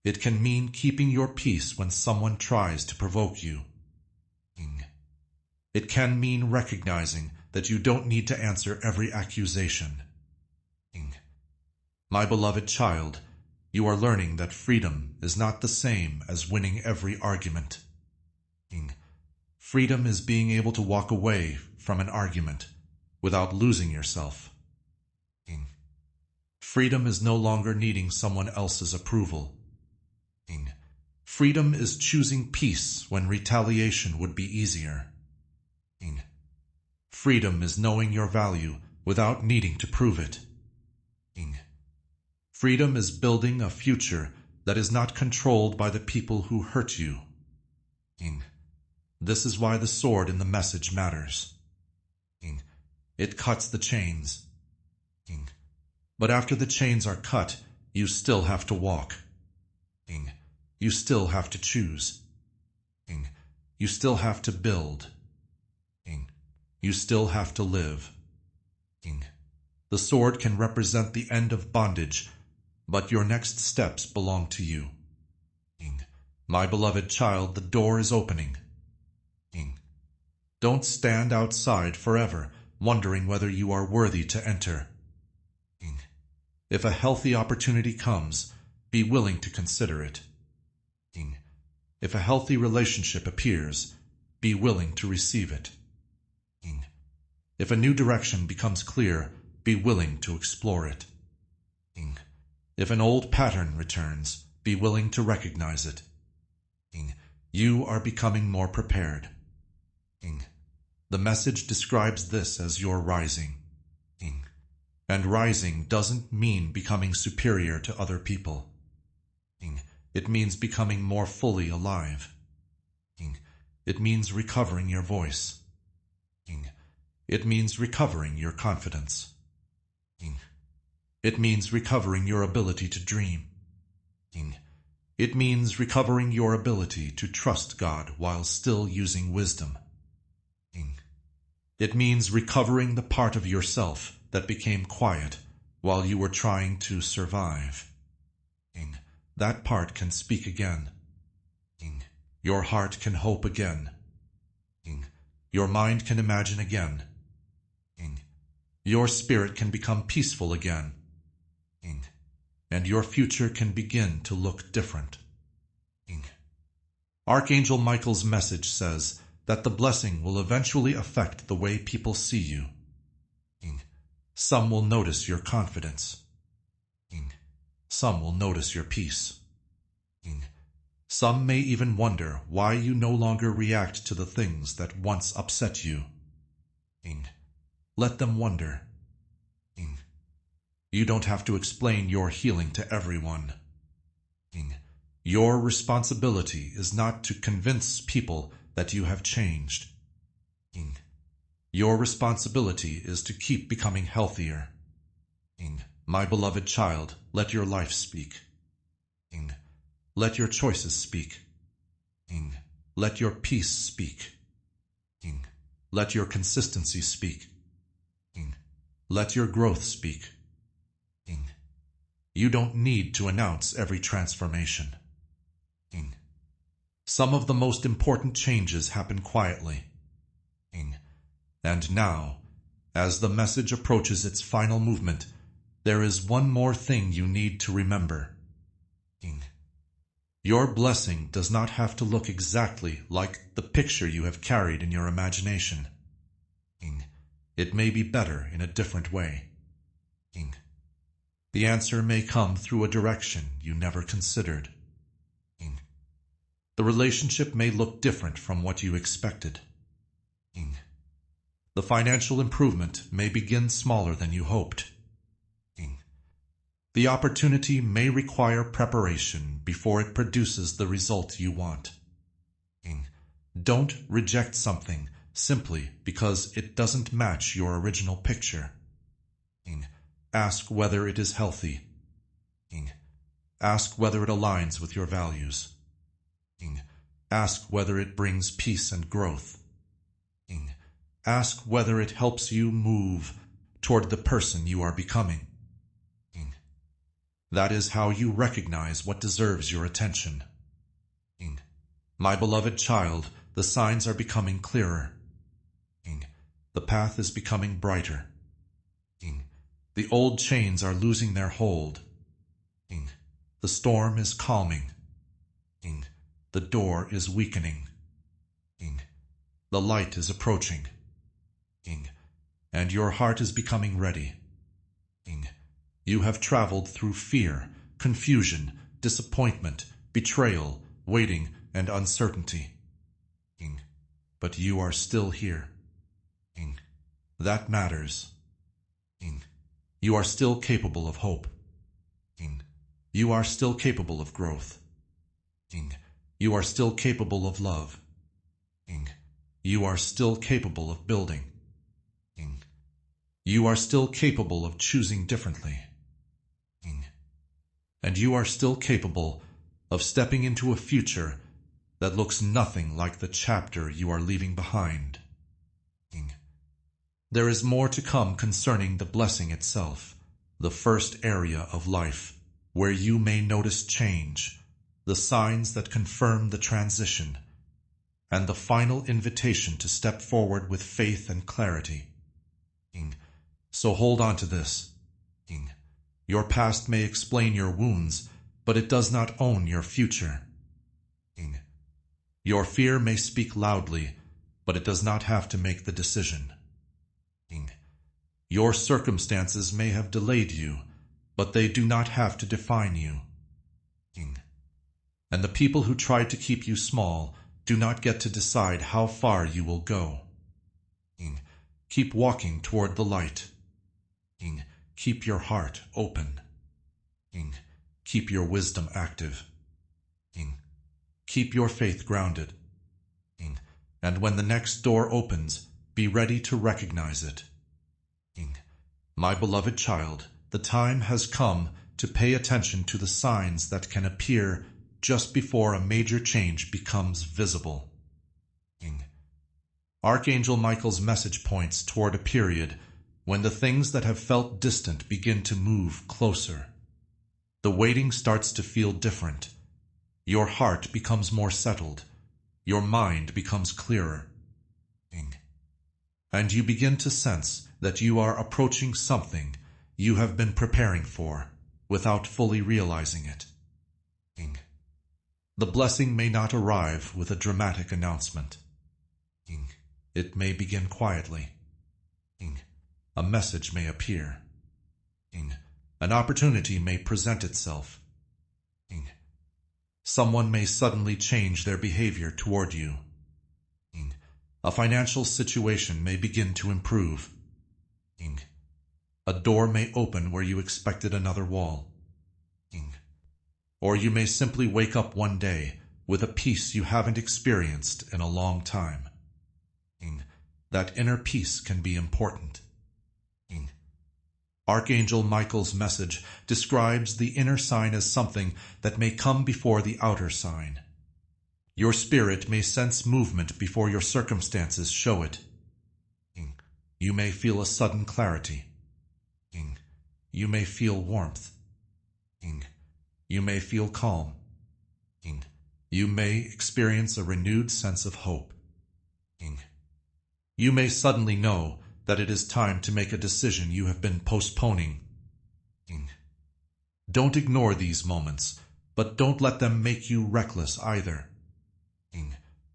S1: It can mean keeping your peace when someone tries to provoke you. It can mean recognizing that you don't need to answer every accusation. My beloved child, you are learning that freedom is not the same as winning every argument. Freedom is being able to walk away from an argument without losing yourself. Freedom is no longer needing someone else's approval. Freedom is choosing peace when retaliation would be easier. Freedom is knowing your value without needing to prove it. Freedom is building a future that is not controlled by the people who hurt you. This is why the sword in the message matters. It cuts the chains. But after the chains are cut, you still have to walk. You still have to choose. You still have to build. You still have to live. The sword can represent the end of bondage, but your next steps belong to you. My beloved child, the door is opening. Don't stand outside forever, wondering whether you are worthy to enter. If a healthy opportunity comes, be willing to consider it. If a healthy relationship appears, be willing to receive it. If a new direction becomes clear, be willing to explore it. If an old pattern returns, be willing to recognize it. You are becoming more prepared. The message describes this as your rising. And rising doesn't mean becoming superior to other people. It means becoming more fully alive. It means recovering your voice. It means recovering your confidence. It means recovering your ability to dream. It means recovering your ability to trust God while still using wisdom. It means recovering the part of yourself that became quiet while you were trying to survive. That part can speak again. Your heart can hope again. Your mind can imagine again. Your spirit can become peaceful again. And your future can begin to look different. Archangel Michael's message says that the blessing will eventually affect the way people see you. Some will notice your confidence. Some will notice your peace. Some may even wonder why you no longer react to the things that once upset you. Let them wonder. You don't have to explain your healing to everyone. Your responsibility is not to convince people that you have changed. Your responsibility is to keep becoming healthier. My beloved child, let your life speak. Let your choices speak. Let your peace speak. Let your consistency speak. Let your growth speak. You don't need to announce every transformation. Some of the most important changes happen quietly. And now, as the message approaches its final movement, there is one more thing you need to remember. Your blessing does not have to look exactly like the picture you have carried in your imagination. It may be better in a different way. The answer may come through a direction you never considered. The relationship may look different from what you expected. The financial improvement may begin smaller than you hoped. The opportunity may require preparation before it produces the result you want. Don't reject something simply because it doesn't match your original picture. Ask whether it is healthy. Ask whether it aligns with your values. Ask whether it brings peace and growth. Ask whether it helps you move toward the person you are becoming. That is how you recognize what deserves your attention. My beloved child, the signs are becoming clearer. The path is becoming brighter. The old chains are losing their hold. The storm is calming. The door is weakening. The light is approaching. And your heart is becoming ready. You have traveled through fear, confusion, disappointment, betrayal, waiting, and uncertainty. But you are still here. That matters. You are still capable of hope. You are still capable of growth. You are still capable of love. You are still capable of building. You are still capable of choosing differently. And you are still capable of stepping into a future that looks nothing like the chapter you are leaving behind. There is more to come concerning the blessing itself, the first area of life, where you may notice change, the signs that confirm the transition, and the final invitation to step forward with faith and clarity. So hold on to this. Your past may explain your wounds, but it does not own your future. Your fear may speak loudly, but it does not have to make the decision. Your circumstances may have delayed you, but they do not have to define you. And the people who try to keep you small do not get to decide how far you will go. Keep walking toward the light. Keep your heart open. Keep your wisdom active. Keep your faith grounded. And when the next door opens, be ready to recognize it. My beloved child, the time has come to pay attention to the signs that can appear just before a major change becomes visible. Archangel Michael's message points toward a period when the things that have felt distant begin to move closer. The waiting starts to feel different. Your heart becomes more settled. Your mind becomes clearer. And you begin to sense that you are approaching something you have been preparing for without fully realizing it. The blessing may not arrive with a dramatic announcement. It may begin quietly. A message may appear. An opportunity may present itself. Someone may suddenly change their behavior toward you. A financial situation may begin to improve. A door may open where you expected another wall. Or you may simply wake up one day with a peace you haven't experienced in a long time. That inner peace can be important. Archangel Michael's message describes the inner sign as something that may come before the outer sign. Your spirit may sense movement before your circumstances show it. You may feel a sudden clarity. You may feel warmth. You may feel calm. You may experience a renewed sense of hope. You may suddenly know that it is time to make a decision you have been postponing. Don't ignore these moments, but don't let them make you reckless either.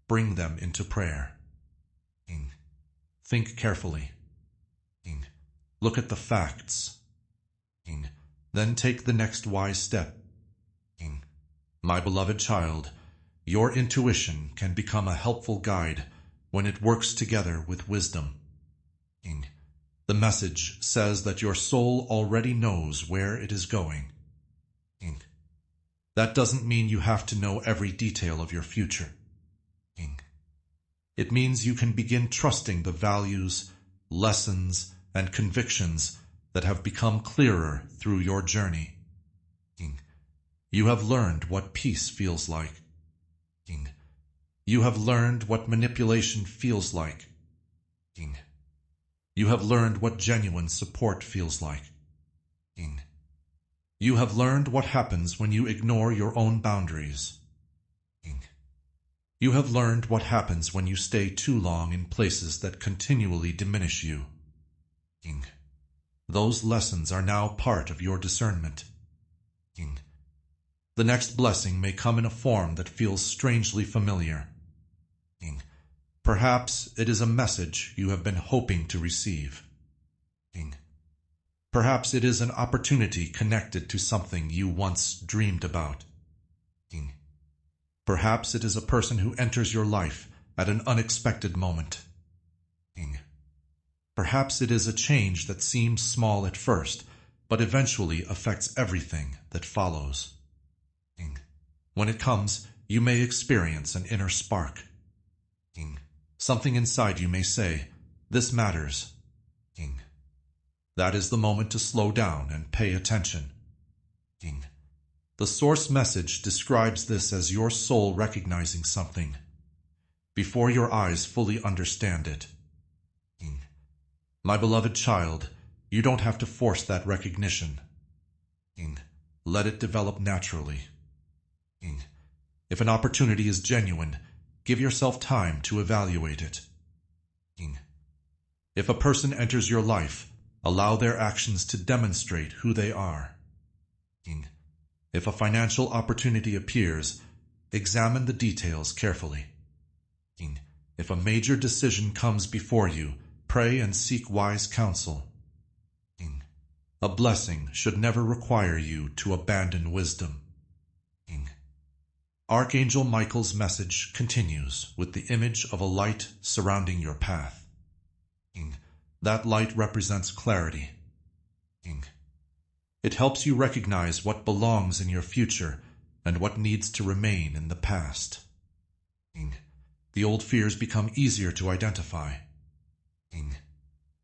S1: Bring them into prayer. Think carefully. Look at the facts. Then take the next wise step. My beloved child, your intuition can become a helpful guide when it works together with wisdom. King. The message says that your soul already knows where it is going. King. That doesn't mean you have to know every detail of your future. King. It means you can begin trusting the values, lessons, and convictions that have become clearer through your journey. King. You have learned what peace feels like. King. You have learned what manipulation feels like. King. You have learned what genuine support feels like. King. You have learned what happens when you ignore your own boundaries. King. You have learned what happens when you stay too long in places that continually diminish you. King. Those lessons are now part of your discernment. King. The next blessing may come in a form that feels strangely familiar. King. Perhaps it is a message you have been hoping to receive. King. Perhaps it is an opportunity connected to something you once dreamed about. King. Perhaps it is a person who enters your life at an unexpected moment. King. Perhaps it is a change that seems small at first, but eventually affects everything that follows. King. When it comes, you may experience an inner spark. King. Something inside you may say, "This matters." King. That is the moment to slow down and pay attention. King. The source message describes this as your soul recognizing something before your eyes fully understand it. King. My beloved child, you don't have to force that recognition. King. Let it develop naturally. King. If an opportunity is genuine, give yourself time to evaluate it. King. If a person enters your life, allow their actions to demonstrate who they are. King. If a financial opportunity appears, examine the details carefully. King. If a major decision comes before you, pray and seek wise counsel. King. A blessing should never require you to abandon wisdom. King. Archangel Michael's message continues with the image of a light surrounding your path. King. That light represents clarity. King. It helps you recognize what belongs in your future and what needs to remain in the past. King. The old fears become easier to identify. King.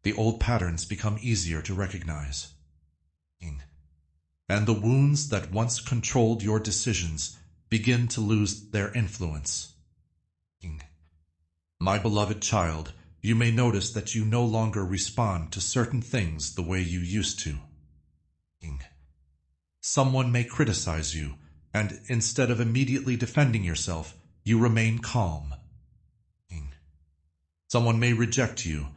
S1: The old patterns become easier to recognize. King. And the wounds that once controlled your decisions begin to lose their influence. King. My beloved child, you may notice that you no longer respond to certain things the way you used to. King. Someone may criticize you, and instead of immediately defending yourself, you remain calm. King. Someone may reject you,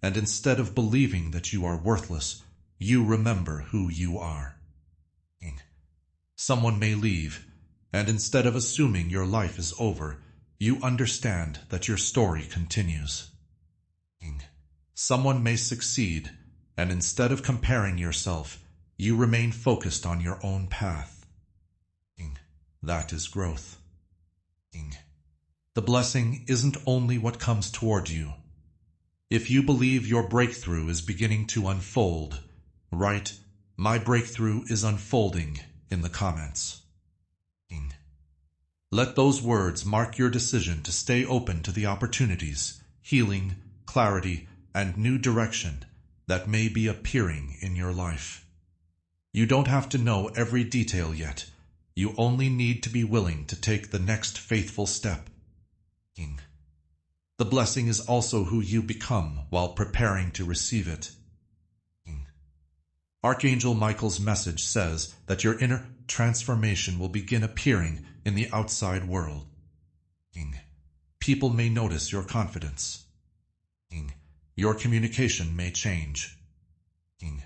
S1: and instead of believing that you are worthless, you remember who you are. King. Someone may leave, and instead of assuming your life is over, you understand that your story continues. King. Someone may succeed, and instead of comparing yourself, you remain focused on your own path. King. That is growth. King. The blessing isn't only what comes toward you. If you believe your breakthrough is beginning to unfold, write, "My breakthrough is unfolding" in the comments. King. Let those words mark your decision to stay open to the opportunities, healing, clarity, and new direction that may be appearing in your life. You don't have to know every detail yet. You only need to be willing to take the next faithful step. King. The blessing is also who you become while preparing to receive it. King. Archangel Michael's message says that your inner transformation will begin appearing in the outside world. King. People may notice your confidence. King. Your communication may change. King.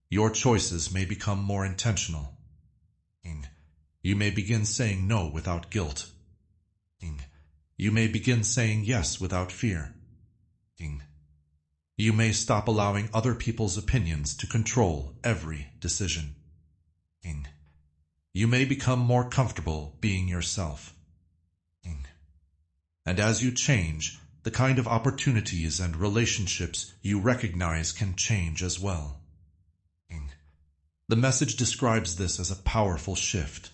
S1: Your choices may become more intentional. King. You may begin saying no without guilt. King. You may begin saying yes without fear. King. You may stop allowing other people's opinions to control every decision. King. You may become more comfortable being yourself. King. And as you change, the kind of opportunities and relationships you recognize can change as well. The message describes this as a powerful shift.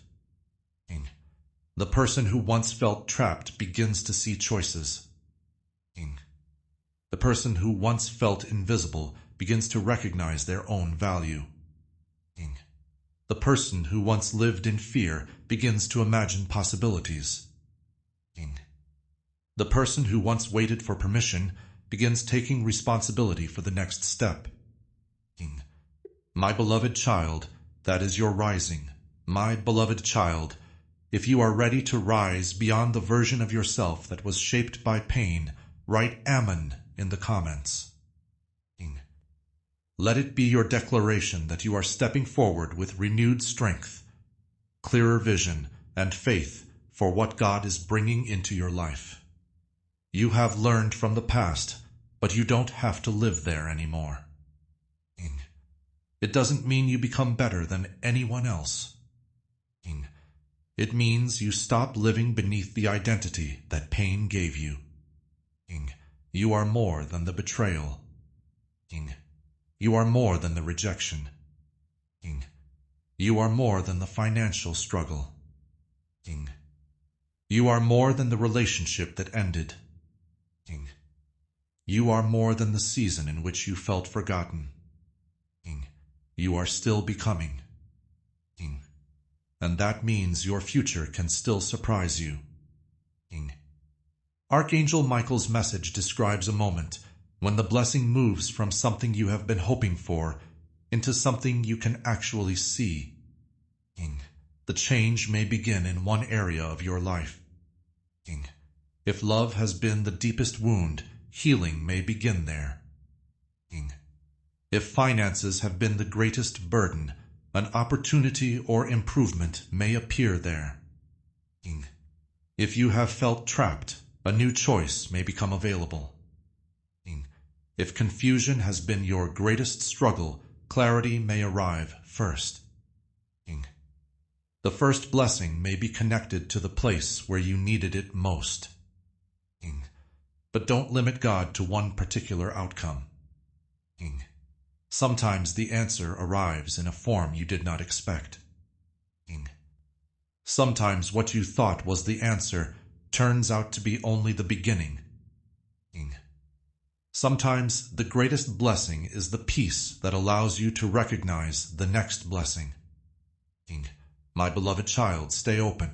S1: The person who once felt trapped begins to see choices. The person who once felt invisible begins to recognize their own value. The person who once lived in fear begins to imagine possibilities. The person who once waited for permission begins taking responsibility for the next step. My beloved child, that is your rising. My beloved child, if you are ready to rise beyond the version of yourself that was shaped by pain, write Amen in the comments. Let it be your declaration that you are stepping forward with renewed strength, clearer vision, and faith for what God is bringing into your life. You have learned from the past, but you don't have to live there anymore. It doesn't mean you become better than anyone else. It means you stop living beneath the identity that pain gave you. You are more than the betrayal. You are more than the rejection. You are more than the financial struggle. You are more than the relationship that ended. You are more than the season in which you felt forgotten. You are still becoming. And that means your future can still surprise you. Archangel Michael's message describes a moment when the blessing moves from something you have been hoping for into something you can actually see. The change may begin in one area of your life. If love has been the deepest wound, healing may begin there. If finances have been the greatest burden, an opportunity or improvement may appear there. If you have felt trapped, a new choice may become available. If confusion has been your greatest struggle, clarity may arrive first. The first blessing may be connected to the place where you needed it most. But don't limit God to one particular outcome. Sometimes the answer arrives in a form you did not expect. Sometimes what you thought was the answer turns out to be only the beginning. Sometimes the greatest blessing is the peace that allows you to recognize the next blessing. My beloved child, stay open.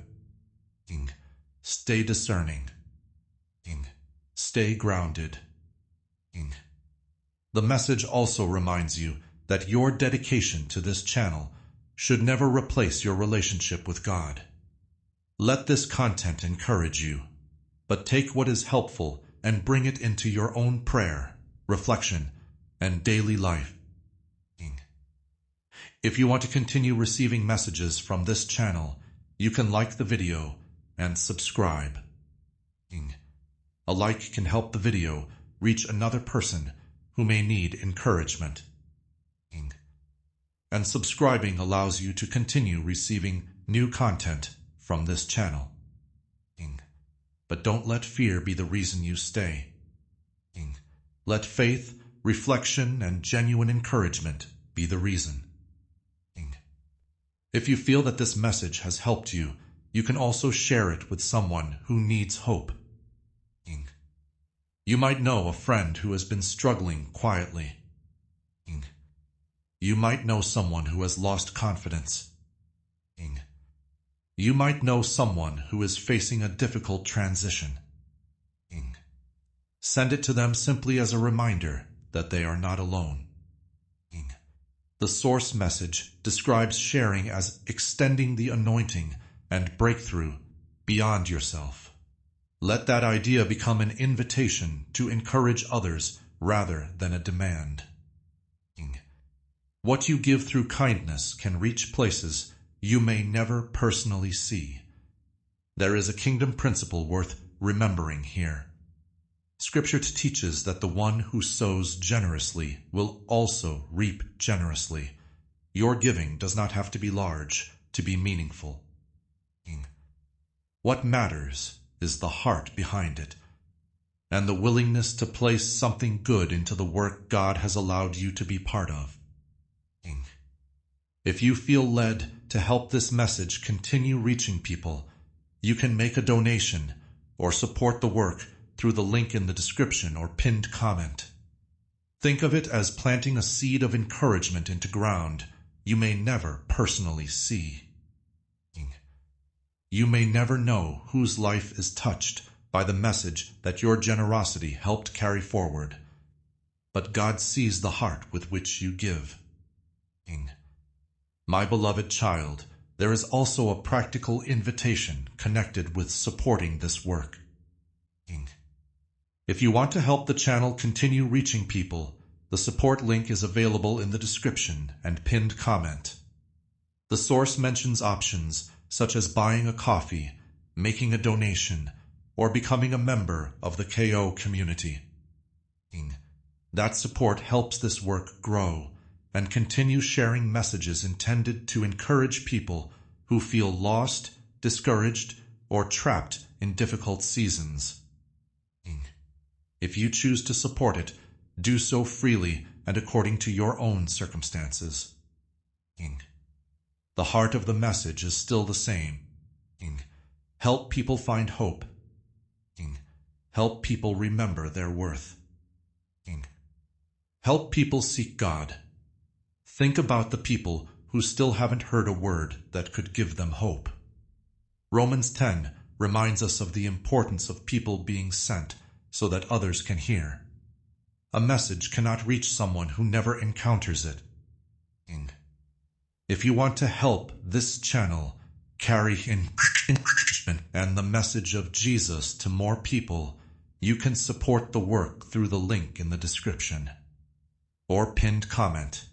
S1: Stay discerning. Stay grounded. The message also reminds you that your dedication to this channel should never replace your relationship with God. Let this content encourage you, but take what is helpful and bring it into your own prayer, reflection, and daily life. If you want to continue receiving messages from this channel, you can like the video and subscribe. A like can help the video reach another person who may need encouragement. And subscribing allows you to continue receiving new content from this channel. But don't let fear be the reason you stay. Let faith, reflection, and genuine encouragement be the reason. If you feel that this message has helped you, you can also share it with someone who needs hope. You might know a friend who has been struggling quietly. You might know someone who has lost confidence. You might know someone who is facing a difficult transition. Send it to them simply as a reminder that they are not alone. The source message describes sharing as extending the anointing and breakthrough beyond yourself. Let that idea become an invitation to encourage others rather than a demand. What you give through kindness can reach places you may never personally see. There is a kingdom principle worth remembering here. Scripture teaches that the one who sows generously will also reap generously. Your giving does not have to be large to be meaningful. What matters is the heart behind it. and the willingness to place something good into the work God has allowed you to be part of. If you feel led to help this message continue reaching people, you can make a donation or support the work through the link in the description or pinned comment. Think of it as planting a seed of encouragement into ground you may never personally see. You may never know whose life is touched by the message that your generosity helped carry forward, but God sees the heart with which you give. My beloved child, there is also a practical invitation connected with supporting this work. If you want to help the channel continue reaching people, the support link is available in the description and pinned comment. The source mentions options such as buying a coffee, making a donation, or becoming a member of the KO community. That support helps this work grow and continue sharing messages intended to encourage people who feel lost, discouraged, or trapped in difficult seasons. If you choose to support it, do so freely and according to your own circumstances. The heart of the message is still the same. Help people find hope. Help people remember their worth. Help people seek God. Think about the people who still haven't heard a word that could give them hope. Romans 10 reminds us of the importance of people being sent so that others can hear. A message cannot reach someone who never encounters it. If you want to help this channel carry encouragement and the message of Jesus to more people, you can support the work through the link in the description or pinned comment.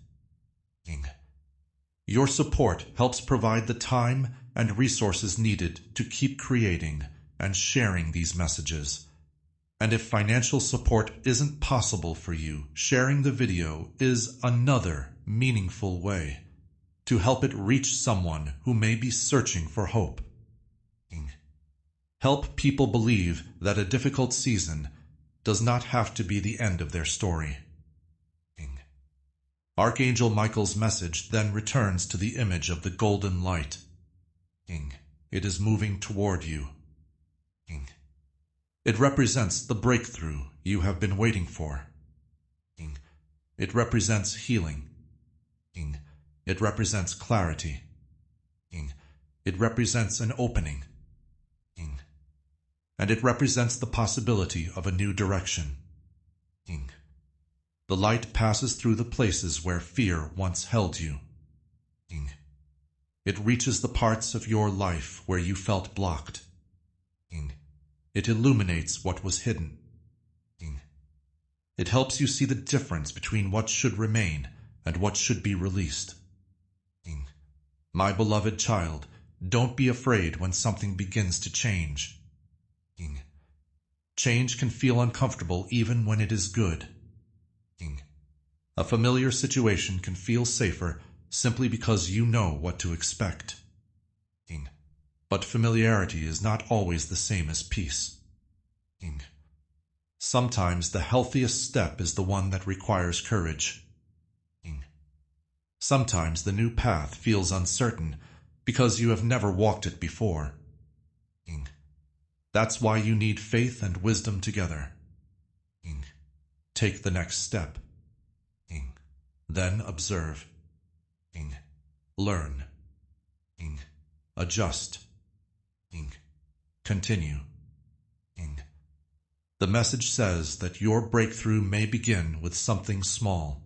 S1: Your support helps provide the time and resources needed to keep creating and sharing these messages. And if financial support isn't possible for you, sharing the video is another meaningful way to help it reach someone who may be searching for hope. Help people believe that a difficult season does not have to be the end of their story. Archangel Michael's message then returns to the image of the golden light. It is moving toward you. It represents the breakthrough you have been waiting for. It represents healing. It represents clarity. It represents an opening. And it represents the possibility of a new direction. The light passes through the places where fear once held you. It reaches the parts of your life where you felt blocked. It illuminates what was hidden. It helps you see the difference between what should remain and what should be released. My beloved child, don't be afraid when something begins to change. Change can feel uncomfortable even when it is good. A familiar situation can feel safer simply because you know what to expect. But familiarity is not always the same as peace. Sometimes the healthiest step is the one that requires courage. Sometimes the new path feels uncertain because you have never walked it before. That's why you need faith and wisdom together. Take the next step. Then observe. Learn. Adjust. Continue. The message says that your breakthrough may begin with something small.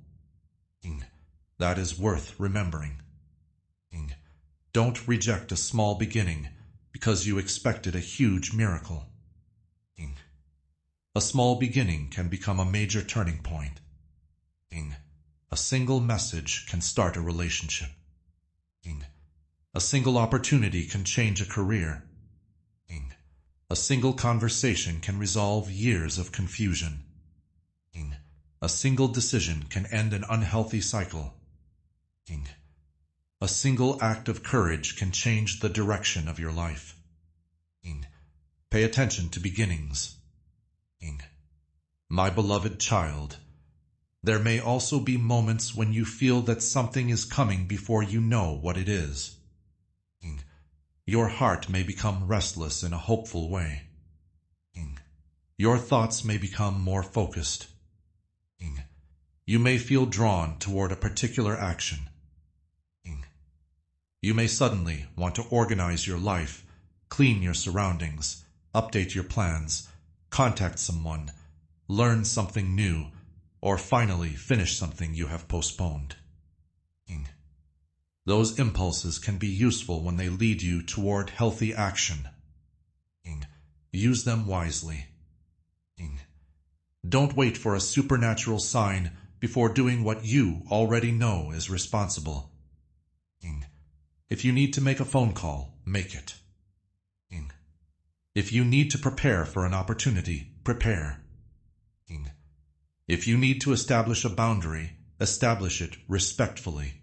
S1: That is worth remembering. Don't reject a small beginning because you expected a huge miracle. A small beginning can become a major turning point. A single message can start a relationship. A single opportunity can change a career. A single conversation can resolve years of confusion. A single decision can end an unhealthy cycle. A single act of courage can change the direction of your life. Pay attention to beginnings. My beloved child, there may also be moments when you feel that something is coming before you know what it is. Your heart may become restless in a hopeful way. Your thoughts may become more focused. You may feel drawn toward a particular action. You may suddenly want to organize your life, clean your surroundings, update your plans, contact someone, learn something new, or finally finish something you have postponed. Those impulses can be useful when they lead you toward healthy action. Use them wisely. Don't wait for a supernatural sign before doing what you already know is responsible. If you need to make a phone call, make it. If you need to prepare for an opportunity, prepare. If you need to establish a boundary, establish it respectfully.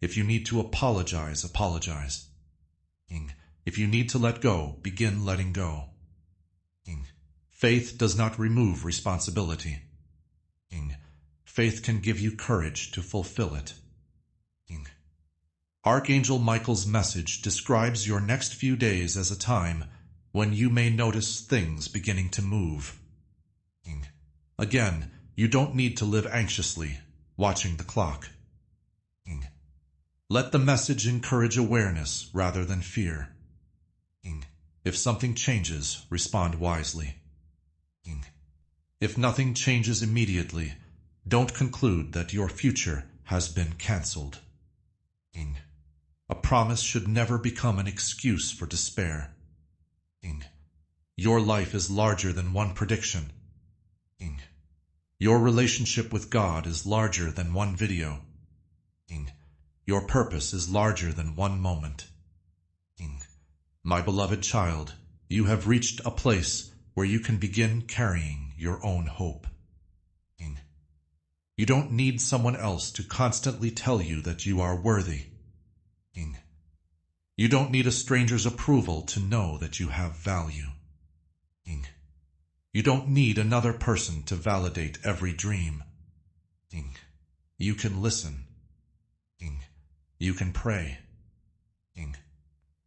S1: If you need to apologize, apologize. If you need to let go, begin letting go. Faith does not remove responsibility. Faith can give you courage to fulfill it. Archangel Michael's message describes your next few days as a time when you may notice things beginning to move. Again, you don't need to live anxiously, watching the clock. Let the message encourage awareness rather than fear. If something changes, respond wisely. If nothing changes immediately, don't conclude that your future has been cancelled. A promise should never become an excuse for despair. Your life is larger than one prediction. Your relationship with God is larger than one video. Your purpose is larger than one moment. My beloved child, you have reached a place where you can begin carrying your own hope. You don't need someone else to constantly tell you that you are worthy. You don't need a stranger's approval to know that you have value. You don't need another person to validate every dream. You can listen. You can pray.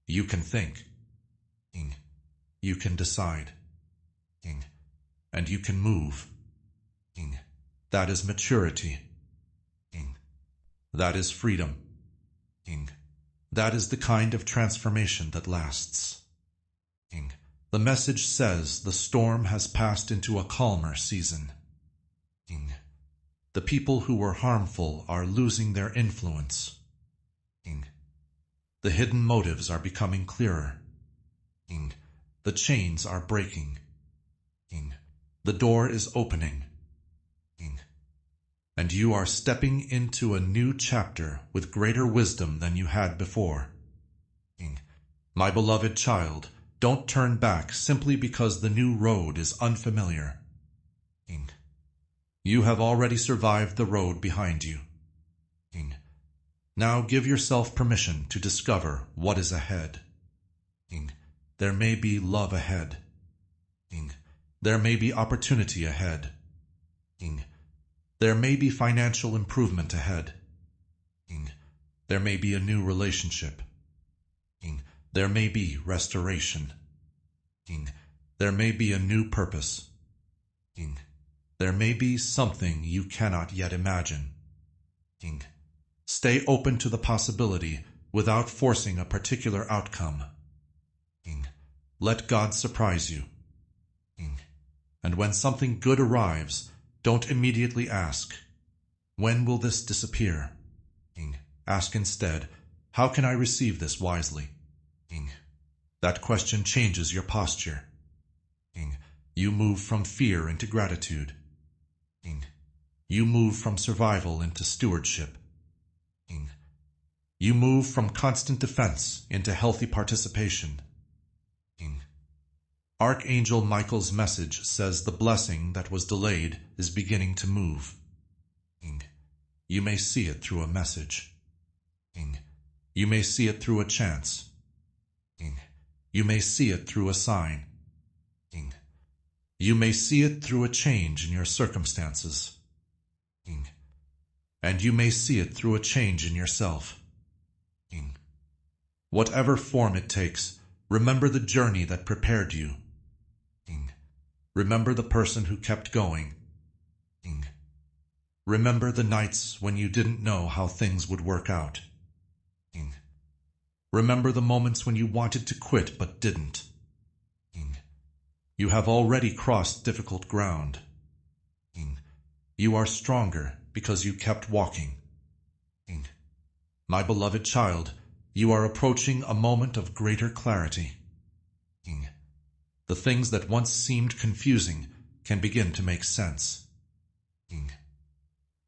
S1: You can think. You can decide. And you can move. That is maturity. That is freedom. That is the kind of transformation that lasts. The message says the storm has passed into a calmer season. The people who were harmful are losing their influence. The hidden motives are becoming clearer. The chains are breaking. The door is opening. And you are stepping into a new chapter with greater wisdom than you had before. My beloved child, don't turn back simply because the new road is unfamiliar. You have already survived the road behind you. Now give yourself permission to discover what is ahead. There may be love ahead. There may be opportunity ahead. There may be financial improvement ahead. There may be a new relationship. There may be restoration. There may be a new purpose. There may be something you cannot yet imagine. Stay open to the possibility without forcing a particular outcome. Let God surprise you. And when something good arrives, don't immediately ask, "When will this disappear?" Ask instead, "How can I receive this wisely?" That question changes your posture. You move from fear into gratitude. You move from survival into stewardship. You move from constant defense into healthy participation. Archangel Michael's message says the blessing that was delayed is beginning to move. You may see it through a message. You may see it through a chance. You may see it through a sign. You may see it through a change in your circumstances. And you may see it through a change in yourself. Whatever form it takes, remember the journey that prepared you. Remember the person who kept going. Remember the nights when you didn't know how things would work out. Remember the moments when you wanted to quit but didn't. You have already crossed difficult ground. You are stronger because you kept walking. My beloved child, you are approaching a moment of greater clarity. The things that once seemed confusing can begin to make sense.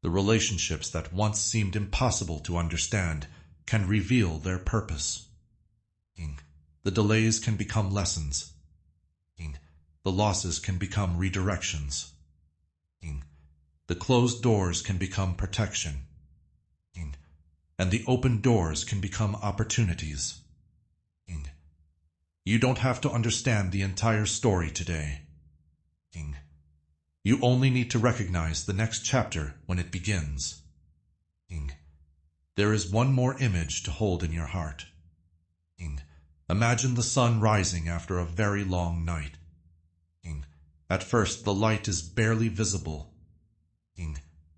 S1: The relationships that once seemed impossible to understand can reveal their purpose. The delays can become lessons. The losses can become redirections. The closed doors can become protection. And the open doors can become opportunities. You don't have to understand the entire story today. You only need to recognize the next chapter when it begins. There is one more image to hold in your heart. Imagine the sun rising after a very long night. At first, the light is barely visible.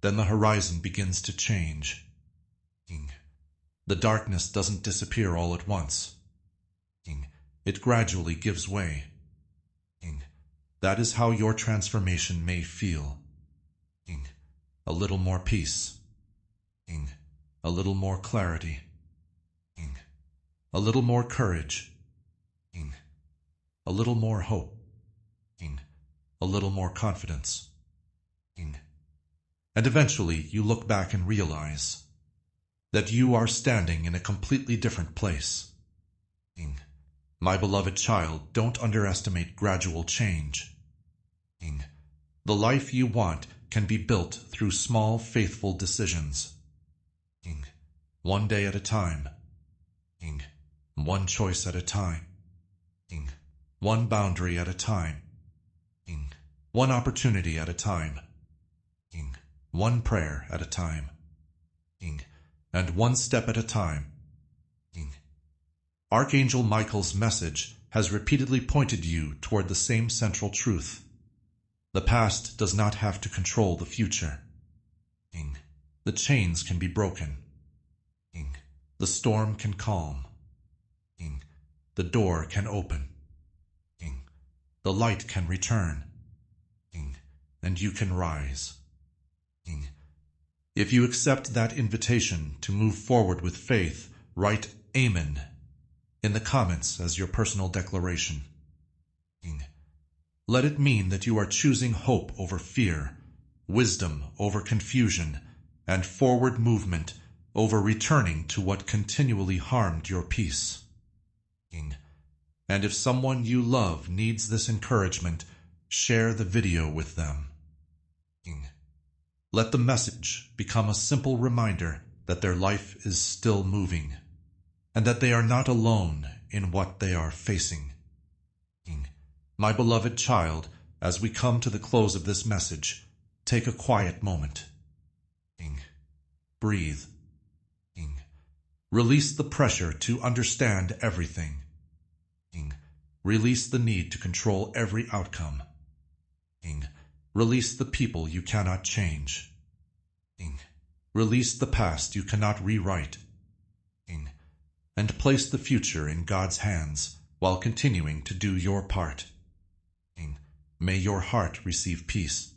S1: Then the horizon begins to change. The darkness doesn't disappear all at once. It gradually gives way. That is how your transformation may feel. A little more peace. A little more clarity. A little more courage. A little more hope. A little more confidence. And eventually you look back and realize that you are standing in a completely different place. My beloved child, don't underestimate gradual change. The life you want can be built through small, faithful decisions. One day at a time. One choice at a time. One boundary at a time. One opportunity at a time. One prayer at a time. And one step at a time. Archangel Michael's message has repeatedly pointed you toward the same central truth. The past does not have to control the future. The chains can be broken. The storm can calm. The door can open. The light can return. And you can rise. If you accept that invitation to move forward with faith, write Amen in the comments as your personal declaration. Let it mean that you are choosing hope over fear, wisdom over confusion, and forward movement over returning to what continually harmed your peace. And if someone you love needs this encouragement, share the video with them. Let the message become a simple reminder that their life is still moving, and that they are not alone in what they are facing. My beloved child, as we come to the close of this message, take a quiet moment. Breathe. Release the pressure to understand everything. Release the need to control every outcome. Release the people you cannot change. Release the past you cannot rewrite. And place the future in God's hands while continuing to do your part. May your heart receive peace.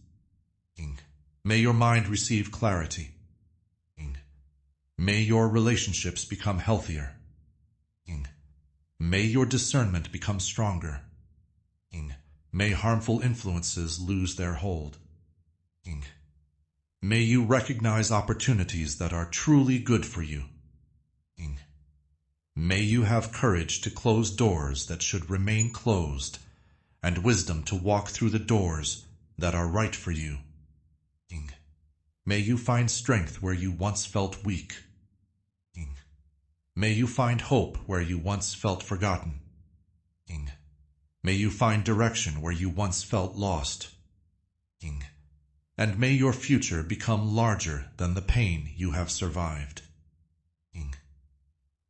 S1: May your mind receive clarity. May your relationships become healthier. May your discernment become stronger. May harmful influences lose their hold. May you recognize opportunities that are truly good for you. May you have courage to close doors that should remain closed, and wisdom to walk through the doors that are right for you. May you find strength where you once felt weak. May you find hope where you once felt forgotten. May you find direction where you once felt lost. King. And may your future become larger than the pain you have survived. King.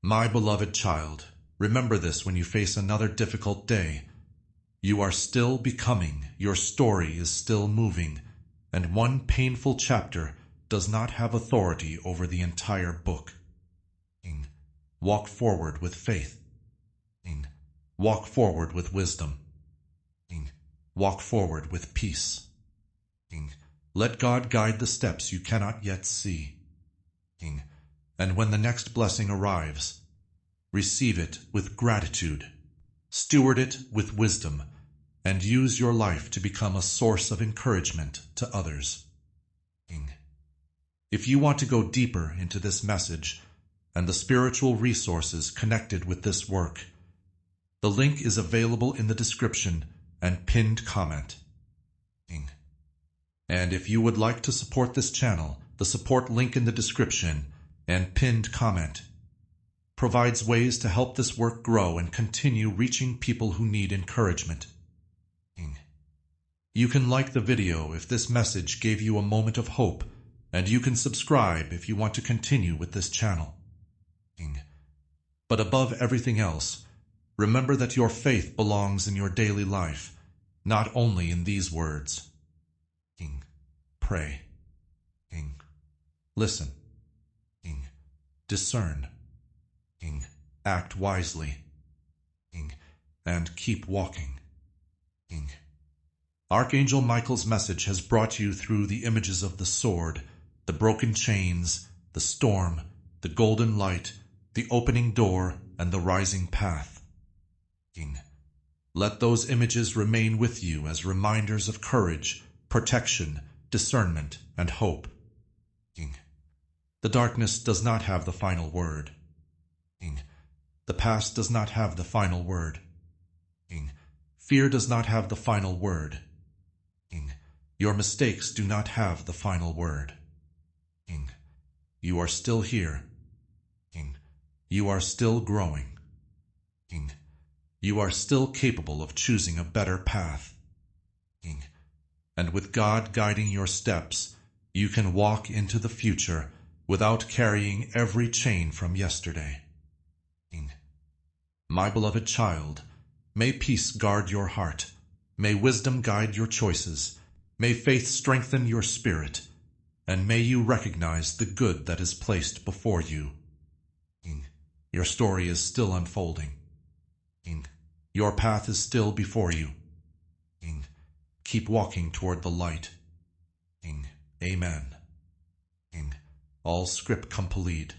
S1: My beloved child, remember this when you face another difficult day. You are still becoming, your story is still moving, and one painful chapter does not have authority over the entire book. King. Walk forward with faith. King. Walk forward with wisdom. King. Walk forward with peace. King. Let God guide the steps you cannot yet see. King. And when the next blessing arrives, receive it with gratitude, steward it with wisdom, and use your life to become a source of encouragement to others. King. If you want to go deeper into this message and the spiritual resources connected with this work, the link is available in the description and pinned comment. King. And if you would like to support this channel, the support link in the description and pinned comment provides ways to help this work grow and continue reaching people who need encouragement. King. You can like the video if this message gave you a moment of hope, and you can subscribe if you want to continue with this channel. King. But above everything else, remember that your faith belongs in your daily life, not only in these words. King. Pray. King. Listen. King. Discern. King. Act wisely. King. And keep walking. King. Archangel Michael's message has brought you through the images of the sword, the broken chains, the storm, the golden light, the opening door, and the rising path. King. Let those images remain with you as reminders of courage, protection, discernment, and hope. King. The darkness does not have the final word. King. The past does not have the final word. King. Fear does not have the final word. King. Your mistakes do not have the final word. King. You are still here. King. You are still growing. King. You are still capable of choosing a better path. King. And with God guiding your steps, you can walk into the future without carrying every chain from yesterday. King. My beloved child, may peace guard your heart. May wisdom guide your choices. May faith strengthen your spirit. And may you recognize the good that is placed before you. King. Your story is still unfolding. King. Your path is still before you. King. Keep walking toward the light. King. Amen. King. All script complete.